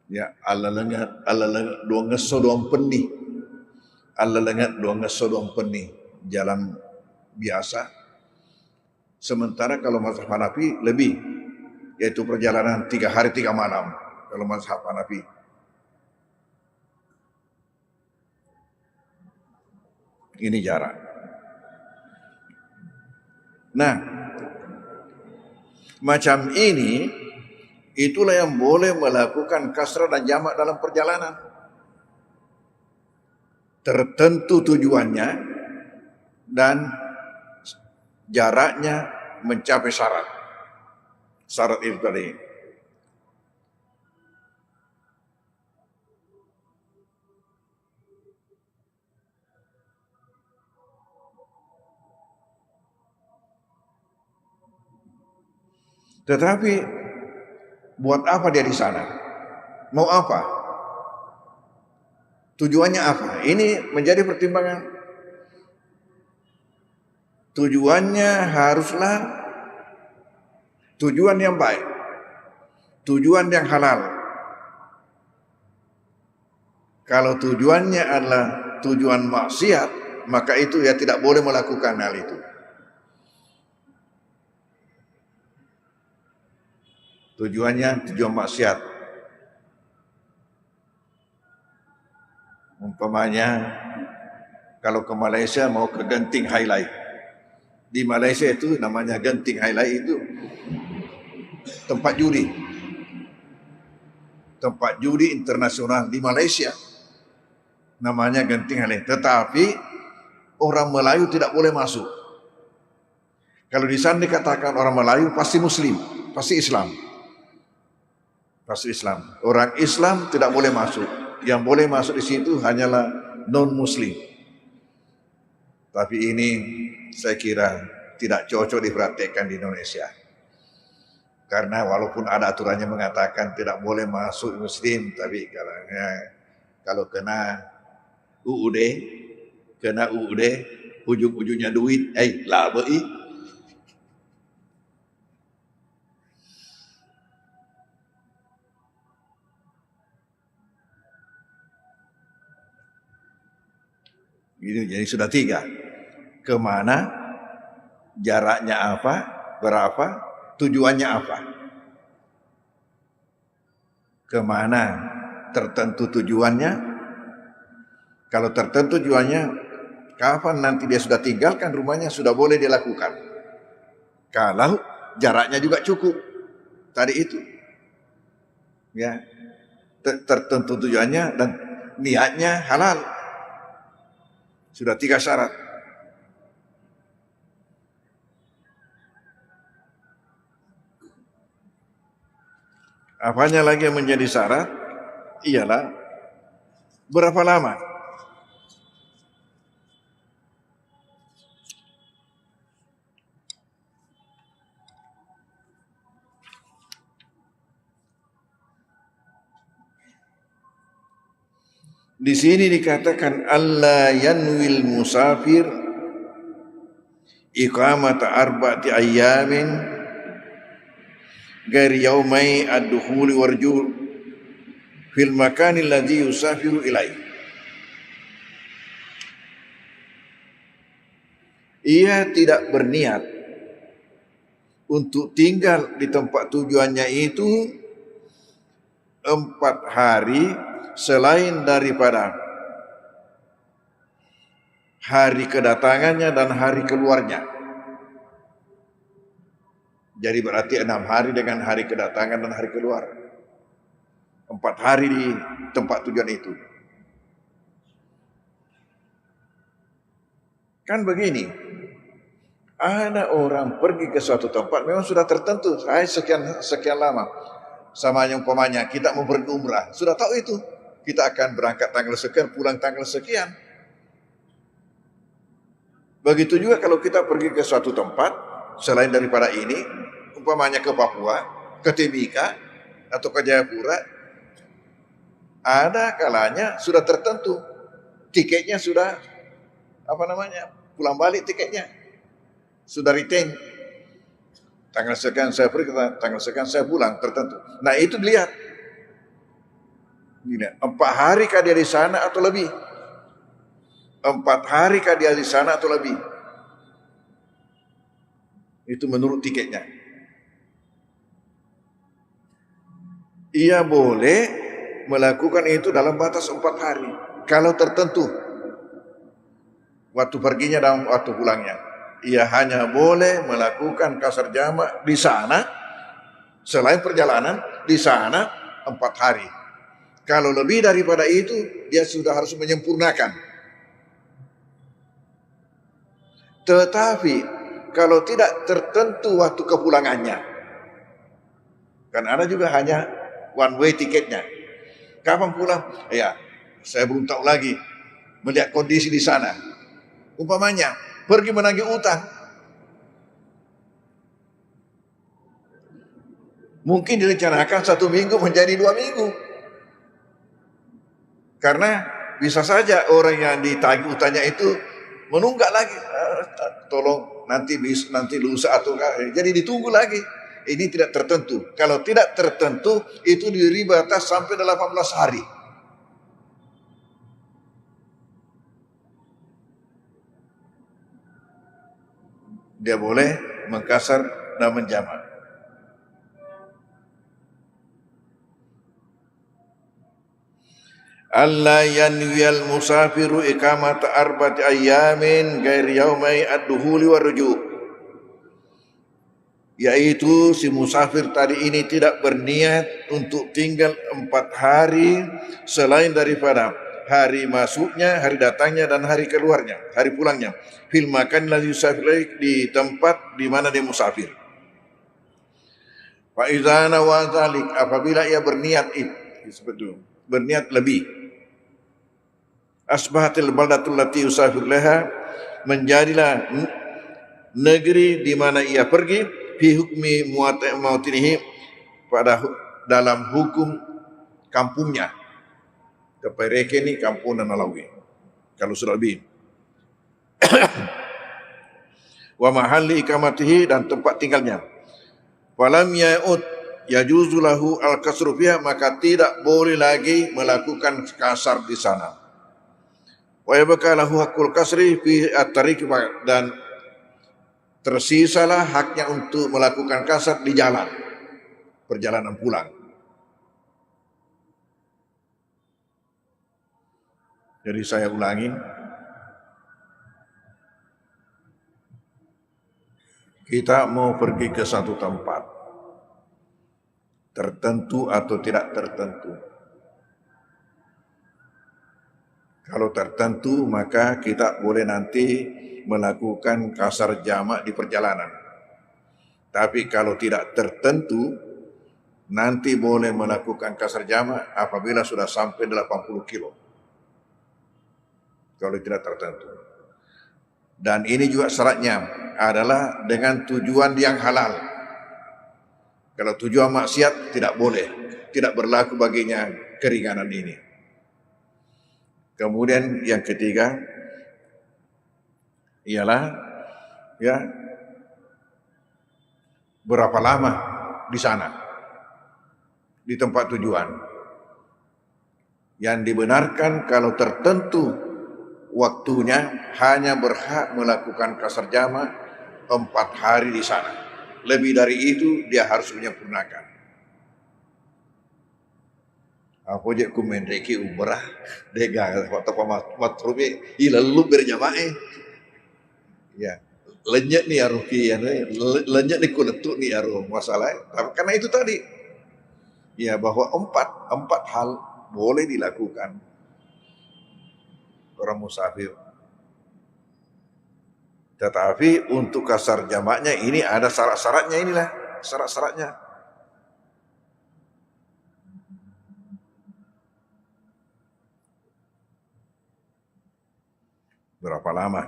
ya Allah lengat dua ngeso dua peni, Allah lengat dua ngeso dua peni, jalan biasa. Sementara kalau mazhab Hanafi lebih, yaitu perjalanan 3 hari 3 malam. Kalau mazhab Hanafi, ini jarak. Nah, macam ini itulah yang boleh melakukan kasrah dan jamak dalam perjalanan. Tertentu tujuannya dan jaraknya mencapai syarat. Syarat itu tadi. Tetapi buat apa dia di sana? Mau apa? Tujuannya apa? Ini menjadi pertimbangan. Tujuannya haruslah tujuan yang baik, tujuan yang halal. Kalau tujuannya adalah tujuan maksiat, maka itu ya tidak boleh melakukan hal itu. Tujuannya tujuan maksiat. Umpamanya kalau ke Malaysia mau ke Genting Highlight. Di Malaysia itu namanya Genting Highlight, itu tempat judi. Tempat judi internasional di Malaysia. Namanya Genting Highlight. Tetapi orang Melayu tidak boleh masuk. Kalau di sana dikatakan orang Melayu pasti Muslim, pasti Islam. Pasti Islam. Orang Islam tidak boleh masuk. Yang boleh masuk di situ hanyalah non-Muslim. Tapi ini saya kira tidak cocok dipraktekkan di Indonesia. Karena walaupun ada aturannya mengatakan tidak boleh masuk Muslim, tapi kalau kena UUD, kena UUD, ujung-ujungnya duit, laba i. Gitu, jadi sudah 3. Kemana, jaraknya apa, berapa, tujuannya apa. Kemana tertentu tujuannya. Kalau tertentu tujuannya, kapan nanti dia sudah tinggalkan rumahnya, sudah boleh dilakukan. Kalau jaraknya juga cukup, tadi itu, ya, tertentu tujuannya dan niatnya halal. Sudah 3 syarat. Apanya lagi yang menjadi syarat? Ialah berapa lama? Di sini dikatakan alla yanwil musafir iqamata arba'ati ayyamin ghairi yaumai ad-dukhuli warju' fil makani alladhi yusafiru ilaih. Ia tidak berniat untuk tinggal di tempat tujuannya itu 4 hari selain daripada hari kedatangannya dan hari keluarnya. Jadi berarti 6 hari dengan hari kedatangan dan hari keluar. 4 hari di tempat tujuan itu. Kan begini, ada orang pergi ke suatu tempat memang sudah tertentu, saya sekian lama. Sama yang umpamanya kita mau pergi umrah, sudah tahu itu. Kita akan berangkat tanggal sekian, pulang tanggal sekian. Begitu juga kalau kita pergi ke suatu tempat selain daripada ini, umpamanya ke Papua, ke Timika atau ke Jayapura, ada kalanya sudah tertentu, tiketnya sudah pulang balik tiketnya sudah retain. Tanggal sekian saya pergi, tanggal sekian saya pulang, tertentu. Nah itu dilihat. 4 hari kah dia di sana atau lebih? 4 hari kah dia di sana atau lebih? Itu menurut tiketnya. Ia boleh melakukan itu dalam batas 4 hari. Kalau tertentu waktu perginya dan waktu pulangnya, ia hanya boleh melakukan kasar jamak di sana selain perjalanan di sana 4 hari. Kalau lebih daripada itu, dia sudah harus menyempurnakan. Tetapi kalau tidak tertentu waktu kepulangannya, kan ada juga hanya one way tiketnya. Kapan pulang? Ya, saya belum tahu lagi. Melihat kondisi di sana. Umpamanya pergi menagih utang, mungkin direncanakan 1 minggu menjadi 2 minggu. Karena bisa saja orang yang ditagih utangnya itu menunggak lagi, tolong nanti lusa atau jadi ditunggu lagi. Ini tidak tertentu. Kalau tidak tertentu itu diberi batas sampai 18 hari. Dia boleh mengkasar dan menjamak. Alla yanwiyal musafiru iqamata arba'ati ayyamin ghairi yaumai ad-duhuli warruju'. Yaitu si musafir tadi ini tidak berniat untuk tinggal 4 hari selain daripada hari masuknya, hari datangnya dan hari keluarnya, hari pulangnya. Fil makan ladzi yusafir, di tempat di mana dia musafir. Fa idza nawa dzalik, apabila ia berniat itu, berniat lebih, asbahatil baldatul lati yusafir laha, menjadilah negeri di mana ia pergi, fi hukmi muatinihi, pada dalam hukum kampungnya. Kepereke ni kampung dan Nalawi. kalau sudah lebih. Wa mahalli ikamatihi, dan tempat tinggalnya. Falam ya'ud yajuzu lahu al-kasru fiha, maka tidak boleh lagi melakukan kasar di sana. Wa yabqa lahu haqqul kasri fi at-tariq, dan tersisalah haknya untuk melakukan kasar di jalan, perjalanan pulang. Jadi saya ulangi, kita mau pergi ke satu tempat, tertentu atau tidak tertentu. Kalau tertentu, maka kita boleh nanti melakukan kasar jamak di perjalanan. Tapi kalau tidak tertentu, nanti boleh melakukan kasar jamak apabila sudah sampai 80 kilo. Kalau tidak tertentu. Dan ini juga syaratnya adalah dengan tujuan yang halal. Kalau tujuan maksiat tidak boleh, tidak berlaku baginya keringanan ini. Kemudian yang ketiga ialah berapa lama di sana, di tempat tujuan. Yang dibenarkan kalau tertentu waktunya hanya berhak melakukan kasar jamak 4 hari di sana. Lebih dari itu dia harus menyempurnakan. Apa je ku mendeki umrah dega waktu matrubi ilalu berjamaah. Ya, lenyek nih aruki ya, lenyek nih kuletuk nih aru masalah. Karena itu tadi ya, bahwa empat hal boleh dilakukan orang musafir. Tetapi untuk kasar jamaknya ini ada syarat-syaratnya, inilah syarat-syaratnya. Berapa lama?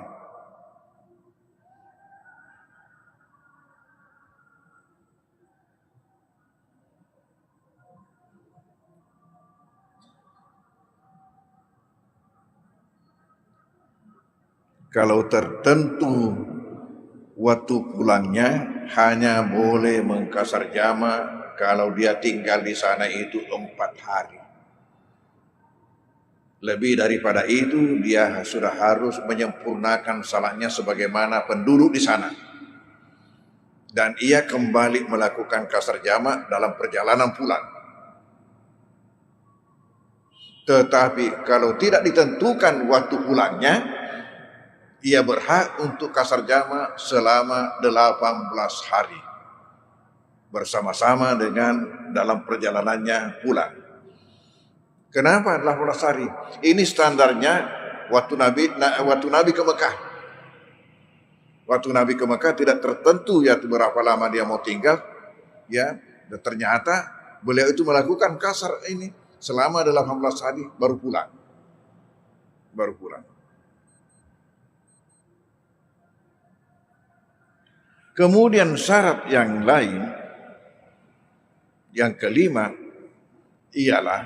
Kalau tertentu waktu pulangnya hanya boleh mengkasar jamak kalau dia tinggal di sana itu 4 hari. Lebih daripada itu dia sudah harus menyempurnakan salatnya sebagaimana penduduk di sana. Dan ia kembali melakukan kasar jamak dalam perjalanan pulang. Tetapi kalau tidak ditentukan waktu pulangnya, ia berhak untuk kasar jamak selama 18 hari bersama-sama dengan dalam perjalanannya pulang. Kenapa 18 hari? Ini standarnya waktu Nabi ke Mekah. Waktu Nabi ke Mekah tidak tertentu ya berapa lama dia mau tinggal, ya. Dan ternyata beliau itu melakukan kasar ini selama 18 hari baru pulang. Kemudian syarat yang lain, yang kelima, ialah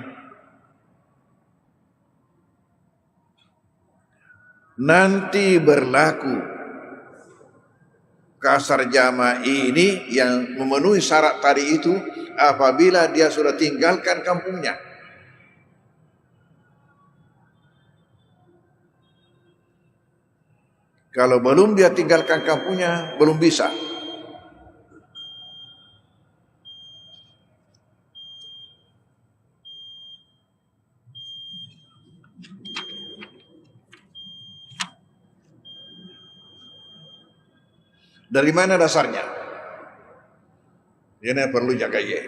nanti berlaku kasar jamak ini yang memenuhi syarat tadi itu apabila dia sudah tinggalkan kampungnya. Kalau belum dia tinggalkan kampungnya, belum bisa. Dari mana dasarnya? Ini perlu jaga ya.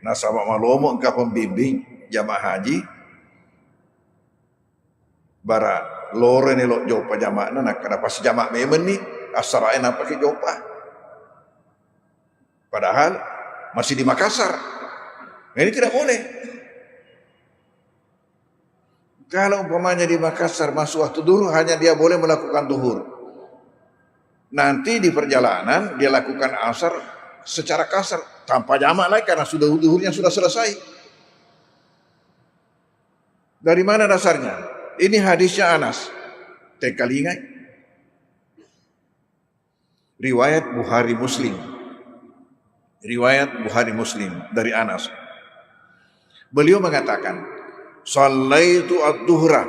Nah, sama malomo engkau pembimbing jamaah haji, bara lore ni lo jopa jamaah nak kenapa si jamaah memen ni asarain apa ke jopa? Padahal masih di Makassar. Ini tidak boleh. Kalau umpamanya di Makassar masuk waktu dulu hanya dia boleh melakukan duhur. Nanti di perjalanan dia lakukan asar secara kasar tanpa jamak lagi karena sudah duhurnya sudah selesai. Dari mana dasarnya? Ini hadisnya Anas. Kali ingat? Riwayat Bukhari Muslim. Riwayat Bukhari Muslim dari Anas. Beliau mengatakan, "Shallaitu ad-duhra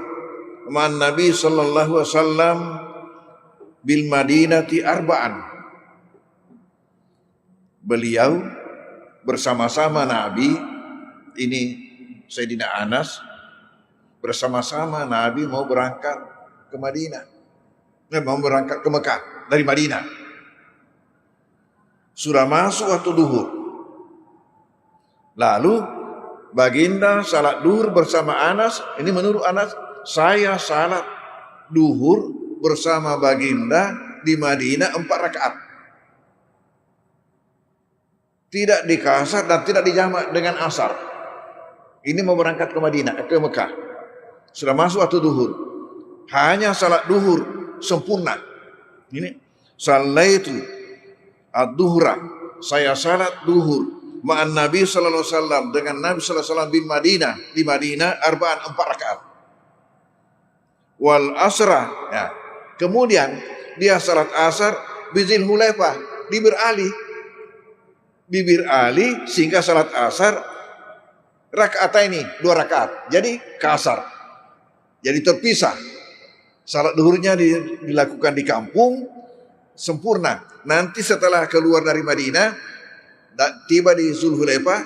ma'an Nabi sallallahu alaihi wasallam bil Madinati arba'an." Beliau bersama-sama Nabi, ini Sayyidina Anas, bersama-sama Nabi mau berangkat ke Madinah. Mau berangkat ke Mekah dari Madinah. Sudah masuk waktu duhur. Lalu baginda salat duhur bersama Anas. Ini menurut Anas, saya salat duhur bersama baginda di Madinah 4 rakaat. Tidak dikasar dan tidak dijamak dengan asar. Ini mau berangkat ke Madinah, ke Mekah. Sudah masuk waktu duhur. Hanya salat duhur sempurna. Ini sallaitu ad-duhra. Saya salat duhur ma'an Nabi sallallahu alaihi wasallam dengan Nabi sallallahu alaihi wasallam di Madinah arba'an 4 rakaat. Wal asra, ya. Kemudian dia salat asar bizil Hulaifah di Bir Ali sehingga salat asar rakaat ini 2 rakaat. Jadi kasar. Jadi terpisah. Salat duhurnya dilakukan di kampung sempurna. Nanti setelah keluar dari Madinah, tiba di Zulhulaifah,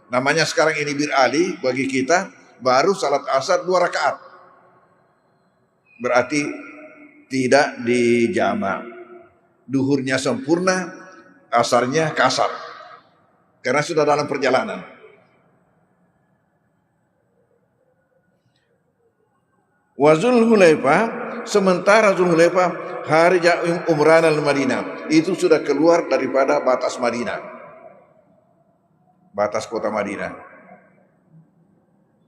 namanya sekarang ini Bir Ali bagi kita, baru salat asar 2 rakaat. Berarti tidak dijamak. Duhurnya sempurna, asarnya kasar. Karena sudah dalam perjalanan. Wa Zulhulaifah, sementara Zulhulaifah hari umran al-Madinah, itu sudah keluar daripada batas Madinah, batas kota Madinah.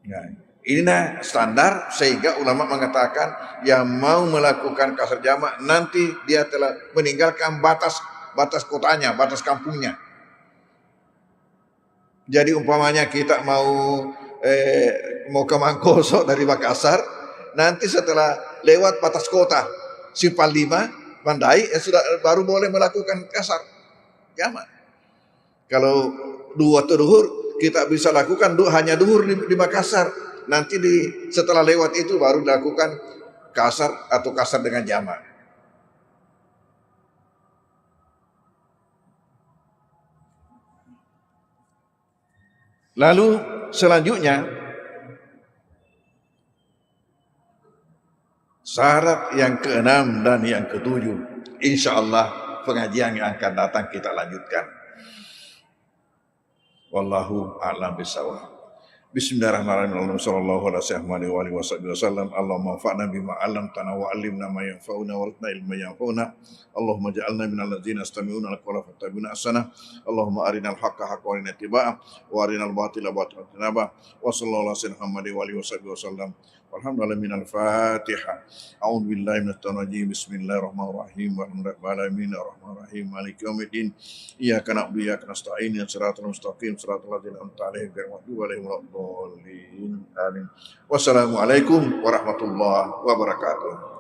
Nah, inilah standar sehingga ulama mengatakan yang mau melakukan kasar jamak nanti dia telah meninggalkan batas kotanya, batas kampungnya. Jadi umpamanya kita mau ke Mangkoso dari Makassar, nanti setelah lewat batas kota Simpang 5, Mandai, sudah baru boleh melakukan kasar jamak. Kalau waktu duhur kita bisa lakukan hanya duhur di Makassar. Nanti setelah lewat itu baru dilakukan kasar atau kasar dengan jamak. Lalu selanjutnya syarat yang ke-6 dan yang ke-7, insyaallah pengajian yang akan datang kita lanjutkan. Wallahu a'lam bishawab. Bismillahirrahmanirrahim. Sallallahu alaihi wasallam. Allahumma anfa'na bima 'allamtana wa 'allimna ma yanfa'una warzuqna ilman yanfa'una. Allahumma ij'alna minal ladzina yastami'una al-qawla fattabi'una ahsana. Allahumma arinal haqqo haqqan warina ittiba'ah wa arinal batila batilan ijtinabah. Wa sallallahu alaihi wasallam. Walhamdulillah minal Fatihah. A'udzu billahi minasy syaithanir rajim. Bismillahirrahmanirrahim. Walhamdulillahi alamin arrahmanirrahim maliki yaumiddin. Iyyaka na'budu wa iyyaka nasta'in. Shiratal mustaqim shiratal ladzina an'amta 'alaihim ghairil maghdubi 'alaihim waladdallin. Amin. Wassalamualaikum warahmatullahi wabarakatuh.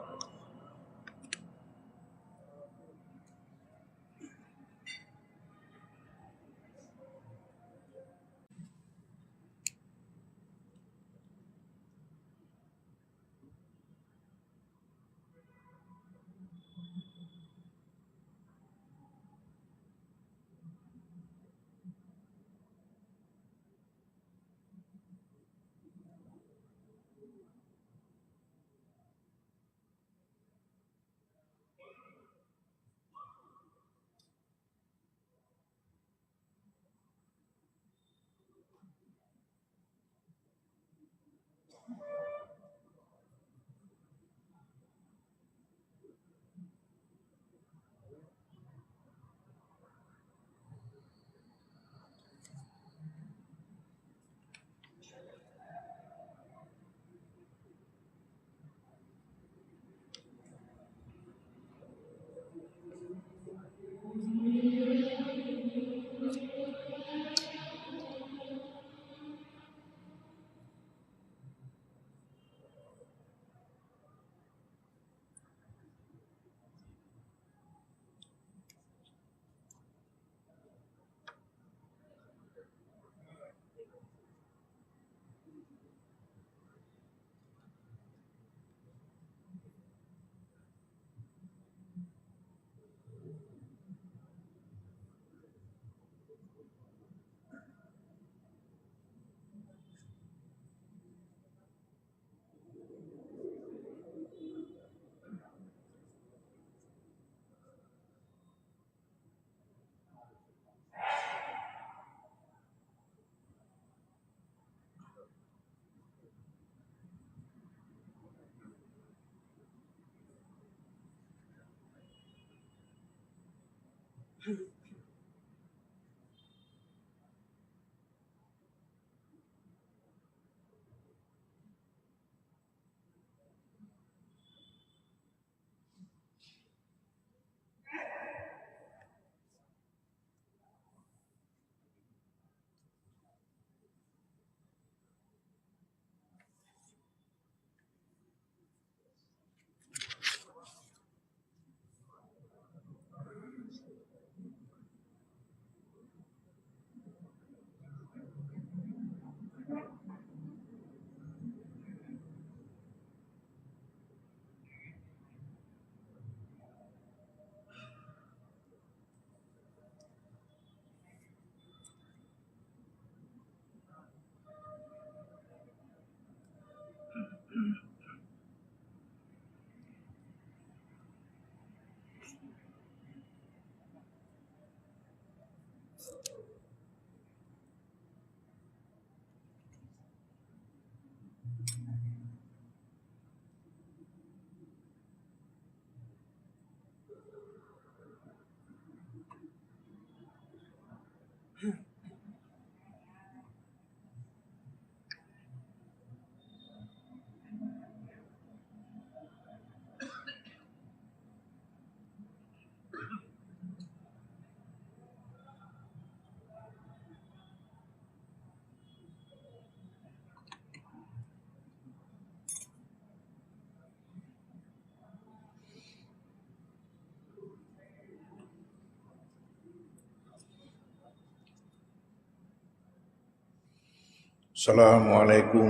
Assalamualaikum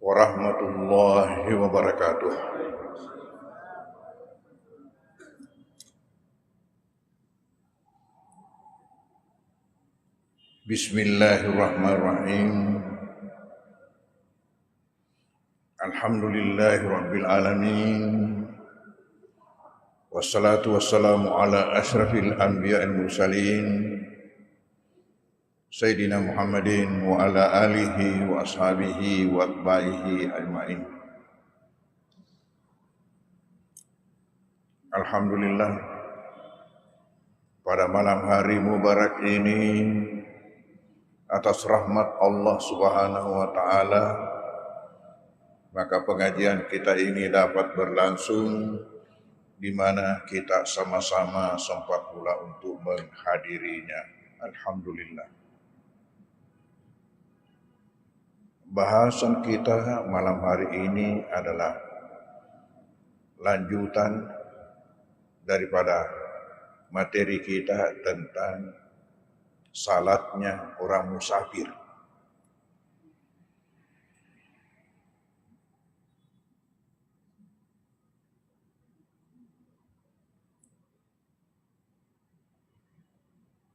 warahmatullahi wabarakatuh. Bismillahirrahmanirrahim. Alhamdulillahi rabbil alamin. Wassalatu wassalamu ala asyrafil anbiya'il mursalin Sayyidina Muhammadin wa ala alihi wa ashabihi wa atba'ihi ajma'in. Alhamdulillah, pada malam hari mubarak ini, atas rahmat Allah Subhanahu wa ta'ala, maka pengajian kita ini dapat berlangsung di mana kita sama-sama sempat pula untuk menghadirinya. Alhamdulillah. Bahasan kita malam hari ini adalah lanjutan daripada materi kita tentang salatnya orang musafir.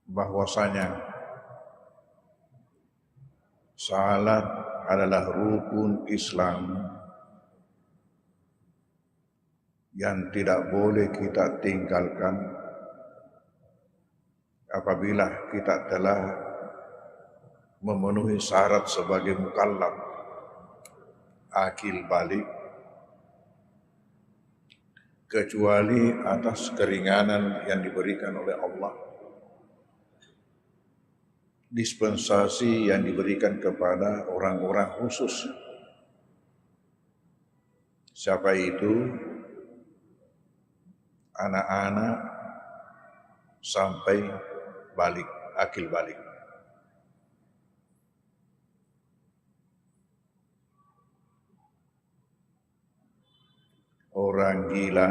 Bahwasanya salat adalah rukun Islam yang tidak boleh kita tinggalkan apabila kita telah memenuhi syarat sebagai mukallaf, akil balik, kecuali atas keringanan yang diberikan oleh Allah, dispensasi yang diberikan kepada orang-orang khusus. Siapa itu? Anak-anak sampai balik, akil balik. Orang gila,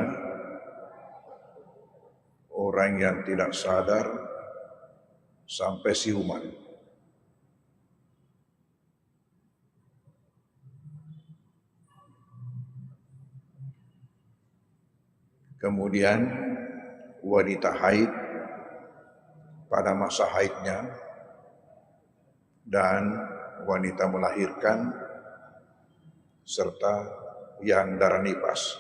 orang yang tidak sadar, sampai siuman. Kemudian wanita haid pada masa haidnya dan wanita melahirkan serta yang darah nifas.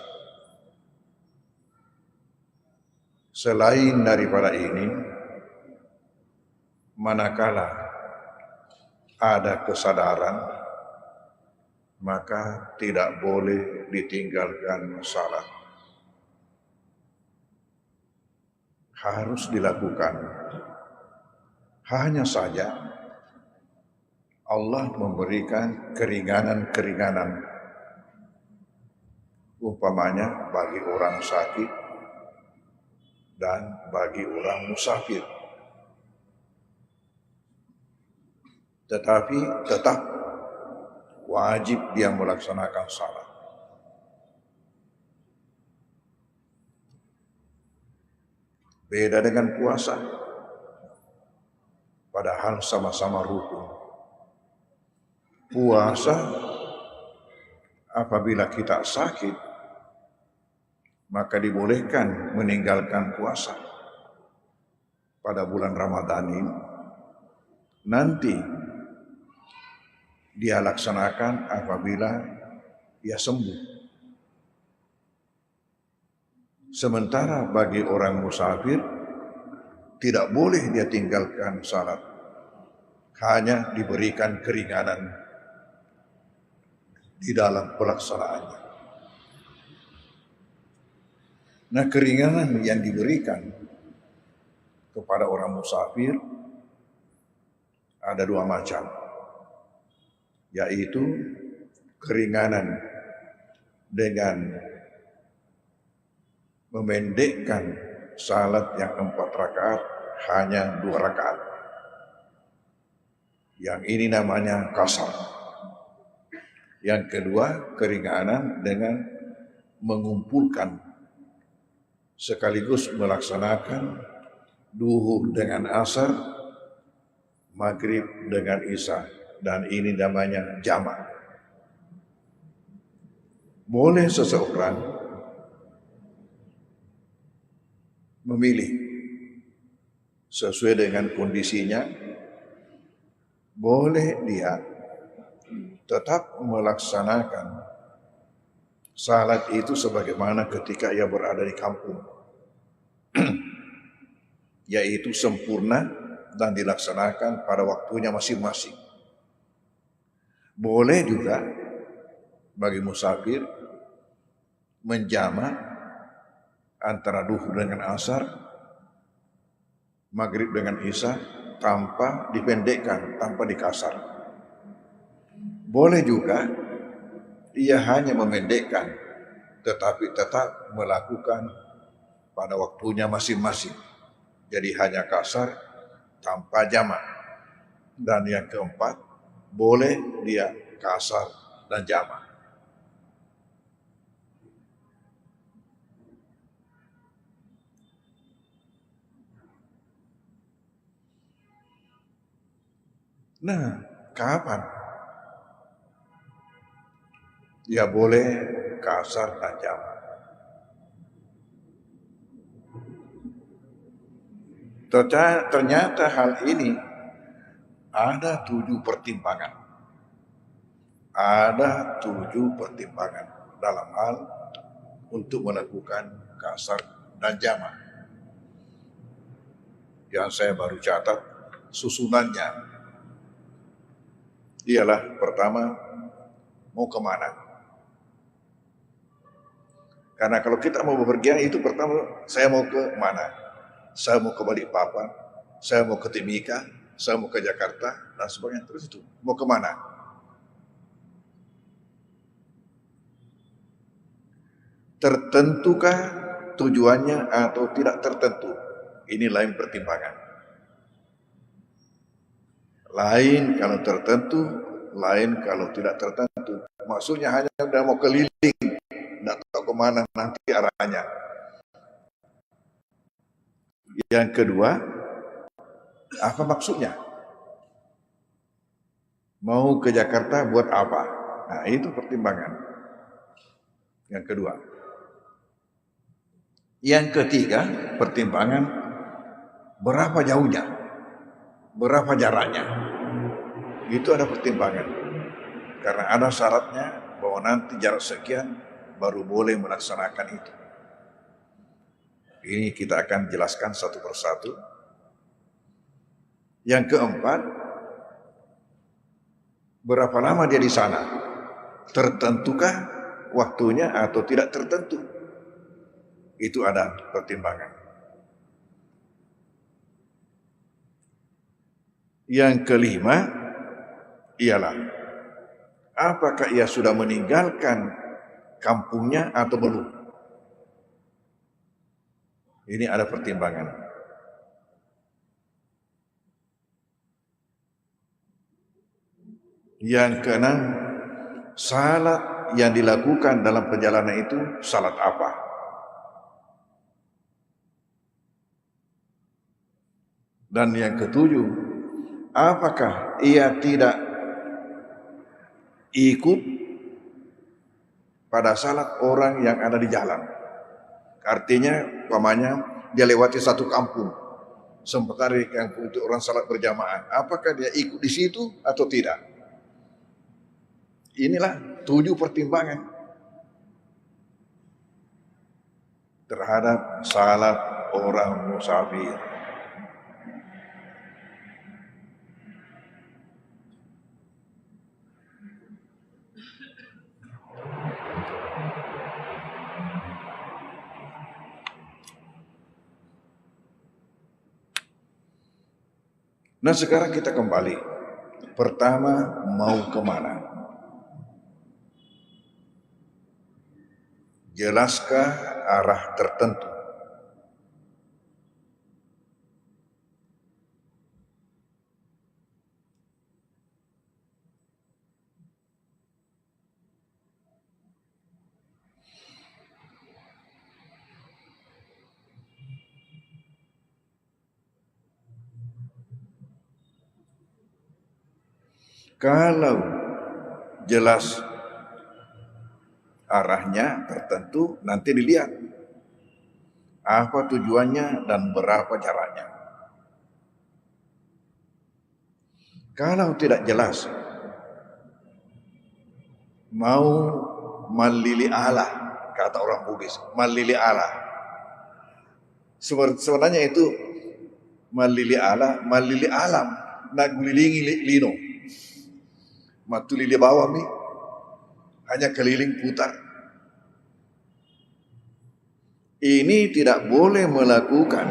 Selain daripada ini, manakala ada kesadaran, maka tidak boleh ditinggalkan salat. harus dilakukan. Hanya saja Allah memberikan keringanan-keringanan, umpamanya bagi orang sakit dan bagi orang musafir. Tetapi tetap wajib dia melaksanakan salat. Beda dengan puasa, padahal sama-sama rukun. Puasa apabila kita sakit, maka dibolehkan meninggalkan puasa pada bulan Ramadan ini. Nanti dia laksanakan apabila dia sembuh. Sementara bagi orang musafir tidak boleh dia tinggalkan salat, hanya diberikan keringanan di dalam pelaksanaannya. Nah, keringanan yang diberikan kepada orang musafir ada dua macam, yaitu keringanan dengan memendekkan salat yang 4 rakaat hanya 2 rakaat. Yang ini namanya qasar. Yang kedua, keringanan dengan mengumpulkan sekaligus melaksanakan duhur dengan asar, maghrib dengan isya, dan ini namanya jamak. Boleh seseorang memilih sesuai dengan kondisinya, boleh dia tetap melaksanakan salat itu sebagaimana ketika ia berada di kampung, yaitu sempurna dan dilaksanakan pada waktunya masing-masing. Boleh juga bagi musafir menjamak antara duhur dengan asar, maghrib dengan isya, tanpa dipendekkan, tanpa dikasar. Boleh juga ia hanya memendekkan, tetapi tetap melakukan pada waktunya masing-masing. Jadi hanya kasar tanpa jamak. Dan yang keempat, boleh dia kasar dan jamak. Nah, kapan dia boleh kasar dan jamak? Ternyata hal ini ada 7 pertimbangan. Ada 7 pertimbangan dalam hal untuk melakukan kasar dan jamak. Yang saya baru catat susunannya. Ialah pertama, mau kemana? Karena kalau kita mau bepergian itu pertama, saya mau ke mana? Saya mau ke Balikpapan, saya mau ke Timika, saya mau ke Jakarta, dan sebagainya. Terus itu, mau kemana? Tertentukah tujuannya atau tidak tertentu? Ini lain pertimbangan. Lain kalau tertentu, lain kalau tidak tertentu. Maksudnya hanya udah mau keliling, tidak tahu kemana nanti arahnya. Yang kedua, apa maksudnya? Mau ke Jakarta buat apa? Nah, itu pertimbangan. Yang kedua. Yang ketiga, pertimbangan berapa jauhnya? Berapa jaraknya? Itu ada pertimbangan. Karena ada syaratnya bahwa nanti jarak sekian baru boleh melaksanakan itu. Ini kita akan jelaskan satu persatu. Yang keempat, berapa lama dia di sana? Tertentukah waktunya atau tidak tertentu? Itu ada pertimbangan. Yang kelima ialah apakah ia sudah meninggalkan kampungnya atau belum. Ini ada pertimbangan. Yang keenam, salat yang dilakukan dalam perjalanan itu salat apa? Dan yang ketujuh, apakah ia tidak ikut pada salat orang yang ada di jalan? Artinya, umpamanya dia lewati satu kampung, sementara di kampung itu orang salat berjamaah. Apakah dia ikut di situ atau tidak? Inilah 7 pertimbangan terhadap salat orang musafir. Nah, sekarang kita kembali. Pertama, mau kemana? Jelaskah arah tertentu? Kalau jelas arahnya tertentu, nanti dilihat apa tujuannya dan berapa jaraknya. Kalau tidak jelas, mau malili Allah, kata orang Bugis, malili Allah. Sebenarnya itu malili Allah, malili alam, nak gulilingi lino. Matu lili bawah mi, hanya keliling putar. Ini tidak boleh melakukan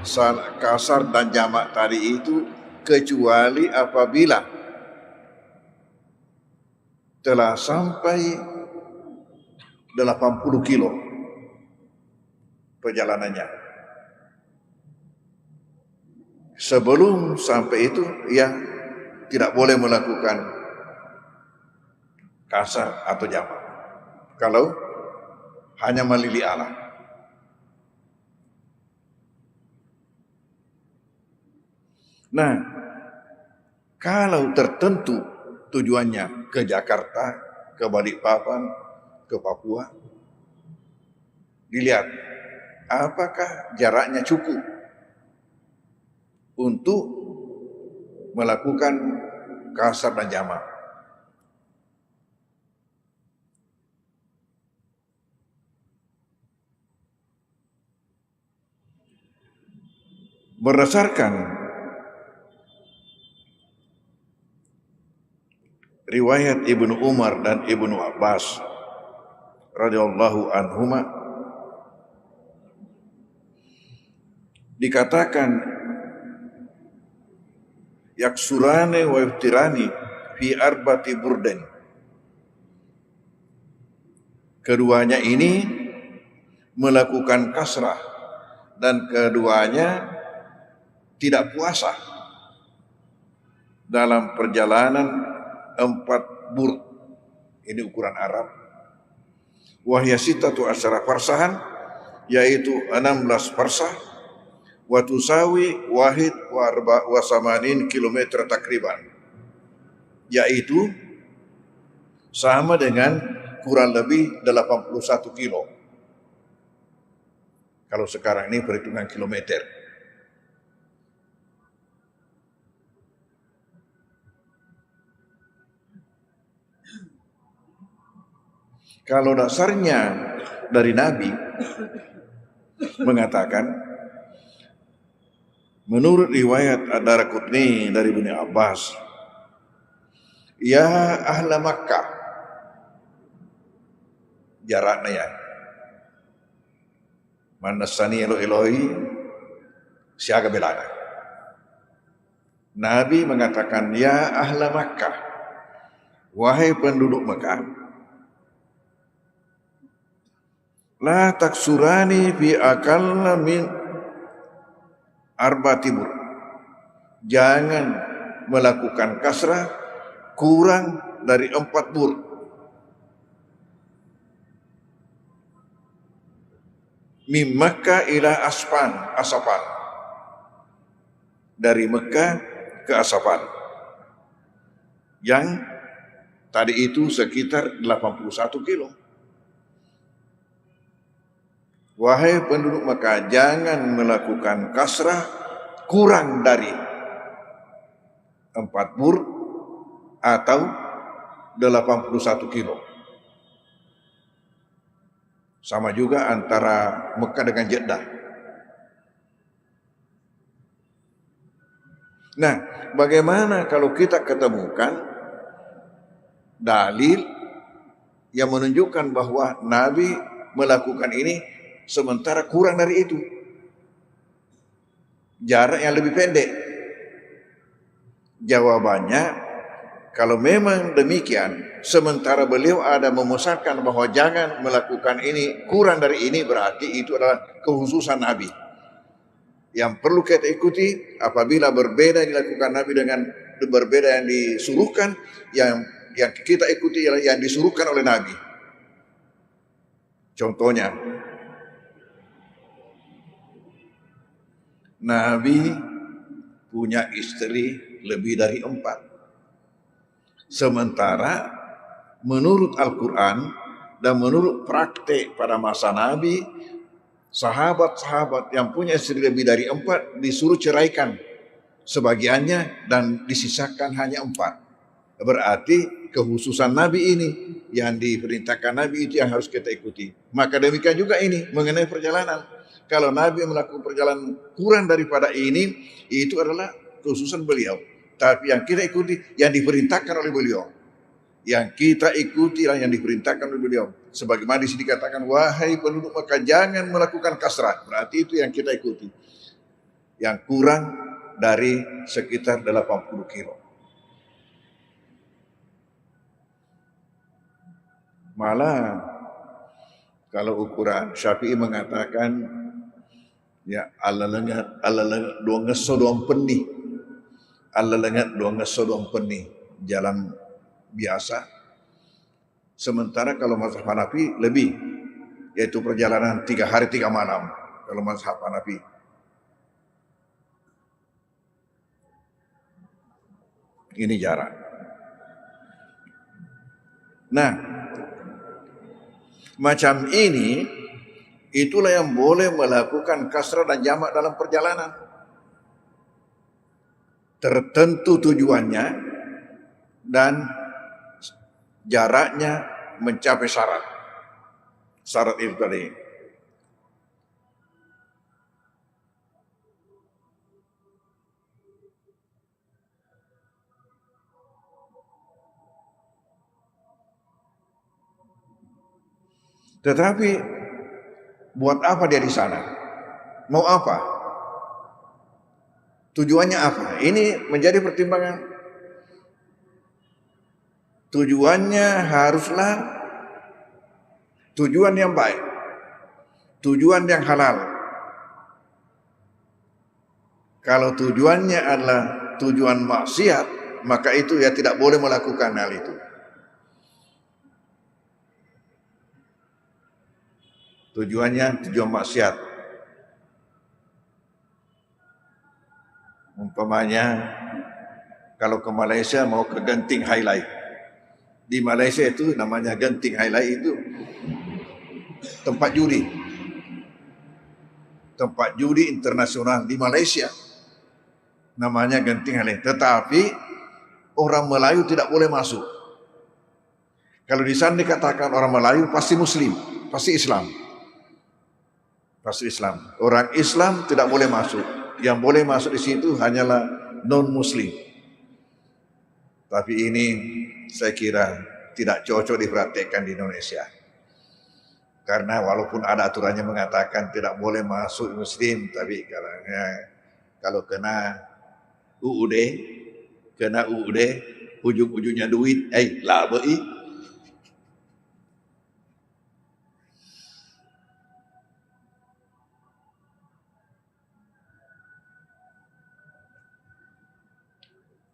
salat kasar dan jamak tadi itu kecuali apabila telah sampai 80 kilo perjalanannya. Sebelum sampai itu, ia tidak boleh melakukan kasar atau jamak. Kalau hanya malili Allah. Nah, kalau tertentu tujuannya ke Jakarta, ke Balikpapan, ke Papua, dilihat apakah jaraknya cukup untuk melakukan kasar dan jamak. Berdasarkan riwayat Ibnu Umar dan Ibnu Abbas radhiyallahu anhuma, dikatakan yaksurane wa iftirani fi arbati burden. Keduanya ini melakukan kasrah dan keduanya tidak puasa dalam perjalanan 4 burd. Ini ukuran Arab. Wahya sitatu asyara farsahan, yaitu 16 farsah, wa tusawi wahid wa samanin kilometer takriban, yaitu sama dengan kurang lebih 81 kilo. Kalau sekarang ini perhitungan kilometer. Kalau dasarnya dari Nabi mengatakan, menurut riwayat Ad-Darqutni dari Ibnu Abbas, ya ahla Makkah, jaraknya ya, manasani elo Elohi siaga belana. Nabi mengatakan, ya ahla Makkah, wahai penduduk Mekah, la taksurani fi akalla min arba tibur. Jangan melakukan kasrah kurang dari 4 bur. Min Makkah ila Asapan. Dari Mekah ke Asapan. Yang tadi itu sekitar 81 kilo. Wahai penduduk Mekah, jangan melakukan kasrah kurang dari 4 bur atau 81 kilo. Sama juga antara Mekah dengan Jeddah. Nah, bagaimana kalau kita ketemukan dalil yang menunjukkan bahwa Nabi melakukan ini sementara kurang dari itu, jarak yang lebih pendek? Jawabannya, kalau memang demikian, sementara beliau ada memusatkan bahwa jangan melakukan ini kurang dari ini, berarti itu adalah kekhususan Nabi yang perlu kita ikuti. Apabila berbeda dilakukan Nabi dengan berbeda yang disuruhkan, yang kita ikuti ialah yang disuruhkan oleh Nabi. Contohnya, Nabi punya istri lebih dari 4. Sementara menurut Al-Quran dan menurut praktek pada masa Nabi, sahabat-sahabat yang punya istri lebih dari 4 disuruh ceraikan sebagiannya dan disisakan hanya 4. Berarti kekhususan Nabi ini, yang diperintahkan Nabi itu yang harus kita ikuti. Maka demikian juga ini mengenai perjalanan. Kalau Nabi melakukan perjalanan kurang daripada ini, itu adalah kekhususan beliau. Tapi yang kita ikuti yang diperintahkan oleh beliau. Yang kita ikuti yang diperintahkan oleh beliau. Sebagaimana di sini dikatakan, wahai penduduk Mekah, jangan melakukan kasrah. Berarti itu yang kita ikuti. Yang kurang dari sekitar 80 kilo. Malah kalau ukuran Syafi'i mengatakan, ya Allah lengat dua ngeso doang peni, Allah lengat dua ngeso doang peni, jalan biasa. Sementara kalau mazhab Hanafi lebih, yaitu perjalanan 3 hari 3 malam kalau mazhab Hanafi. Ini jarak. Nah, macam ini itulah yang boleh melakukan kasrah dan jamak dalam perjalanan. Tertentu tujuannya dan jaraknya mencapai syarat. Syarat itu tadi. Tetapi buat apa dia di sana? Mau apa? Tujuannya apa? Ini menjadi pertimbangan. Tujuannya haruslah tujuan yang baik, tujuan yang halal. Kalau tujuannya adalah tujuan maksiat, maka itu ya tidak boleh melakukan hal itu. Tujuannya tujuan maksiat. Umpamanya kalau ke Malaysia mau ke Genting Highlight. Di Malaysia itu namanya Genting Highlight, itu tempat judi. Tempat judi internasional di Malaysia. Namanya Genting Highlight. Tetapi orang Melayu tidak boleh masuk. Kalau di sana dikatakan orang Melayu pasti Muslim, pasti Islam. Pasti Islam. Orang Islam tidak boleh masuk. Yang boleh masuk di situ hanyalah non-Muslim. Tapi ini saya kira tidak cocok dipraktekkan di Indonesia. Karena walaupun ada aturannya mengatakan tidak boleh masuk Muslim, tapi kalau kena UUD, kena UUD, ujung-ujungnya duit, laba i.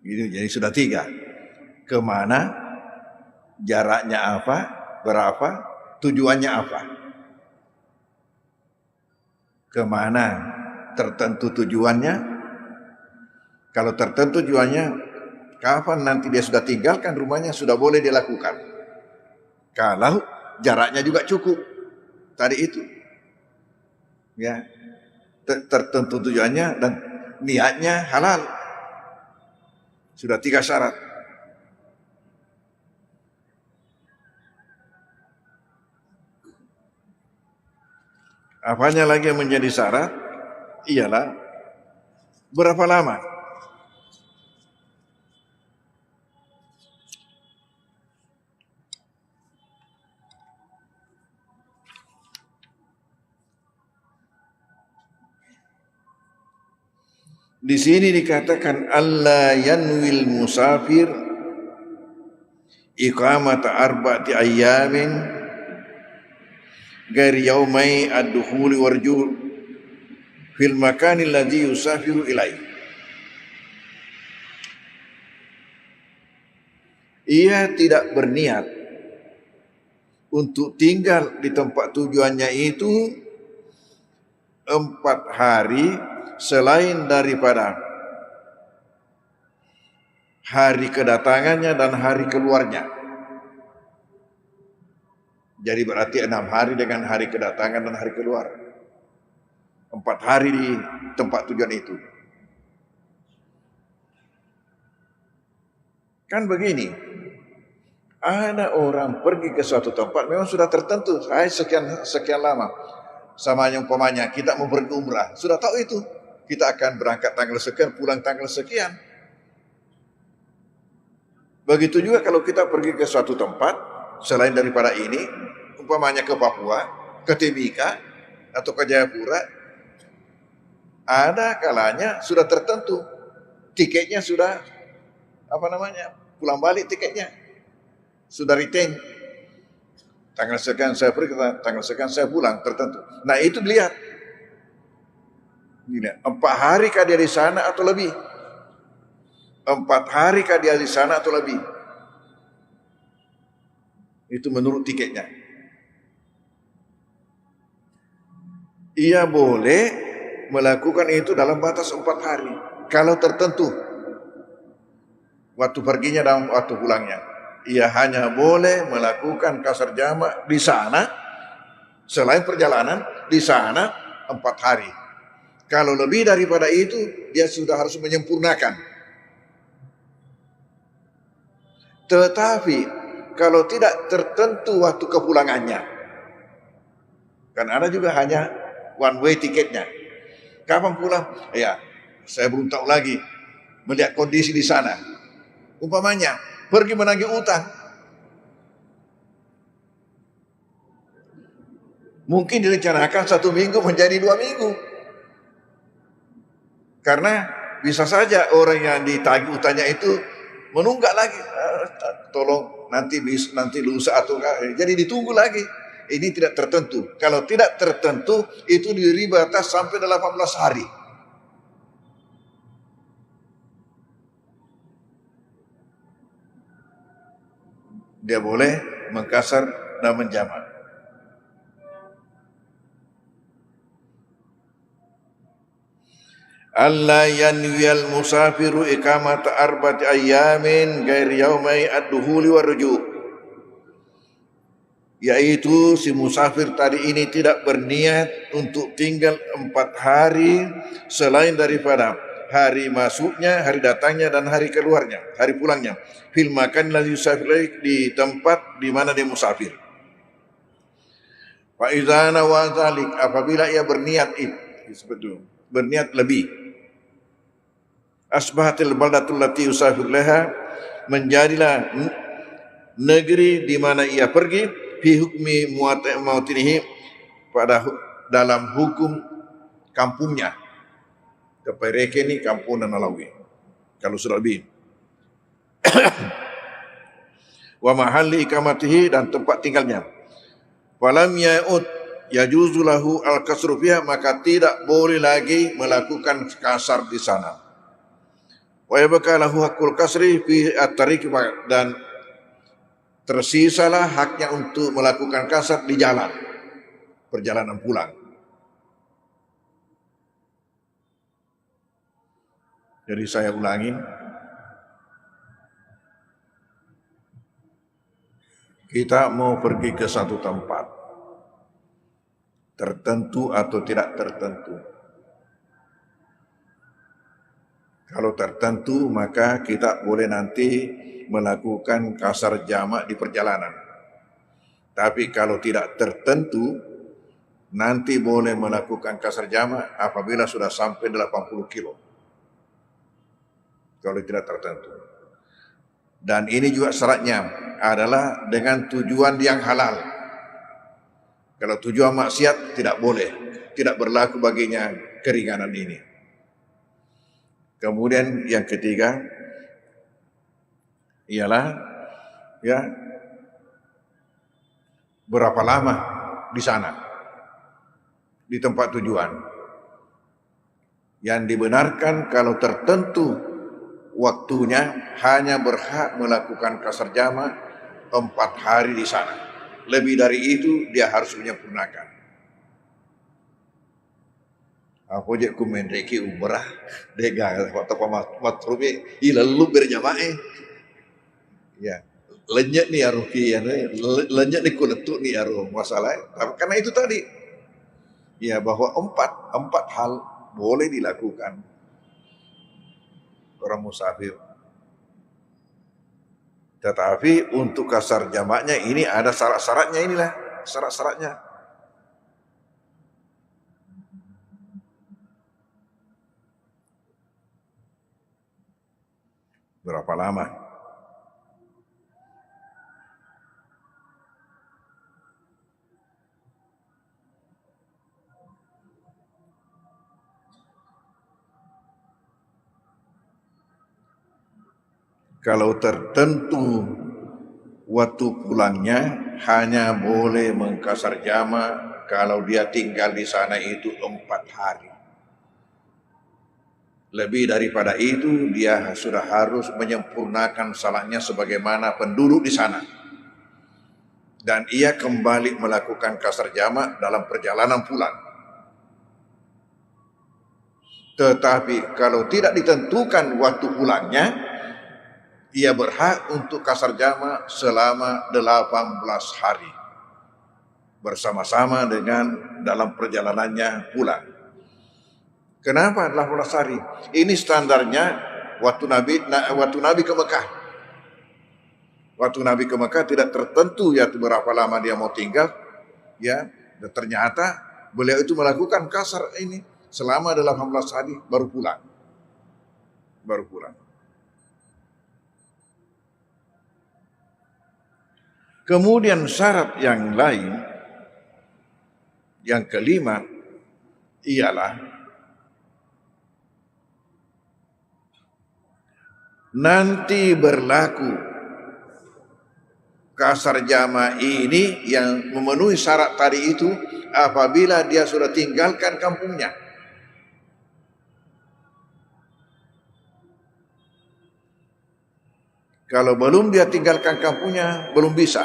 Gitu, jadi sudah 3. Kemana, jaraknya apa, berapa, tujuannya apa. Kemana tertentu tujuannya. Kalau tertentu tujuannya, kapan nanti dia sudah tinggalkan rumahnya, sudah boleh dia lakukan. Kalau jaraknya juga cukup, tadi itu, ya, tertentu tujuannya dan niatnya halal. Sudah 3 syarat. Apanya lagi yang menjadi syarat? Ialah berapa lama? Di sini dikatakan alla yanwil musafir iqamata arba'ati ayyamin ghairi yaumai ad-dukhuli warju' fil makani alladhi yusafiru ilaih. Ia tidak berniat untuk tinggal di tempat tujuannya itu 4 hari selain daripada hari kedatangannya dan hari keluarnya. Jadi berarti 6 hari dengan hari kedatangan dan hari keluar. 4 hari di tempat tujuan itu. Kan begini, ada orang pergi ke suatu tempat memang sudah tertentu, saya sekian lama. Sama yang umpamanya kita mau pergi umrah, sudah tahu itu. Kita akan berangkat tanggal sekian, pulang tanggal sekian. Begitu juga kalau kita pergi ke suatu tempat selain daripada ini, umpamanya ke Papua, ke Timika, atau ke Jayapura, ada kalanya sudah tertentu. Tiketnya sudah, pulang balik tiketnya. Sudah retain. Tanggal sekian saya pergi, tanggal sekian saya pulang, tertentu. Nah itu dilihat. 4 hari kah dia di sana atau lebih? 4 hari kah dia di sana atau lebih? Itu menurut tiketnya. Ia boleh melakukan itu dalam batas 4 hari. Kalau tertentu. Waktu perginya dan waktu pulangnya. Ia hanya boleh melakukan kasar jamak di sana. Selain perjalanan, di sana 4 hari. Kalau lebih daripada itu, dia sudah harus menyempurnakan. Tetapi, kalau tidak tertentu waktu kepulangannya, kan ada juga hanya one way tiketnya. Kapan pulang? Ya, saya belum tahu lagi. Melihat kondisi di sana. Umpamanya, pergi menagih utang. Mungkin direncanakan 1 minggu menjadi 2 minggu. Karena bisa saja orang yang ditagih utangnya itu menunggak lagi. Tolong nanti lusa atau jadi ditunggu lagi. Ini tidak tertentu. Kalau tidak tertentu itu diberi batas sampai 18 hari. Dia boleh mengkasar dan menjamak. alla yanwiyal musafiru iqamata arba'ati ayyamin ghairi yaumai ad-duhuli warruju', yaitu si musafir tadi ini tidak berniat untuk tinggal 4 hari selain daripada hari masuknya, hari datangnya dan hari keluarnya, hari pulangnya. Fil makan ladzi yusafir, di tempat di mana dia musafir. Fa idza nawa dzalik, apabila ia berniat itu, berniat lebih, asbahatil baldatul lati yusafir laha, menjadilah negeri di mana ia pergi fi hukmi muatinihi, pada dalam hukum kampungnya. Kepereke ni kampung dan Malawi. kalau sudah lebih. Wa mahalli ikamatihi, dan tempat tinggalnya. Falam ya'ud yajuzu lahu al-kasru fiha, maka tidak boleh lagi melakukan kasar di sana. Wa yabqa lahu hakul kasri fi at-tariq, dan tersisalah haknya untuk melakukan kasar di jalan, perjalanan pulang. Jadi saya ulangi, kita mau pergi ke satu tempat, tertentu atau tidak tertentu. Kalau tertentu, maka kita boleh nanti melakukan kasar jamak di perjalanan. Tapi kalau tidak tertentu, nanti boleh melakukan kasar jamak apabila sudah sampai 80 kilo. Kalau tidak tertentu. Dan ini juga syaratnya adalah dengan tujuan yang halal. Kalau tujuan maksiat tidak boleh, tidak berlaku baginya keringanan ini. Kemudian yang ketiga ialah berapa lama di sana, di tempat tujuan. Yang dibenarkan kalau tertentu waktunya, hanya berhak melakukan kasar jamak 4 hari di sana. Lebih dari itu dia harus menyempurnakan. Apa je ku mendeki umrah dega waktu matrubi ilalu berjamaah. Ya, lenyek nih aruki ya, lenyek nih kuletuk nih aru masalah. Karena itu tadi, ya bahwa empat hal boleh dilakukan orang musafir. Tetapi untuk kasar jamaknya ini ada syarat-syaratnya, inilah syarat-syaratnya. Berapa lama? Kalau tertentu waktu pulangnya hanya boleh mengkasar jamak kalau dia tinggal di sana itu 4 hari. Lebih daripada itu dia sudah harus menyempurnakan salatnya sebagaimana penduduk di sana. Dan ia kembali melakukan kasar jamak dalam perjalanan pulang. Tetapi kalau tidak ditentukan waktu pulangnya, ia berhak untuk kasar jamak selama 18 hari bersama-sama dengan dalam perjalanannya pulang. Kenapa 18 hari? Ini standarnya waktu Nabi ke Mekah. Waktu Nabi ke Mekah tidak tertentu ya berapa lama dia mau tinggal, ya. Dan ternyata beliau itu melakukan kasar ini selama 18 hari baru pulang. Kemudian syarat yang lain, yang kelima, ialah nanti berlaku kasar jamak ini yang memenuhi syarat tadi itu apabila dia sudah tinggalkan kampungnya. Kalau belum dia tinggalkan kampungnya, belum bisa.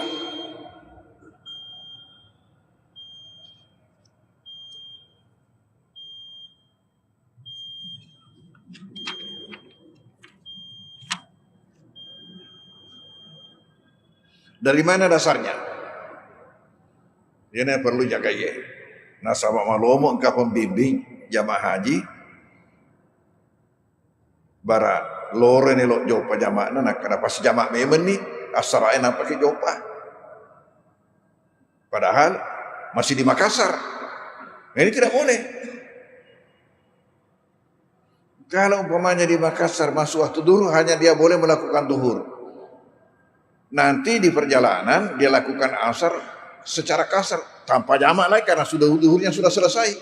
Dari mana dasarnya? Ini perlu jaga ya. Nah, sama malomo engkau pembimbing jamaah haji, bara lore ni lo jopa jamaah na kenapa si jamaah memen ni asarain apa ke jopa? Padahal masih di Makassar. Ini tidak boleh. Kalau umpamanya di Makassar masuk waktu duhur, hanya dia boleh melakukan duhur. Nanti di perjalanan dia lakukan asar secara kasar tanpa jamak lagi karena sudah duhurnya sudah selesai.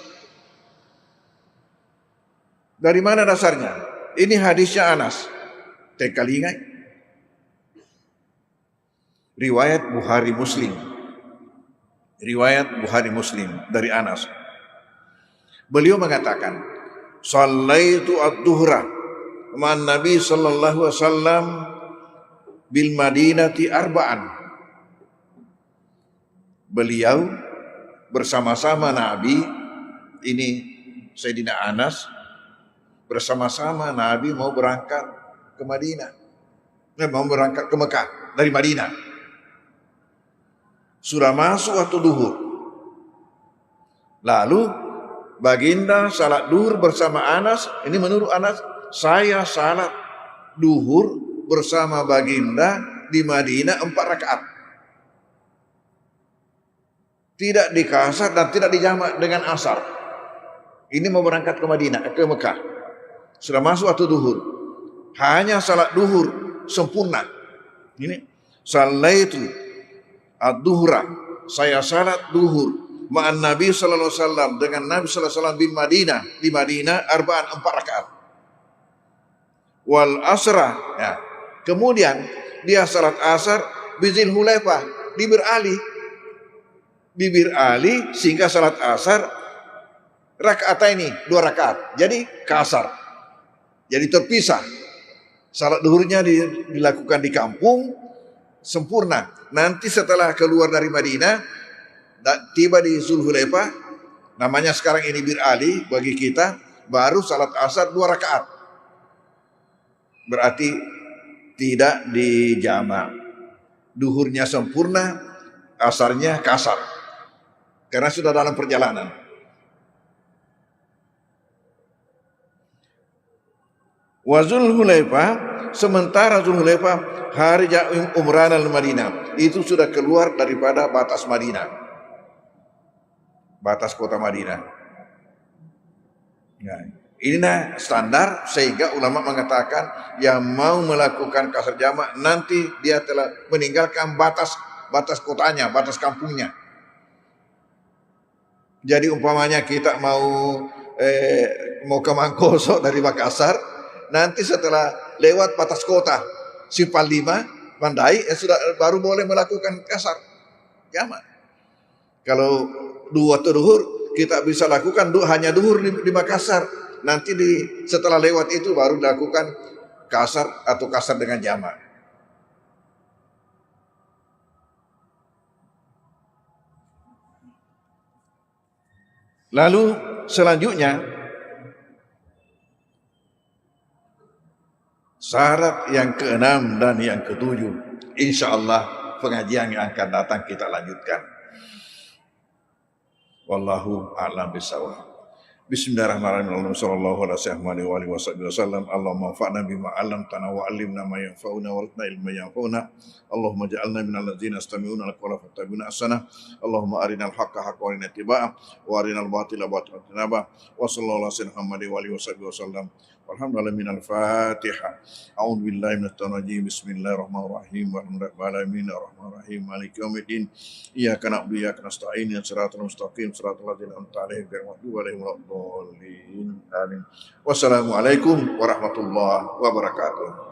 Dari mana dasarnya? Ini hadisnya Anas. Kali ingat? Riwayat Bukhari Muslim. Riwayat Bukhari Muslim dari Anas. Beliau mengatakan, "Shallaitu ad-duhra ma'an Nabi sallallahu alaihi wasallam bil Madinati arba'an." Beliau bersama-sama Nabi, ini Sayyidina Anas, bersama-sama Nabi mau berangkat ke Madinah. Mau berangkat ke Mekah dari Madinah. Sudah masuk waktu duhur. Lalu baginda salat duhur bersama Anas. Ini menurut Anas, saya salat duhur bersama baginda di Madinah 4 rakaat. Tidak dikasar dan tidak dijamak dengan asar. Ini mau berangkat ke Madinah, ke Mekah. Sudah masuk waktu duhur. Hanya salat duhur sempurna. Ini salaitu ad-duhra, saya salat duhur ma'an Nabi sallallahu alaihi wasallam, dengan Nabi sallallahu alaihi wasallam di Madinah arba'an 4 rakaat. Wal asra, ya. Kemudian dia salat asar bizil Hulaifah, di Bir Ali, sehingga salat asar rakaat ini 2 rakaat. Jadi kasar. Jadi terpisah. Salat duhurnya dilakukan di kampung sempurna. Nanti setelah keluar dari Madinah, tiba di Zulhulaifah, namanya sekarang ini Bir Ali bagi kita, baru salat asar 2 rakaat. Berarti tidak dijamak. Duhurnya sempurna, asarnya kasar. Karena sudah dalam perjalanan. Wa Zulhulaifah, sementara Zulhulaifah harja umran al-Madinah, itu sudah keluar daripada batas Madinah, batas kota Madinah. Nah, inilah standar, sehingga ulama mengatakan yang mau melakukan kasar jamak nanti dia telah meninggalkan batas kotanya, batas kampungnya. Jadi umpamanya kita mau ke Mangkoso dari Makassar, nanti setelah lewat batas kota Simpang 5, Mandai, sudah baru boleh melakukan kasar jamak. Kalau waktu duhur kita bisa lakukan hanya duhur di Makassar. Nanti setelah lewat itu baru dilakukan kasar atau kasar dengan jamak. Lalu selanjutnya, syarat yang ke-6 dan yang ke-7, insya Allah pengajian yang akan datang kita lanjutkan. Wallahu a'lam bishawab. Bismillahirrahmanirrahim. Sallallahu alaihi wasallam. Allahumma anfa'na bima 'allamtana wa 'allimna ma yanfa'una warzuqna ilman yanfa'una. Allahumma ij'alna minal ladzina yastami'una al-qawla fattabi'una ahsana. Allahumma arinal haqqo haqqan warina ittiba'ah wa arinal batila batilan ijtinabah. Wa sallallahu alaihi wasallam. Alhamdulillah minal Fatihah. A'udzu billahi minasy syaithanir rajim. Bismillahirrahmanirrahim. Walhamdulillahi rahmanir maliki yaumiddin. Iyyaka na'budu wa iyyaka nasta'in. Shiratal mustaqim, shiratal ladzina an'amta 'alaihim ghairil maghdubi 'alaihim waladdallin. Amin. Wassalamualaikum warahmatullahi wabarakatuh.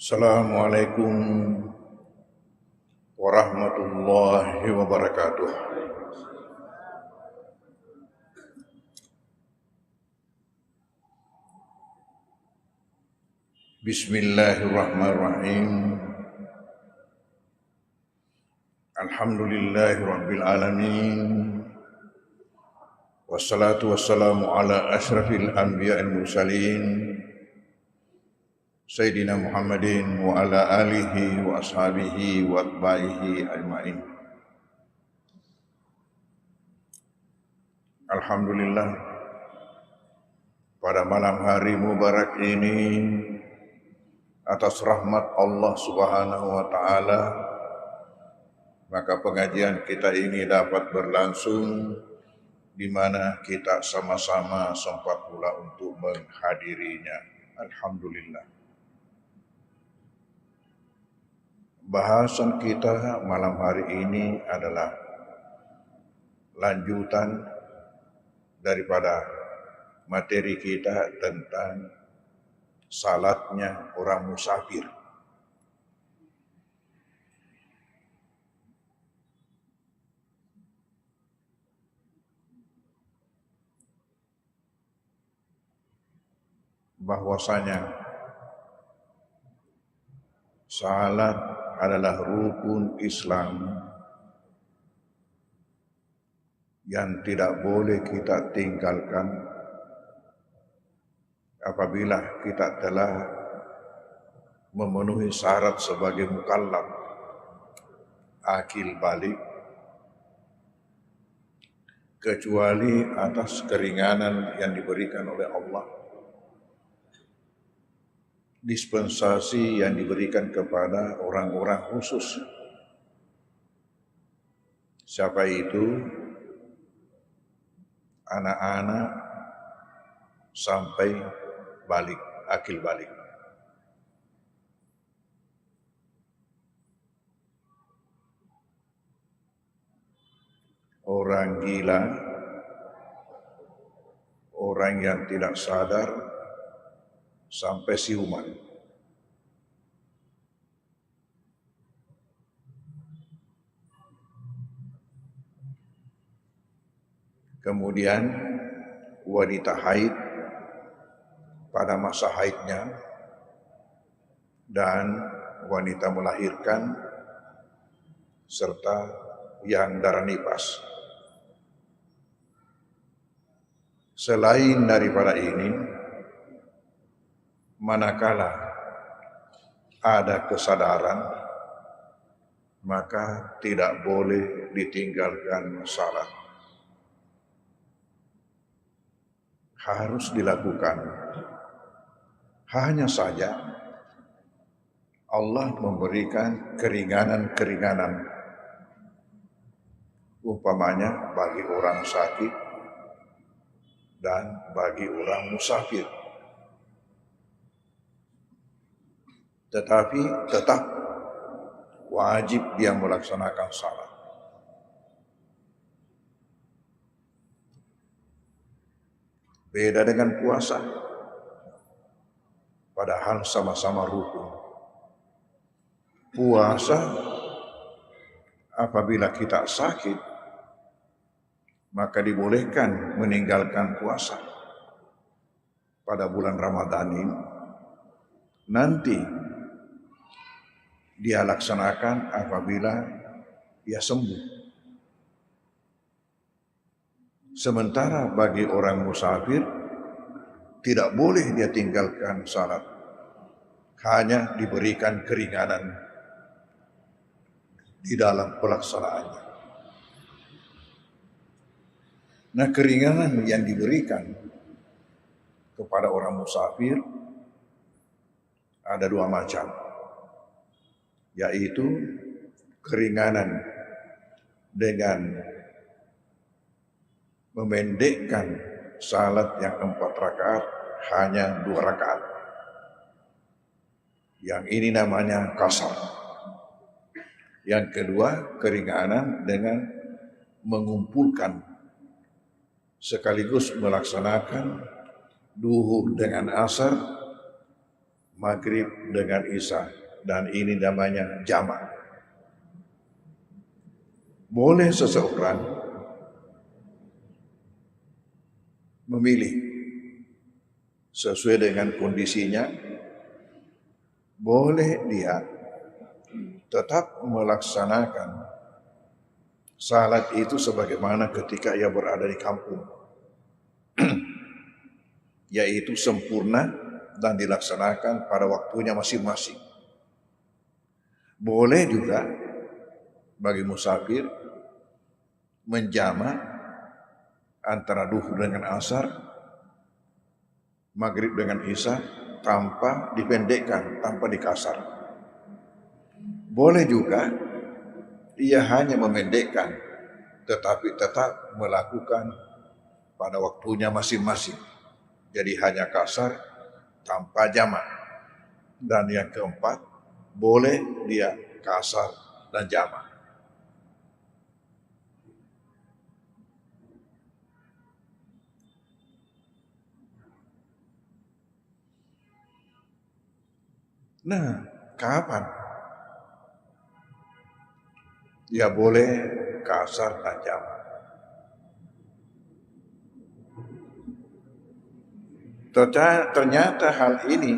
Assalamualaikum warahmatullahi wabarakatuh. Bismillahirrahmanirrahim. Alhamdulillahi rabbil alamin. Wassalatu wassalamu ala asyrafil anbiya'il mursalin Sayyidina Muhammadin wa ala alihi wa ashabihi wa atba'ihi ajma'in. Alhamdulillah, pada malam hari mubarak ini, atas rahmat Allah Subhanahu wa ta'ala, maka pengajian kita ini dapat berlangsung di mana kita sama-sama sempat pula untuk menghadirinya. Alhamdulillah. Bahasan kita malam hari ini adalah lanjutan daripada materi kita tentang salatnya orang musafir. Bahwasanya salat adalah rukun Islam yang tidak boleh kita tinggalkan apabila kita telah memenuhi syarat sebagai mukallaf, akil balik, kecuali atas keringanan yang diberikan oleh Allah, dispensasi yang diberikan kepada orang-orang khusus. Siapa itu? Anak-anak sampai balik, akil balik. Orang gila, orang yang tidak sadar, sampai siuman. Kemudian wanita haid pada masa haidnya dan wanita melahirkan serta yang darah nifas. Selain daripada ini, manakala ada kesadaran, maka tidak boleh ditinggalkan salat. harus dilakukan. Hanya saja Allah memberikan keringanan-keringanan, umpamanya bagi orang sakit dan bagi orang musafir. Tetapi tetap wajib dia melaksanakan salat. Beda dengan puasa, padahal sama-sama rukun. Puasa apabila kita sakit, maka dibolehkan meninggalkan puasa pada bulan Ramadan ini. Nanti dia laksanakan apabila dia sembuh. Sementara bagi orang musafir tidak boleh dia tinggalkan salat, hanya diberikan keringanan di dalam pelaksanaannya. Nah, keringanan yang diberikan kepada orang musafir ada dua macam, yaitu keringanan dengan memendekkan salat yang 4 rakaat hanya 2 rakaat. Yang ini namanya qasar. Yang kedua, keringanan dengan mengumpulkan sekaligus melaksanakan duhur dengan asar, maghrib dengan isya, dan ini namanya jamak. Boleh seseorang memilih sesuai dengan kondisinya, boleh dia tetap melaksanakan salat itu sebagaimana ketika ia berada di kampung, yaitu sempurna dan dilaksanakan pada waktunya masing-masing. Boleh juga bagi musafir menjamak antara duhur dengan asar, maghrib dengan isya, tanpa dipendekkan, tanpa dikasar. Boleh juga ia hanya memendekkan, tetapi tetap melakukan pada waktunya masing-masing. Jadi hanya kasar tanpa jamak. Dan yang keempat, boleh dia kasar dan jamak. Nah, kapan dia boleh kasar dan jamak? Ternyata hal ini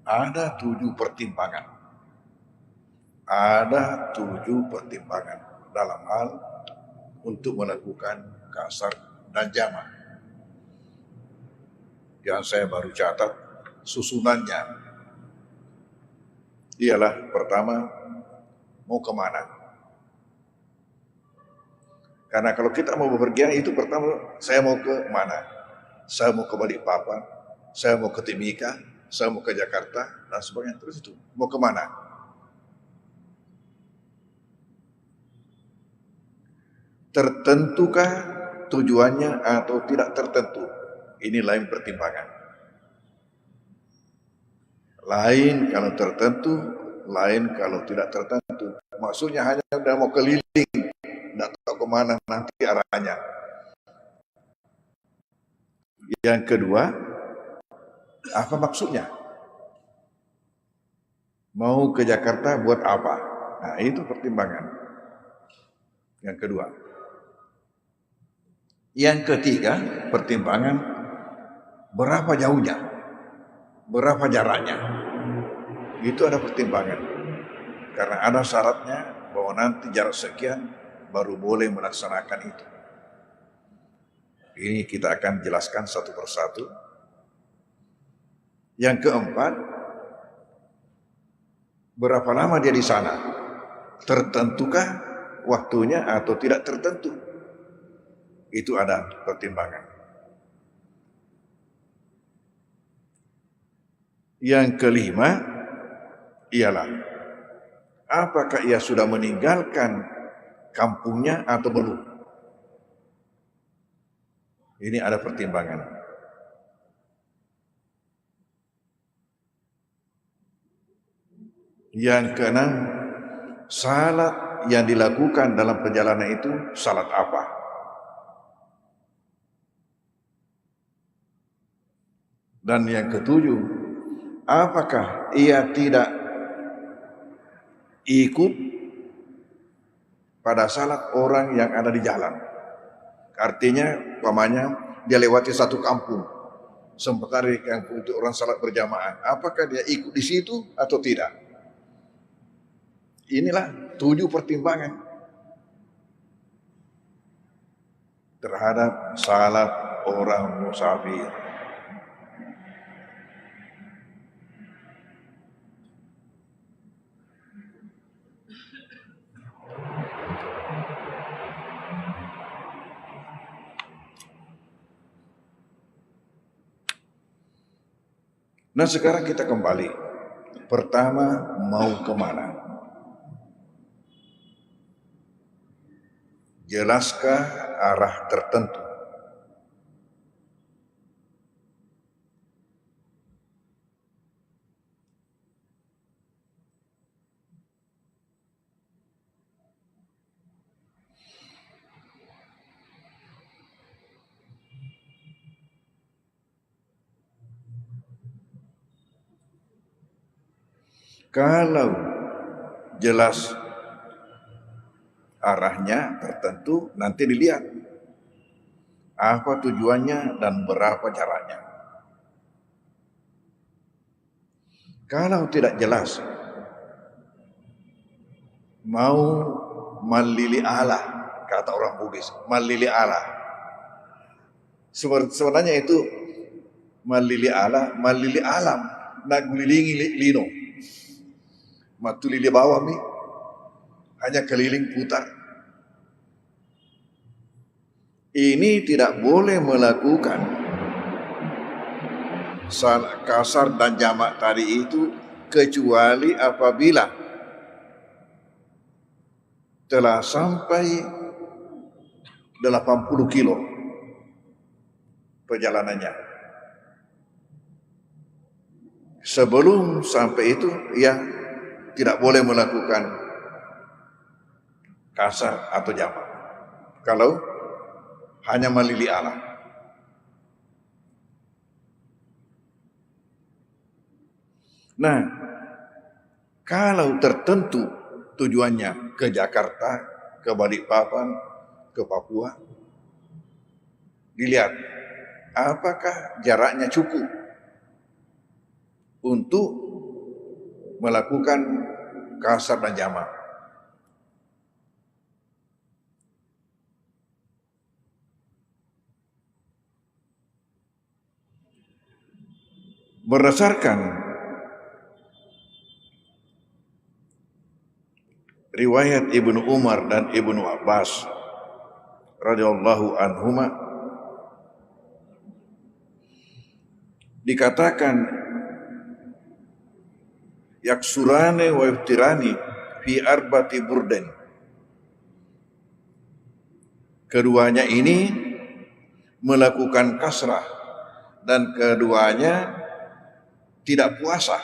ada 7 pertimbangan. Ada 7 pertimbangan dalam hal untuk melakukan kasar dan jamak. Yang saya baru catat susunannya. Ialah pertama, mau kemana? Karena kalau kita mau bepergian itu pertama, saya mau ke mana? Saya mau ke Balikpapan, saya mau ke Timika, saya mau ke Jakarta, dan sebagainya. Terus itu, mau kemana? Tertentukah tujuannya atau tidak tertentu? Ini lain pertimbangan. Lain kalau tertentu, lain kalau tidak tertentu. Maksudnya hanya udah mau keliling, tidak tahu kemana nanti arahnya. Yang kedua, apa maksudnya? Mau ke Jakarta buat apa? Nah, itu pertimbangan. Yang kedua. Yang ketiga, pertimbangan berapa jauhnya? Berapa jaraknya? Itu ada pertimbangan. Karena ada syaratnya bahwa nanti jarak sekian baru boleh melaksanakan itu. Ini kita akan jelaskan satu persatu. Yang keempat, berapa lama dia di sana? Tertentukah waktunya atau tidak tertentu? Itu ada pertimbangan. Yang kelima ialah apakah ia sudah meninggalkan kampungnya atau belum. Ini ada pertimbangan. Yang keenam, salat yang dilakukan dalam perjalanan itu salat apa? Dan yang ketujuh, apakah ia tidak ikut pada salat orang yang ada di jalan? Artinya, umpamanya dia lewati satu kampung, sementara di kampung itu orang salat berjamaah. Apakah dia ikut di situ atau tidak? Inilah 7 pertimbangan terhadap salat orang musafir. Nah, sekarang kita kembali. Pertama, mau kemana? Jelaskah arah tertentu? Kalau jelas arahnya tertentu, nanti dilihat apa tujuannya dan berapa jaraknya. Kalau tidak jelas, mau malili Allah, kata orang Bugis, malili Allah. Sebenarnya itu malili Allah, malili alam, nak gulilingi lino. Matuli di bawah nih, hanya keliling putar. Ini tidak boleh melakukan salat kasar dan jamak tadi itu kecuali apabila telah sampai 80 kilo perjalanannya. Sebelum sampai itu, ya tidak boleh melakukan kasar atau jamak. Kalau hanya malili Allah. Nah, kalau tertentu tujuannya ke Jakarta, ke Balikpapan, ke Papua, dilihat apakah jaraknya cukup untuk melakukan kasar dan jamak. Berdasarkan riwayat Ibnu Umar dan Ibnu Abbas radhiyallahu anhuma, dikatakan yaksurane wa iftirani fi arbati burden. Keduanya ini melakukan kasrah dan keduanya tidak puasa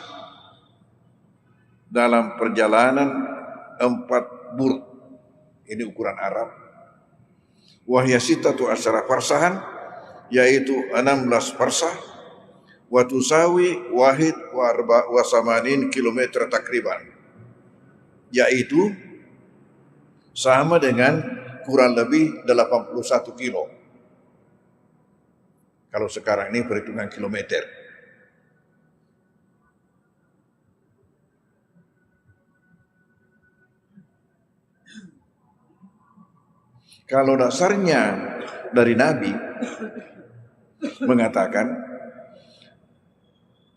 dalam perjalanan 4 burd. Ini ukuran Arab. Wahya sitatu asyara farsahan, yaitu 16 farsah, wa tusawi wahid wa samanin kilometer takriban, yaitu sama dengan kurang lebih 81 kilo. Kalau sekarang ini perhitungan kilometer. Kalau dasarnya dari Nabi mengatakan,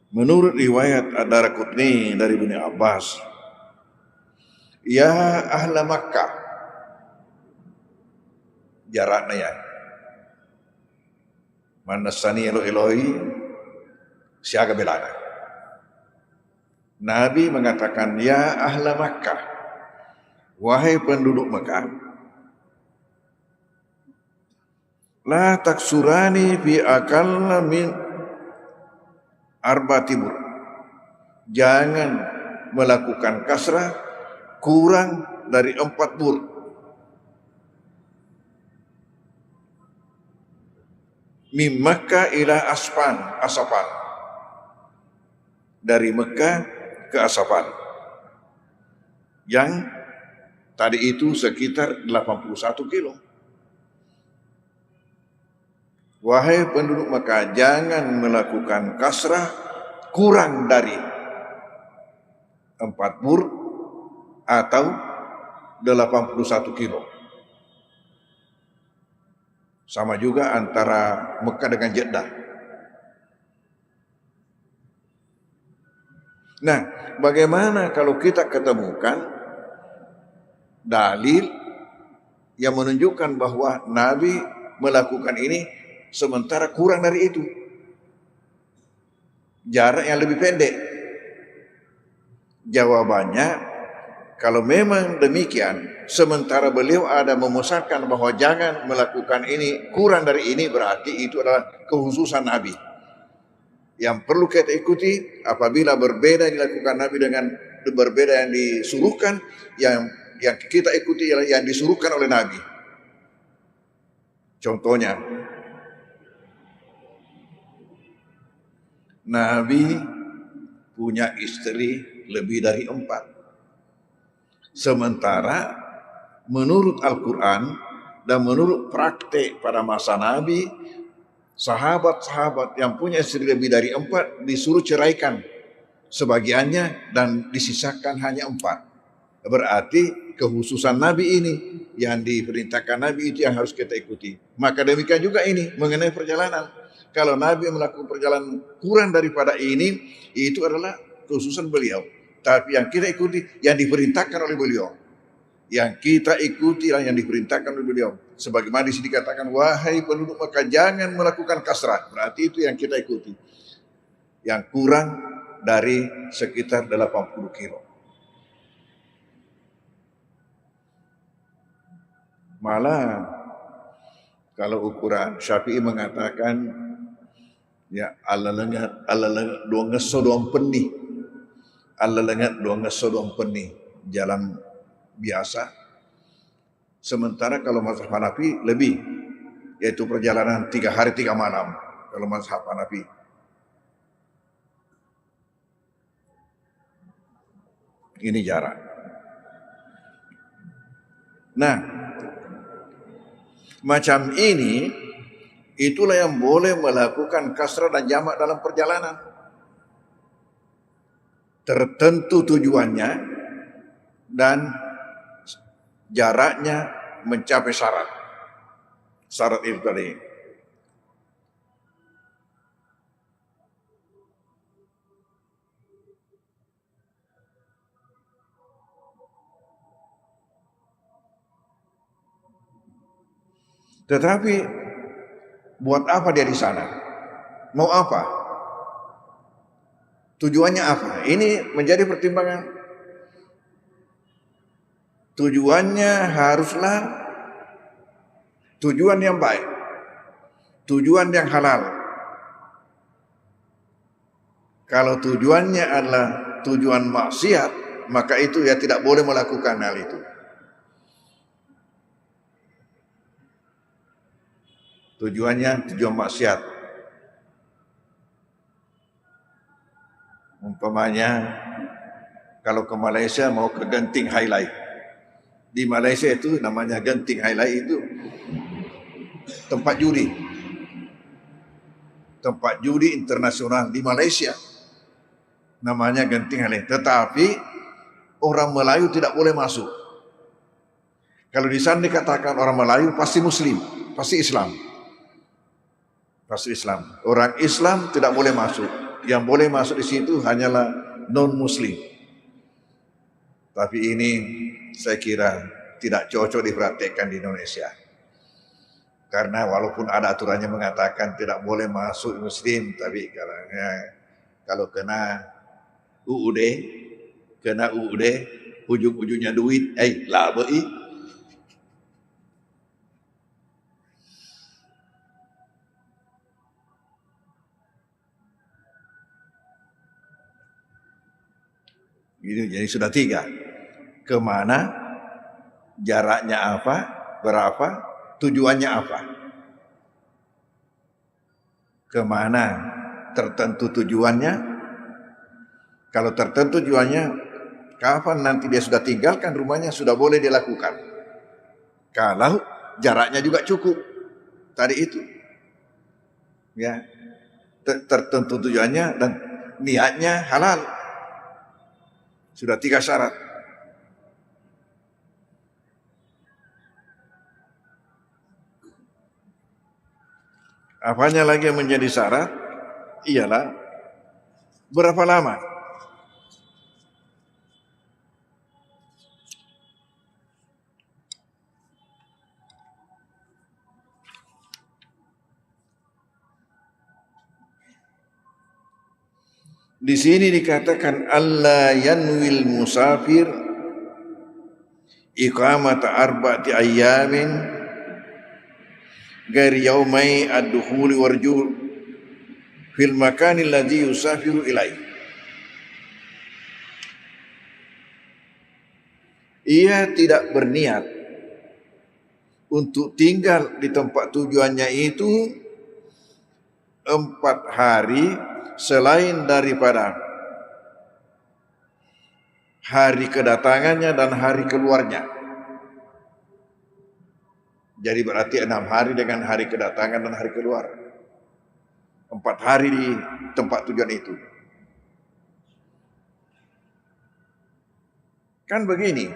menurut riwayat Ad-Daraqutni dari Ibnu Abbas, ya ahla Makkah, jaraknya ya, manasani Elohi siaga belana. Nabi mengatakan, ya ahla Makkah, wahai penduduk Makkah, la taksurani fi akalla min arba tibur. Jangan melakukan kasrah kurang dari 4 bur. Min Makkah ila Asfan. Dari Mekah ke Asfan. Yang tadi itu sekitar 81 kilo. Wahai penduduk Mekah, jangan melakukan kasrah kurang dari 4 bur atau 81 kilo. Sama juga antara Mekah dengan Jeddah. Nah, bagaimana kalau kita ketemukan dalil yang menunjukkan bahwa Nabi melakukan ini sementara kurang dari itu, jarak yang lebih pendek? Jawabannya, kalau memang demikian, sementara beliau ada memusatkan bahwa jangan melakukan ini kurang dari ini, berarti itu adalah kekhususan Nabi yang perlu kita ikuti. Apabila berbeda dilakukan Nabi dengan berbeda yang disuruhkan, yang kita ikuti ialah yang disuruhkan oleh Nabi. Contohnya, Nabi punya istri lebih dari 4. Sementara menurut Al-Quran dan menurut praktek pada masa Nabi, sahabat-sahabat yang punya istri lebih dari 4 disuruh ceraikan sebagiannya dan disisakan hanya 4. Berarti kekhususan Nabi ini, yang diperintahkan Nabi itu yang harus kita ikuti. Maka demikian juga ini mengenai perjalanan. Kalau Nabi melakukan perjalanan kurang daripada ini, itu adalah kekhususan beliau. Tapi yang kita ikuti yang diperintahkan oleh beliau. Yang kita ikuti yang diperintahkan oleh beliau. Sebagaimana di sini dikatakan, wahai penduduk Mekah, jangan melakukan kasrah. Berarti itu yang kita ikuti. Yang kurang dari sekitar 80 kilo. Malah kalau ukuran Syafi'i mengatakan, ya Allah lengat dua ngeso doang peni. Allah lengat dua ngeso doang peni. Jalan biasa. Sementara kalau mazhab Hanafi lebih, yaitu perjalanan 3 hari 3 malam kalau mazhab Hanafi. Ini jarak. Nah, macam ini itulah yang boleh melakukan kasrah dan jamak dalam perjalanan. Tertentu tujuannya dan jaraknya mencapai syarat. Syarat itu tadi. Tetapi buat apa dia di sana? Mau apa? Tujuannya apa? Ini menjadi pertimbangan. Tujuannya haruslah tujuan yang baik, tujuan yang halal. Kalau tujuannya adalah tujuan maksiat, maka itu ya tidak boleh melakukan hal itu. Tujuannya tujuan maksiat. Umpamanya kalau ke Malaysia mau ke Genting Highlight. Di Malaysia itu namanya Genting Highlight, itu tempat judi. Tempat judi internasional di Malaysia. Namanya Genting Highlight. Tetapi orang Melayu tidak boleh masuk. Kalau di sana dikatakan orang Melayu pasti Muslim, pasti Islam. Pasti Islam. Orang Islam tidak boleh masuk. Yang boleh masuk di situ hanyalah non-Muslim. Tapi ini saya kira tidak cocok dipraktekkan di Indonesia. Karena walaupun ada aturannya mengatakan tidak boleh masuk Muslim, tapi kalau kena UUD, kena UUD, ujung-ujungnya duit, laba gitu, jadi sudah 3. Kemana, jaraknya apa, berapa, tujuannya apa. Kemana tertentu tujuannya. Kalau tertentu tujuannya, kapan nanti dia sudah tinggalkan rumahnya, sudah boleh dia lakukan. Kalau jaraknya juga cukup, tadi itu, ya, tertentu tujuannya dan niatnya halal. Sudah 3 syarat. Apanya lagi yang menjadi syarat? Ialah berapa lama? Di sini dikatakan alla yanwil musafir iqamata arba'ati ayyamin ghairi yaumai ad-dukhuli warju' fil makani alladhi yusafiru ilaih. Ia tidak berniat untuk tinggal di tempat tujuannya itu 4 hari selain daripada hari kedatangannya dan hari keluarnya. Jadi berarti 6 hari dengan hari kedatangan dan hari keluar. 4 hari di tempat tujuan itu. Kan begini,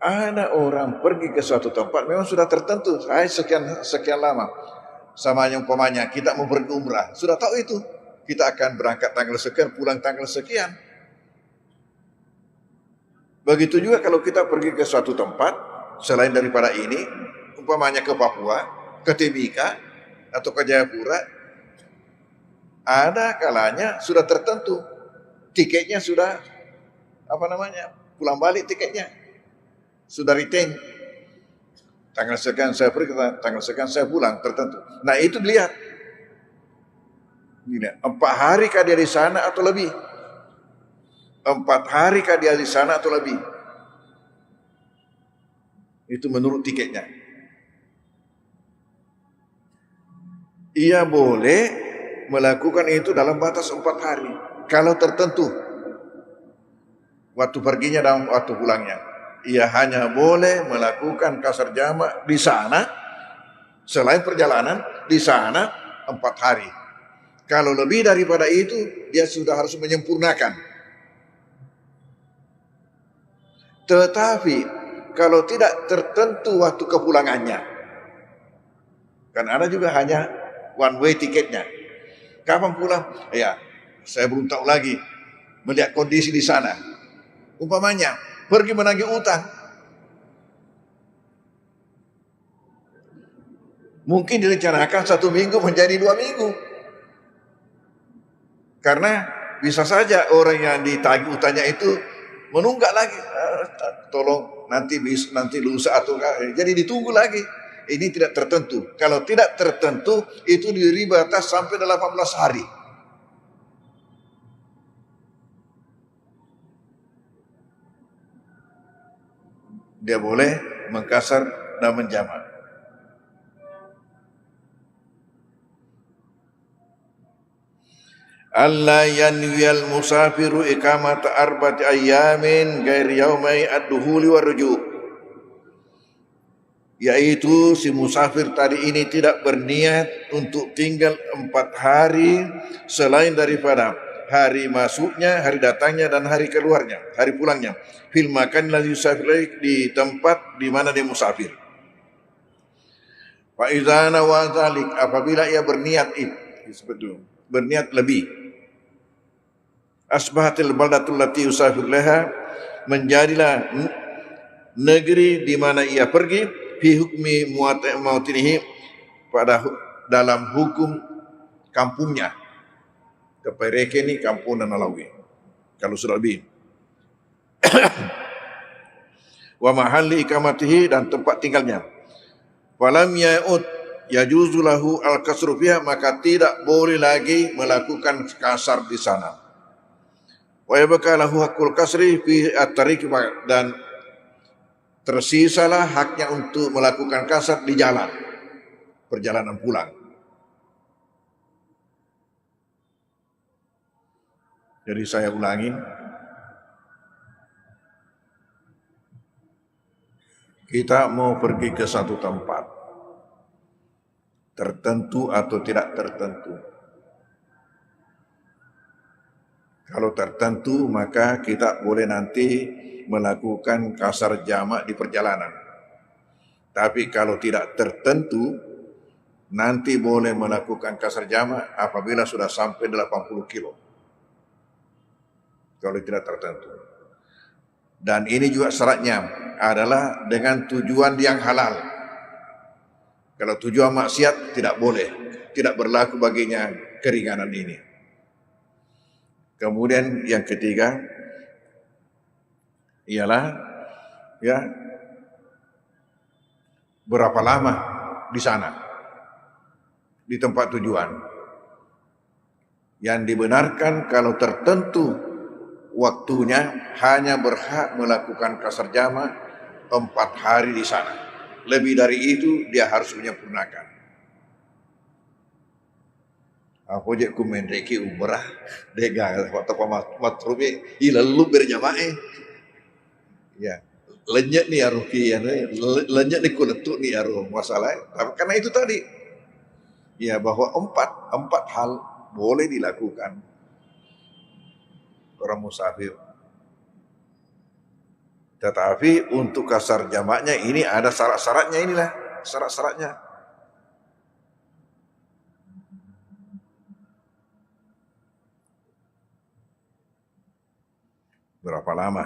ada orang pergi ke suatu tempat memang sudah tertentu, saya sekian lama. Sama yang umpamanya kita mau pergi umrah, sudah tahu itu. Kita akan berangkat tanggal sekian, pulang tanggal sekian. Begitu juga kalau kita pergi ke suatu tempat selain daripada ini, umpamanya ke Papua, ke Timika atau ke Jayapura, ada kalanya sudah tertentu, tiketnya sudah pulang balik tiketnya sudah retain. Tanggal sekian saya pergi, tanggal sekian saya pulang, tertentu. Nah itu dilihat. 4 hari kah dia di sana atau lebih? 4 hari kah dia di sana atau lebih? Itu menurut tiketnya. Ia boleh melakukan itu dalam batas 4 hari. Kalau tertentu waktu perginya dan waktu pulangnya. Ia hanya boleh melakukan kasar jamak di sana selain perjalanan di sana 4 hari. Kalau lebih daripada itu dia sudah harus menyempurnakan. Tetapi kalau tidak tertentu waktu kepulangannya, kan ada juga hanya one way tiketnya. Kapan pulang? Ya, saya belum tahu lagi. Melihat kondisi di sana. Umpamanya pergi menagih utang, mungkin direncanakan 1 minggu menjadi 2 minggu. Karena bisa saja orang yang ditagih utangnya itu menunggak lagi, tolong nanti lusa atau jadi ditunggu lagi. Ini tidak tertentu. Kalau tidak tertentu itu diberi batas sampai 18 hari. Dia boleh mengkasar dan menjamak. Alla yanwiyal musafiru iqamata arba'ati ayyamin ghairi yaumai ad-dukhuli warruju'. Yaitu si musafir tadi ini tidak berniat untuk tinggal 4 hari selain daripada hari masuknya, hari datangnya dan hari keluarnya, hari pulangnya. Fil makan ladzi yusafir, di tempat di mana dia musafir. Fa idza nawa dzalik, apabila ia berniat itu, berniat lebih. Asbahatil baldatul lati yusafir laha, menjadilah negeri di mana ia pergi fi hukmi muatinihi, pada dalam hukum kampungnya. Kepereke ni kampung dan Nalawi. kalau sudah lebih. Wa mahalli ikamatihi, dan tempat tinggalnya. Falam ya'ud yajuzu lahu al-kasru fiha, maka tidak boleh lagi melakukan kasar di sana. Wa yabqa lahu haqqul kasri fi at-tariq, dan tersisalah haknya untuk melakukan kasar di jalan, perjalanan pulang. Jadi saya ulangi, kita mau pergi ke satu tempat, tertentu atau tidak tertentu. Kalau tertentu, maka kita boleh nanti melakukan kasar jamak di perjalanan. Tapi kalau tidak tertentu, nanti boleh melakukan kasar jamak apabila sudah sampai 80 kilo. Kalau tidak tertentu. Dan ini juga syaratnya adalah dengan tujuan yang halal. Kalau tujuan maksiat tidak boleh, tidak berlaku baginya keringanan ini. Kemudian yang ketiga ialah berapa lama di sana, di tempat tujuan. Yang dibenarkan kalau tertentu waktunya, hanya berhak melakukan kasar jamak 4 hari di sana. Lebih dari itu dia harus menyempurnakan. Aku je ku mendeki umrah dega waktu matrubi ilalu berjamaah. Ya, lenyek nih aruki ya, lenyek nih kuletuk nih aru masalah. Karena itu tadi, ya bahwa empat hal boleh dilakukan orang musafir. Tetapi untuk kasar jamaknya ini ada syarat-syaratnya, inilah syarat-syaratnya. Berapa lama?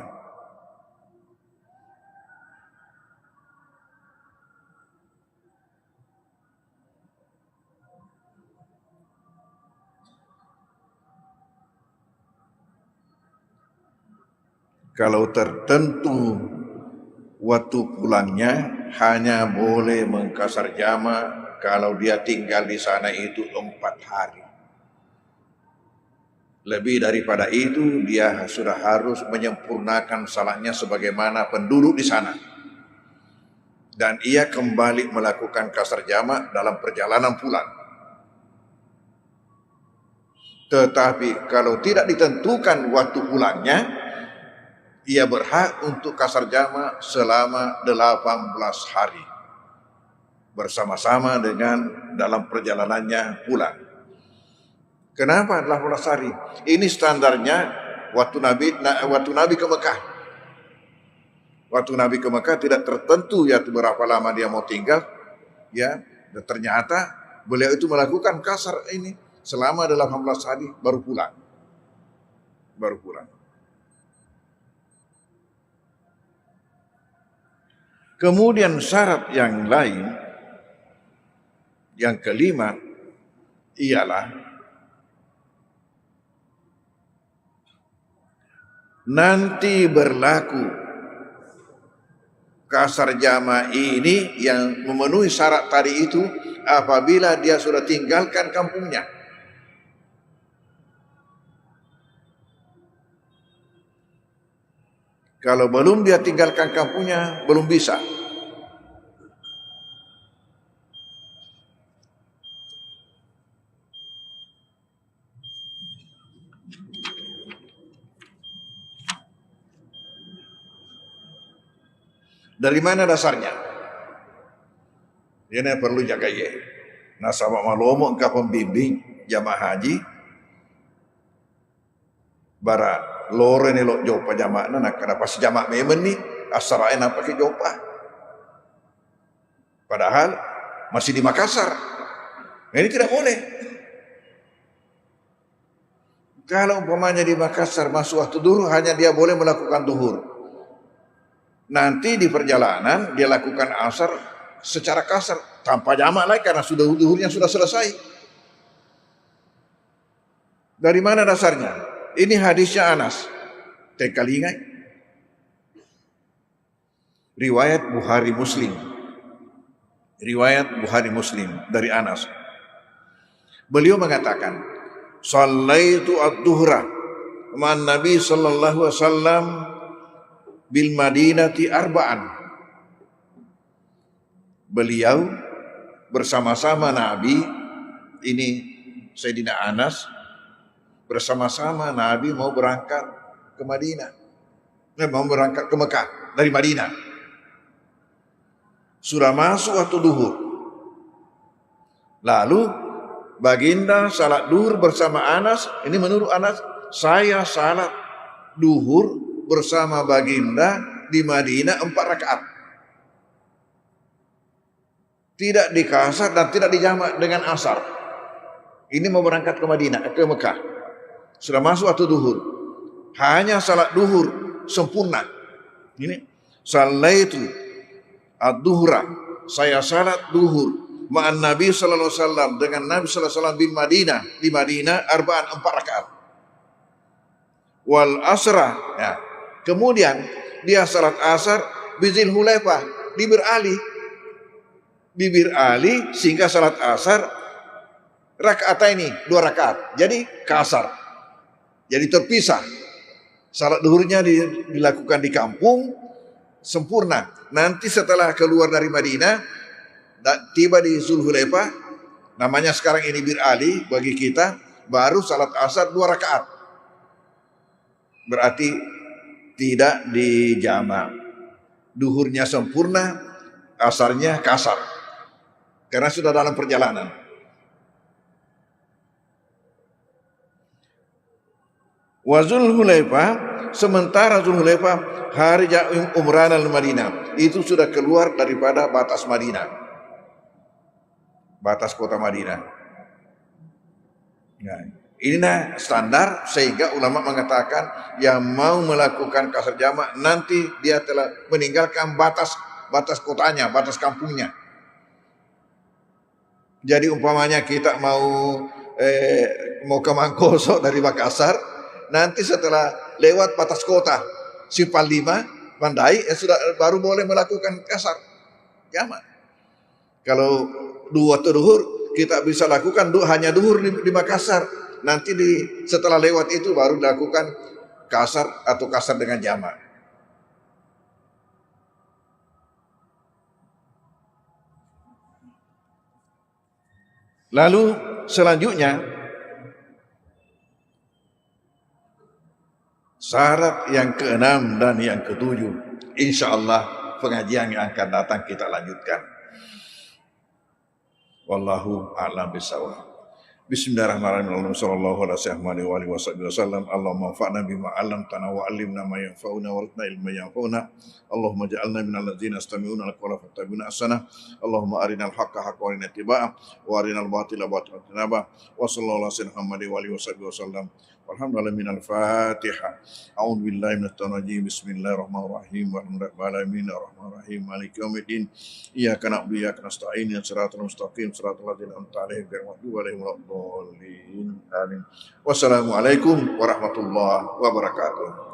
Kalau tertentu waktu pulangnya hanya boleh mengkasar jamak kalau dia tinggal di sana itu 4 hari. Lebih daripada itu dia sudah harus menyempurnakan salatnya sebagaimana penduduk di sana. Dan ia kembali melakukan kasar jamak dalam perjalanan pulang. Tetapi kalau tidak ditentukan waktu pulangnya, ia berhak untuk kasar jamak selama 18 hari. Bersama-sama dengan dalam perjalanannya pulang. Kenapa 18 hari? Ini standarnya waktu Nabi ke Mekah. Waktu Nabi ke Mekah tidak tertentu ya berapa lama dia mau tinggal, ya. Dan ternyata beliau itu melakukan kasar ini selama 18 hari baru pulang. Kemudian syarat yang lain, yang kelima, ialah nanti berlaku kasar jamak ini yang memenuhi syarat tadi itu apabila dia sudah tinggalkan kampungnya. Kalau belum dia tinggalkan kampungnya, belum bisa. Dari mana dasarnya? Ini perlu jaga ya. Nasabah malomo engkau pembimbing jamaah haji. Bara lore ni lo jopa jamaah nak kenapa si jamaah memen ni asarain apa ke jopa? Padahal masih di Makassar. Ini tidak boleh. Kalau umpamanya di Makassar masuk waktu duhur, hanya dia boleh melakukan duhur. Nanti di perjalanan dia lakukan asar secara kasar tanpa jamak lagi karena sudah duhurnya sudah selesai. Dari mana dasarnya? Ini hadisnya Anas. Kali ingat? Riwayat Bukhari Muslim. Riwayat Bukhari Muslim dari Anas. Beliau mengatakan, "Shallaitu ad-duhra ma'an Nabi sallallahu alaihi wasallam bil Madinati arba'an." Beliau bersama-sama Nabi, ini Sayyidina Anas, bersama-sama Nabi mau berangkat ke Madinah. Mau berangkat ke Mekah dari Madinah. Sudah masuk waktu duhur. Lalu baginda salat duhur bersama Anas. Ini menurut Anas, saya salat duhur bersama baginda di Madinah 4 rakaat. Tidak dikasar dan tidak dijamak dengan asar. Ini mau berangkat ke Madinah, ke Mekah. Sudah masuk waktu duhur. Hanya salat duhur sempurna. Ini sallaitu ad-duhra. Saya salat duhur ma'an Nabi sallallahu alaihi wasallam dengan Nabi sallallahu alaihi wasallam di Madinah arba'an 4 rakaat. Wal asra, ya. Kemudian dia salat asar bizil Hulaifah di Bir Ali sehingga salat asar rakaat ini 2 rakaat. Jadi kasar. Jadi terpisah. Salat duhurnya dilakukan di kampung sempurna. Nanti setelah keluar dari Madinah tiba di Zulhulaifah, namanya sekarang ini Bir Ali bagi kita, baru salat asar 2 rakaat. Berarti tidak dijamak. Duhurnya sempurna, asarnya kasar. Karena sudah dalam perjalanan. Wa Zulhulaifah, sementara Zulhulaifah hari umrah al-Madinah, itu sudah keluar daripada batas Madinah. Batas kota Madinah. Nah, inilah standar sehingga ulama mengatakan yang mau melakukan kasar jamak nanti dia telah meninggalkan batas kotanya, batas kampungnya. Jadi umpamanya kita mau ke Mangkoso dari Makassar, nanti setelah lewat batas kota Simpang 5, Mandai, sudah baru boleh melakukan kasar jamak. Kalau waktu duhur kita bisa lakukan hanya duhur di Makassar. Nanti setelah lewat itu baru dilakukan kasar atau kasar dengan jamak. Lalu selanjutnya syarat yang ke-6 dan yang ke-7, insyaallah pengajian yang akan datang kita lanjutkan. Wallahu a'lam bishawab. Bismillahirrahmanirrahim. Sallallahu alaihi wasallam. Allahumma anfa'na bima 'allamtana wa 'allimna ma yanfa'una warzuqna ilman yanfa'una. Allahumma ij'alna minal ladzina yastami'una al-qawla fattabi'una ahsana. Allahumma arinal haqqo haqqan warina ittiba'ah wa arinal batila batilan ijtinabah. Wa sallallahu alaihi wasallam. Alhamdulillah minal Fatihah. A'udzu billahi minasy syaithanir rajim. Bismillahirrahmanirrahim. Walhamdulillahi alamin arrahmanirrahim maliki yaumiddin. Iyyaka na'budu wa iyyaka nasta'in. Shiratal mustaqim shiratal ladzina an'amta 'alaihim ghairil maghdubi 'alaihim waladdallin. Amin. Wassalamualaikum warahmatullahi wabarakatuh.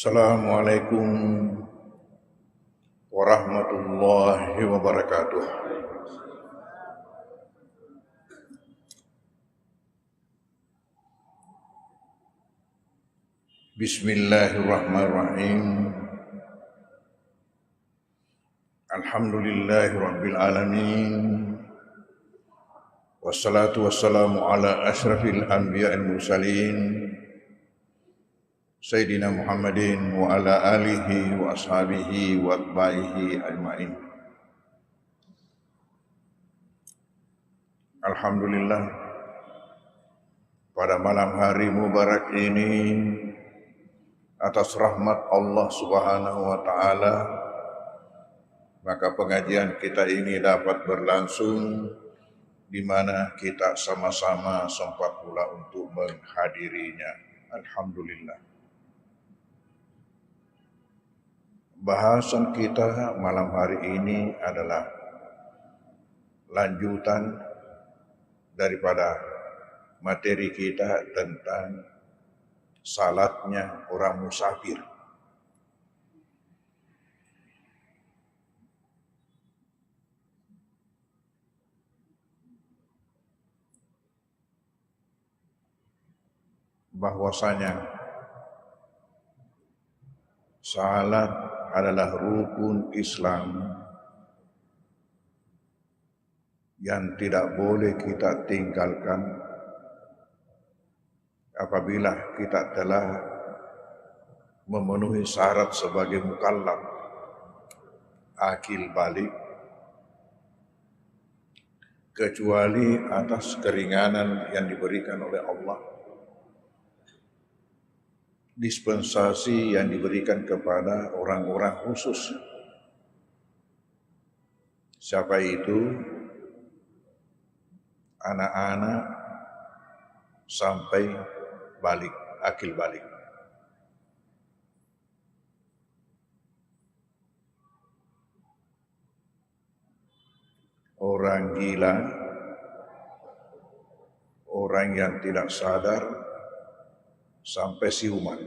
Assalamualaikum warahmatullahi wabarakatuh. Bismillahirrahmanirrahim. Alhamdulillahi rabbil alamin. Wassalatu wassalamu ala asyrafil anbiya'il mursalin Sayyidina Muhammadin wa ala alihi wa ashabihi wa atba'ihi ajma'in. Alhamdulillah, pada malam hari mubarak ini, atas rahmat Allah Subhanahu wa ta'ala, maka pengajian kita ini dapat berlangsung di mana kita sama-sama sempat pula untuk menghadirinya. Alhamdulillah. Bahasan kita malam hari ini adalah lanjutan daripada materi kita tentang salatnya orang musafir. Bahwasanya salat adalah rukun Islam yang tidak boleh kita tinggalkan apabila kita telah memenuhi syarat sebagai mukallaf, akil balik, kecuali atas keringanan yang diberikan oleh Allah, dispensasi yang diberikan kepada orang-orang khusus. Siapa itu? Anak-anak sampai balik, akil balik. Orang gila, orang yang tidak sadar, sampai siuman.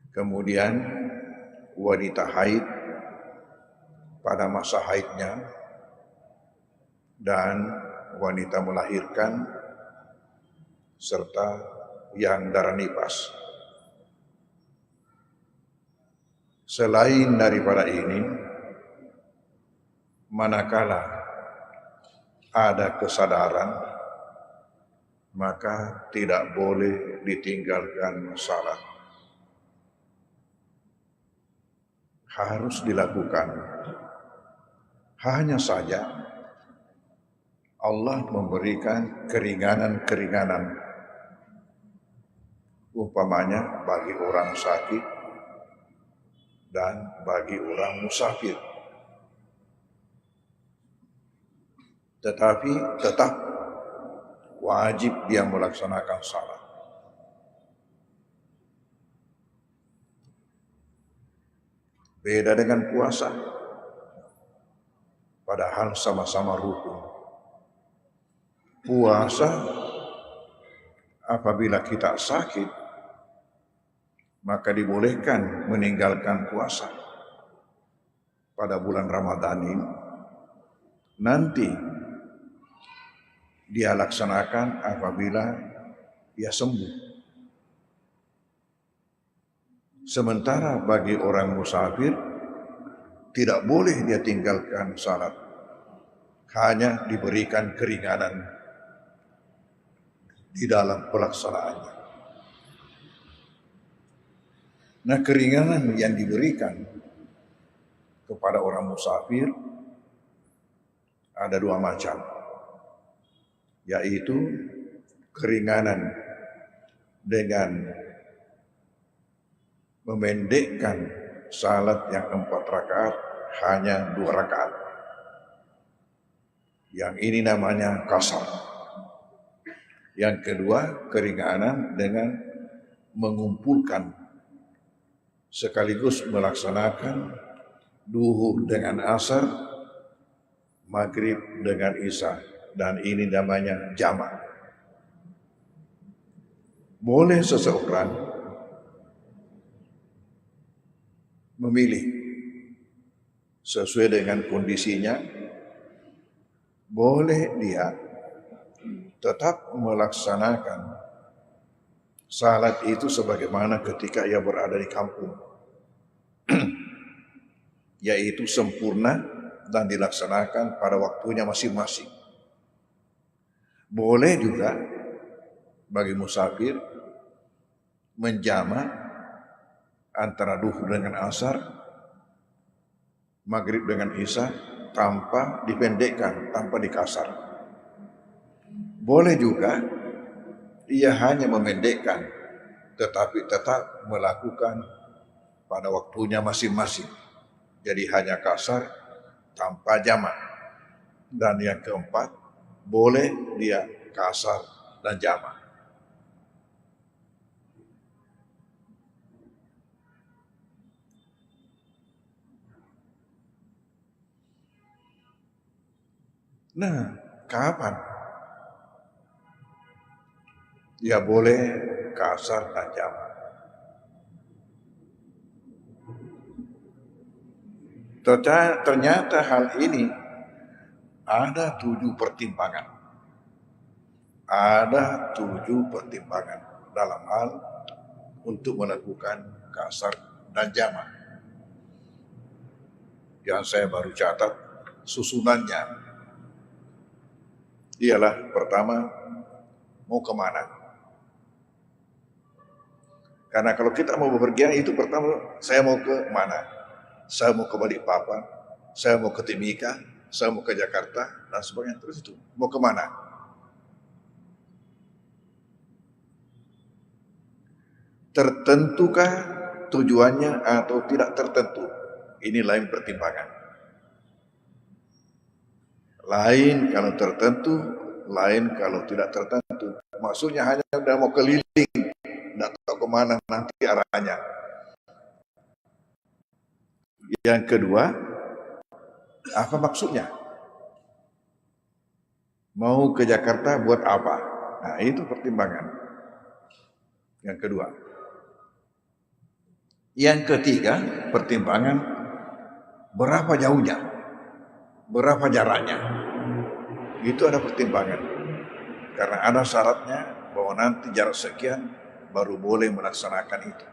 Kemudian wanita haid pada masa haidnya dan wanita melahirkan serta yang darah nifas. Selain daripada ini, manakala ada kesadaran, maka tidak boleh ditinggalkan salat. harus dilakukan. Hanya saja Allah memberikan keringanan-keringanan. Umpamanya bagi orang sakit dan bagi orang musafir. Tetapi tetap wajib dia melaksanakan salat. Beda dengan puasa, padahal sama-sama rukun. Puasa apabila kita sakit, maka dibolehkan meninggalkan puasa pada bulan Ramadan ini. Nanti dia laksanakan apabila dia sembuh. Sementara bagi orang musafir tidak boleh dia tinggalkan salat, hanya diberikan keringanan di dalam pelaksanaannya. Nah, keringanan yang diberikan kepada orang musafir ada dua macam, yaitu keringanan dengan memendekkan salat yang 4 rakaat hanya 2 rakaat. Yang ini namanya qasar. Yang kedua, keringanan dengan mengumpulkan sekaligus melaksanakan duhur dengan asar, maghrib dengan isya, dan ini namanya jamak. Boleh seseorang memilih sesuai dengan kondisinya, boleh dia tetap melaksanakan salat itu sebagaimana ketika ia berada di kampung, yaitu sempurna dan dilaksanakan pada waktunya masing-masing. Boleh juga bagi musafir menjamak antara duhur dengan asar, maghrib dengan isya, tanpa dipendekkan, tanpa dikasar. Boleh juga ia hanya memendekkan, tetapi tetap melakukan pada waktunya masing-masing. Jadi hanya kasar tanpa jamak. Dan yang keempat, boleh dia kasar dan jamak. Nah, kapan dia boleh kasar dan jamak? Ternyata hal ini ada 7 pertimbangan. Ada 7 pertimbangan dalam hal untuk melakukan kasar dan jamak. Yang saya baru catat susunannya. Ialah pertama, mau kemana? Karena kalau kita mau bepergian itu pertama, saya mau ke mana? Saya mau ke Balikpapan, saya mau ke Timika, saya mau ke Jakarta, dan sebagainya. Terus itu, mau kemana? Tertentukah tujuannya atau tidak tertentu? Ini lain pertimbangan. Lain kalau tertentu, lain kalau tidak tertentu. Maksudnya hanya udah mau keliling, tidak tahu kemana nanti arahnya. Yang kedua, apa maksudnya? Mau ke Jakarta buat apa? Nah, itu pertimbangan. Yang kedua. Yang ketiga, pertimbangan berapa jauhnya, berapa jaraknya. Itu ada pertimbangan. Karena ada syaratnya bahwa nanti jarak sekian baru boleh melaksanakan itu.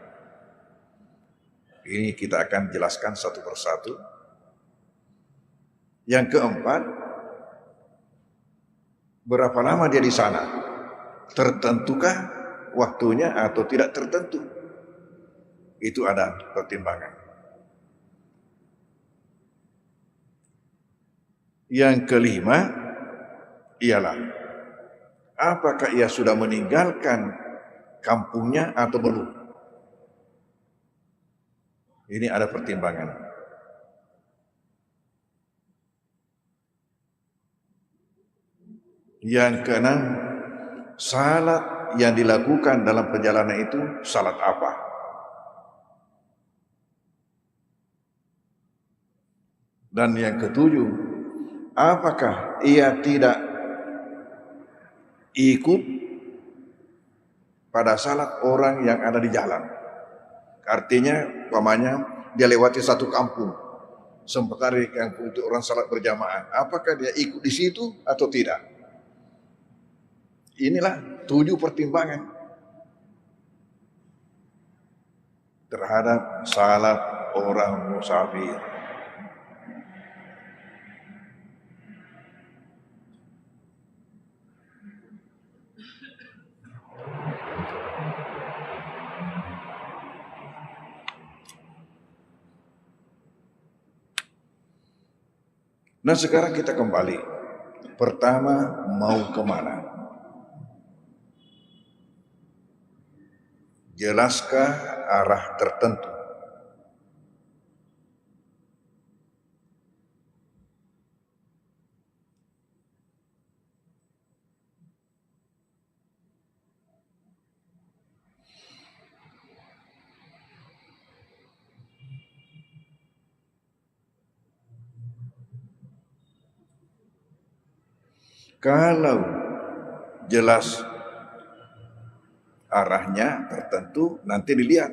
Ini kita akan jelaskan satu persatu. Yang keempat, berapa lama dia di sana? Tertentukah waktunya atau tidak tertentu? Itu ada pertimbangan. Yang kelima ialah apakah ia sudah meninggalkan kampungnya atau belum. Ini ada pertimbangan. Yang keenam, salat yang dilakukan dalam perjalanan itu salat apa? Dan yang ketujuh, apakah ia tidak ikut pada salat orang yang ada di jalan? Artinya, umpamanya dia lewati satu kampung, sempat ada kampung untuk orang salat berjamaah. Apakah dia ikut di situ atau tidak? Inilah 7 pertimbangan terhadap salat orang musafir. Nah, sekarang kita kembali. Pertama, mau kemana? Jelaskah arah tertentu? Kalau jelas arahnya tertentu, nanti dilihat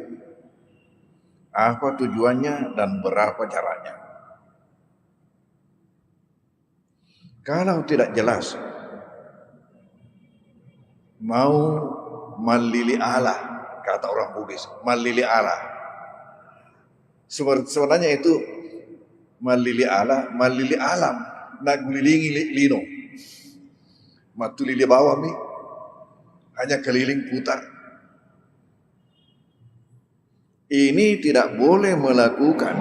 apa tujuannya dan berapa caranya. Kalau tidak jelas, mau malili Allah, kata orang Bugis, malili Allah. Sebenarnya itu malili Allah, malili alam, nak gulilingi lino. Matuli di bawah nih, hanya keliling putar. Ini tidak boleh melakukan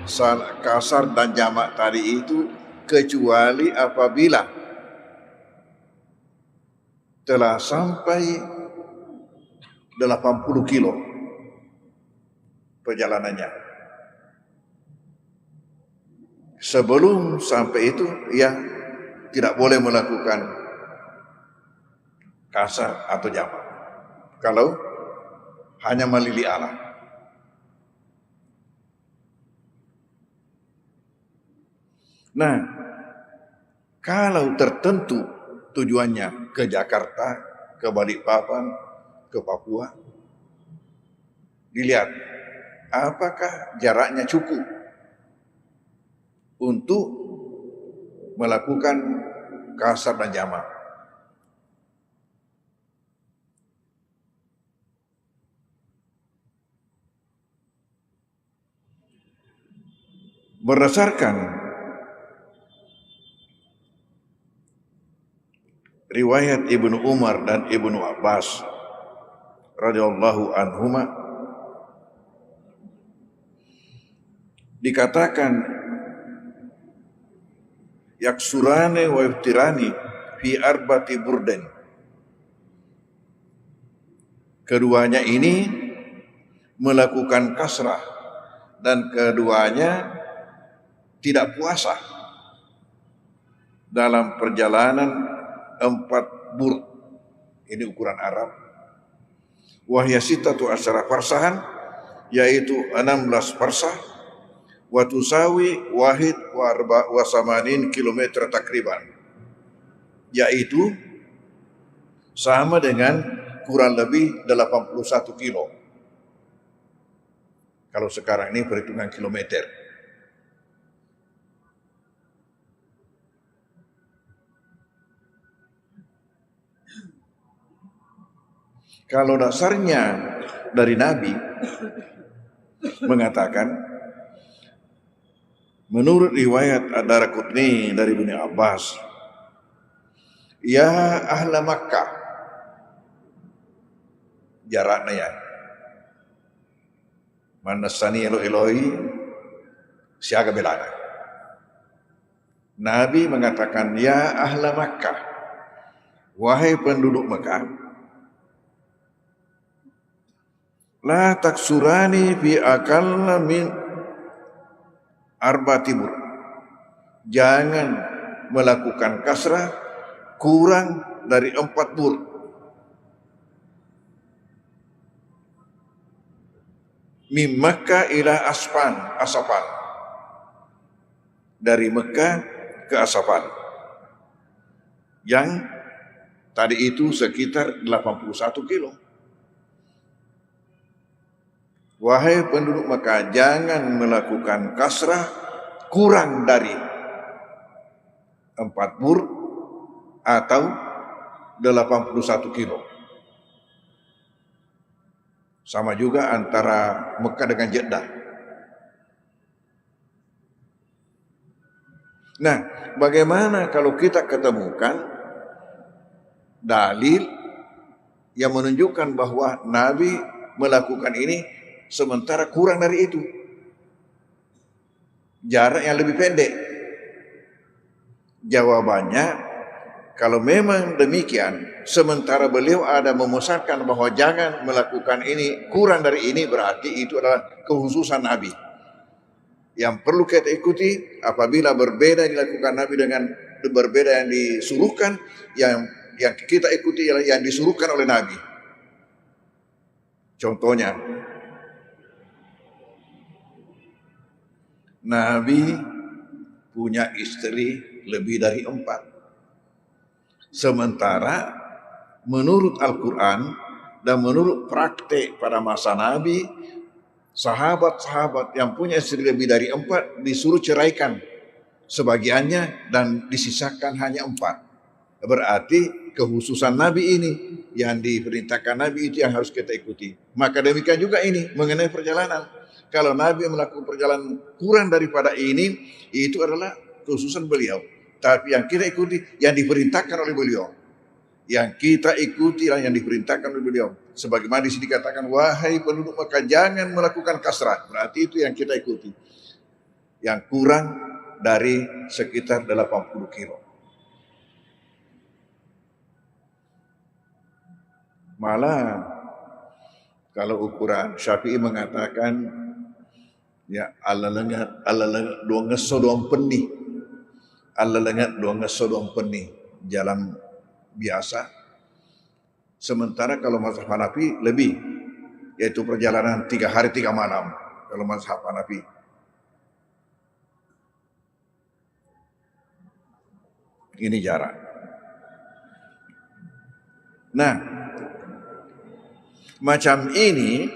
salat kasar dan jamak tadi itu kecuali apabila telah sampai 80 kilo perjalanannya. Sebelum sampai itu, ya tidak boleh melakukan kasar atau jamak. Kalau hanya malili Allah. Nah, kalau tertentu tujuannya ke Jakarta, ke Balikpapan, ke Papua, dilihat apakah jaraknya cukup untuk melakukan kasar dan jamak. Berdasarkan riwayat Ibnu Umar dan Ibnu Abbas radhiyallahu anhuma, dikatakan yaksurane wa iftirani fi arbati burden. Keduanya ini melakukan kasrah dan keduanya tidak puasa dalam perjalanan 4 burd. Ini ukuran Arab. Wahya sitatu asyara farsahan, yaitu 16 farsah. Wa tusawi wahid wa samanin kilometer takriban, yaitu sama dengan kurang lebih 81 kilo. Kalau sekarang ini perhitungan kilometer. Kalau dasarnya dari Nabi mengatakan, menurut riwayat Ad-Daraqutni dari Ibnu Abbas, ya ahla Makkah, jaraknya ya, manasani Eloi siaga belana. Nabi mengatakan, ya ahla Makkah, wahai penduduk Makkah, la taksurani fi akalla min arbatibur. Jangan melakukan kasrah kurang dari 4 bur. Min Makkah ila Asfan. Dari Mekah ke Asfan. Yang tadi itu sekitar 81 kilo. Wahai penduduk Mekah, jangan melakukan kasrah kurang dari 4 bur atau 81 kilo. Sama juga antara Mekah dengan Jeddah. Nah, bagaimana kalau kita ketemukan dalil yang menunjukkan bahwa Nabi melakukan ini sementara kurang dari itu, jarak yang lebih pendek? Jawabannya, kalau memang demikian, sementara beliau ada memusatkan bahwa jangan melakukan ini kurang dari ini, berarti itu adalah kekhususan Nabi yang perlu kita ikuti. Apabila berbeda dilakukan Nabi dengan berbeda yang disuruhkan, yang kita ikuti yang disuruhkan oleh Nabi. Contohnya, Nabi punya istri lebih dari 4. Sementara menurut Al-Quran dan menurut praktek pada masa Nabi, sahabat-sahabat yang punya istri lebih dari 4 disuruh ceraikan sebagiannya dan disisakan hanya 4. Berarti kekhususan Nabi ini, yang diperintahkan Nabi itu yang harus kita ikuti. Maka demikian juga ini mengenai perjalanan. Kalau Nabi melakukan perjalanan kurang daripada ini, itu adalah kekhususan beliau. Tapi yang kita ikuti yang diperintahkan oleh beliau. Yang kita ikuti yang diperintahkan oleh beliau. Sebagaimana di sini dikatakan, wahai penduduk Mekah, jangan melakukan kasrah. Berarti itu yang kita ikuti. Yang kurang dari sekitar 80 kilo. Malah kalau ukuran Syafi'i mengatakan, ya Allah lengat dua ngeso doang peni. Allah lengat dua ngeso doang peni. Jalan biasa. Sementara kalau mazhab Hanafi lebih, yaitu perjalanan 3 hari 3 malam kalau mazhab Hanafi. Ini jarak. Nah, macam ini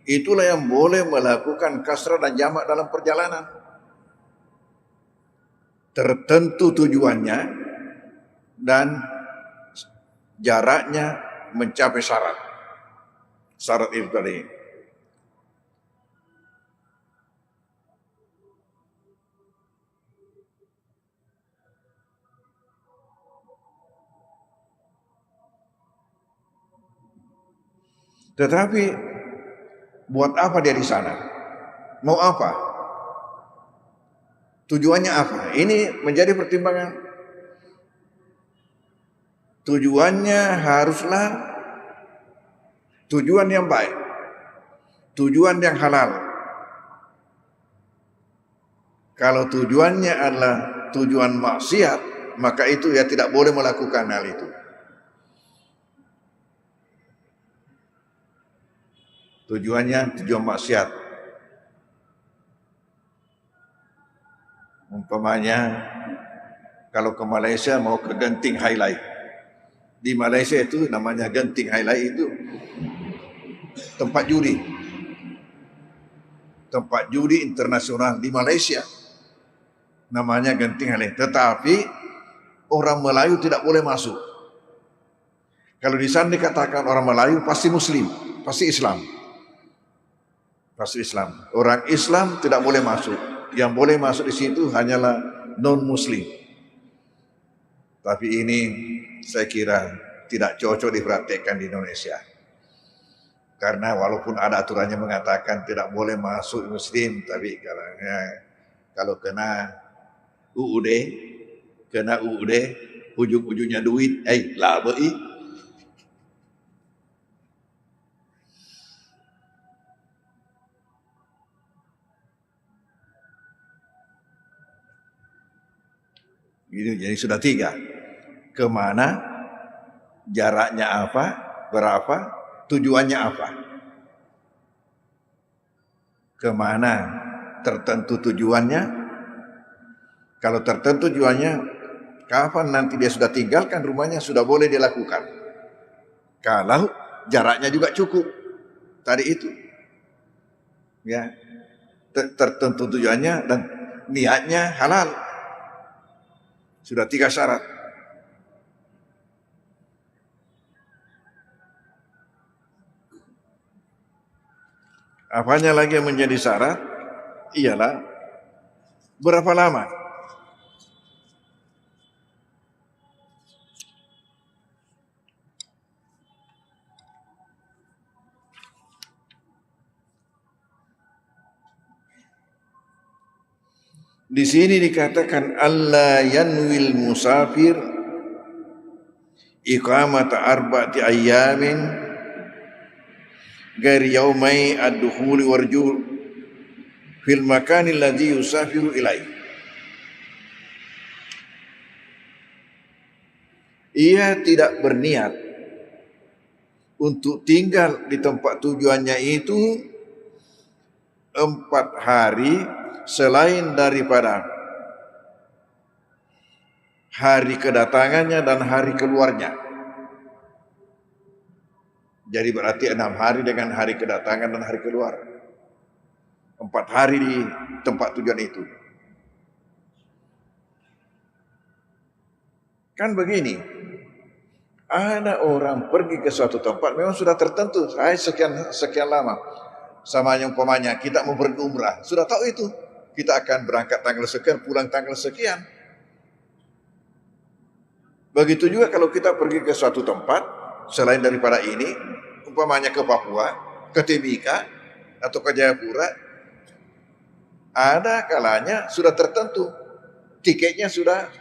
itulah yang boleh melakukan kasrah dan jamak dalam perjalanan. Tertentu tujuannya dan jaraknya mencapai syarat. Syarat itu tadi. Tetapi buat apa dia di sana? Mau apa? Tujuannya apa? Ini menjadi pertimbangan. Tujuannya haruslah tujuan yang baik, tujuan yang halal. Kalau tujuannya adalah tujuan maksiat, maka itu ya tidak boleh melakukan hal itu. Tujuannya tujuan maksiat. Umpamanya kalau ke Malaysia mau ke Genting Highlight. Di Malaysia itu namanya Genting Highlight, itu tempat judi. Tempat judi internasional di Malaysia. Namanya Genting Highlight. Tetapi orang Melayu tidak boleh masuk. Kalau di sana dikatakan orang Melayu pasti Muslim, pasti Islam. Pasti Islam. Orang Islam tidak boleh masuk. Yang boleh masuk di situ hanyalah non-Muslim. Tapi ini saya kira tidak cocok dipraktekkan di Indonesia. Karena walaupun ada aturannya mengatakan tidak boleh masuk Muslim, tapi kalau kena UUD, kena UUD, ujung-ujungnya duit, laba gitu, jadi sudah 3. Kemana, jaraknya apa, berapa, tujuannya apa. Kemana tertentu tujuannya. Kalau tertentu tujuannya, kapan nanti dia sudah tinggalkan rumahnya, sudah boleh dilakukan. Kalau jaraknya juga cukup, tadi itu, ya, tertentu tujuannya dan niatnya halal. Sudah 3 syarat. Apanya lagi yang menjadi syarat? Ialah berapa lama? Di sini dikatakan alla yanwil musafir iqamata arba'ati ayyamin ghairi yaumai ad-dukhuli warju fil makani alladhi yusafiru ilaih. Ia tidak berniat untuk tinggal di tempat tujuannya itu 4 hari selain daripada hari kedatangannya dan hari keluarnya. Jadi berarti 6 hari dengan hari kedatangan dan hari keluar. 4 hari di tempat tujuan itu. Kan begini, ada orang pergi ke suatu tempat memang sudah tertentu, saya sekian lama. Sama yang umpamanya kita mau pergi umrah, sudah tahu itu. Kita akan berangkat tanggal sekian, pulang tanggal sekian. Begitu juga kalau kita pergi ke suatu tempat, selain daripada ini, umpamanya ke Papua, ke Timika, atau ke Jayapura, ada kalanya sudah tertentu. Tiketnya sudah,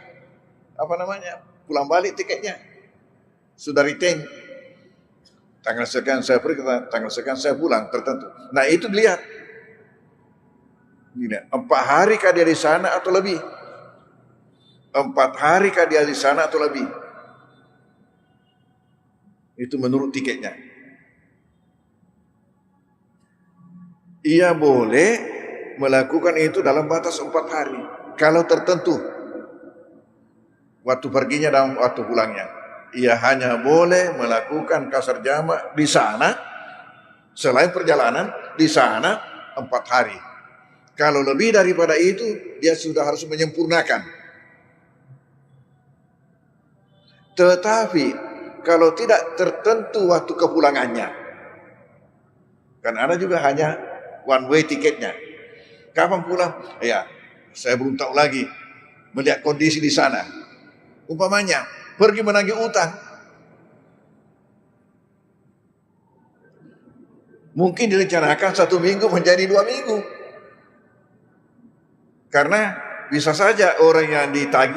pulang balik tiketnya. Sudah retain. Tanggal sekian saya pergi, tanggal sekian saya pulang, tertentu. Nah itu dilihat. 4 hari kah dia di sana atau lebih? 4 hari kah dia di sana atau lebih? Itu menurut tiketnya. Ia boleh melakukan itu dalam batas 4 hari. Kalau tertentu. Waktu perginya dan waktu pulangnya. Ia hanya boleh melakukan kasar jamak di sana. Selain perjalanan, di sana 4 hari. Kalau lebih daripada itu, dia sudah harus menyempurnakan. Tetapi, kalau tidak tertentu waktu kepulangannya, kan ada juga hanya one way tiketnya. Kapan pulang? Ya, saya belum tahu lagi. Melihat kondisi di sana. Umpamanya, pergi menagih utang. Mungkin direncanakan 1 minggu menjadi 2 minggu. Karena bisa saja orang yang ditagih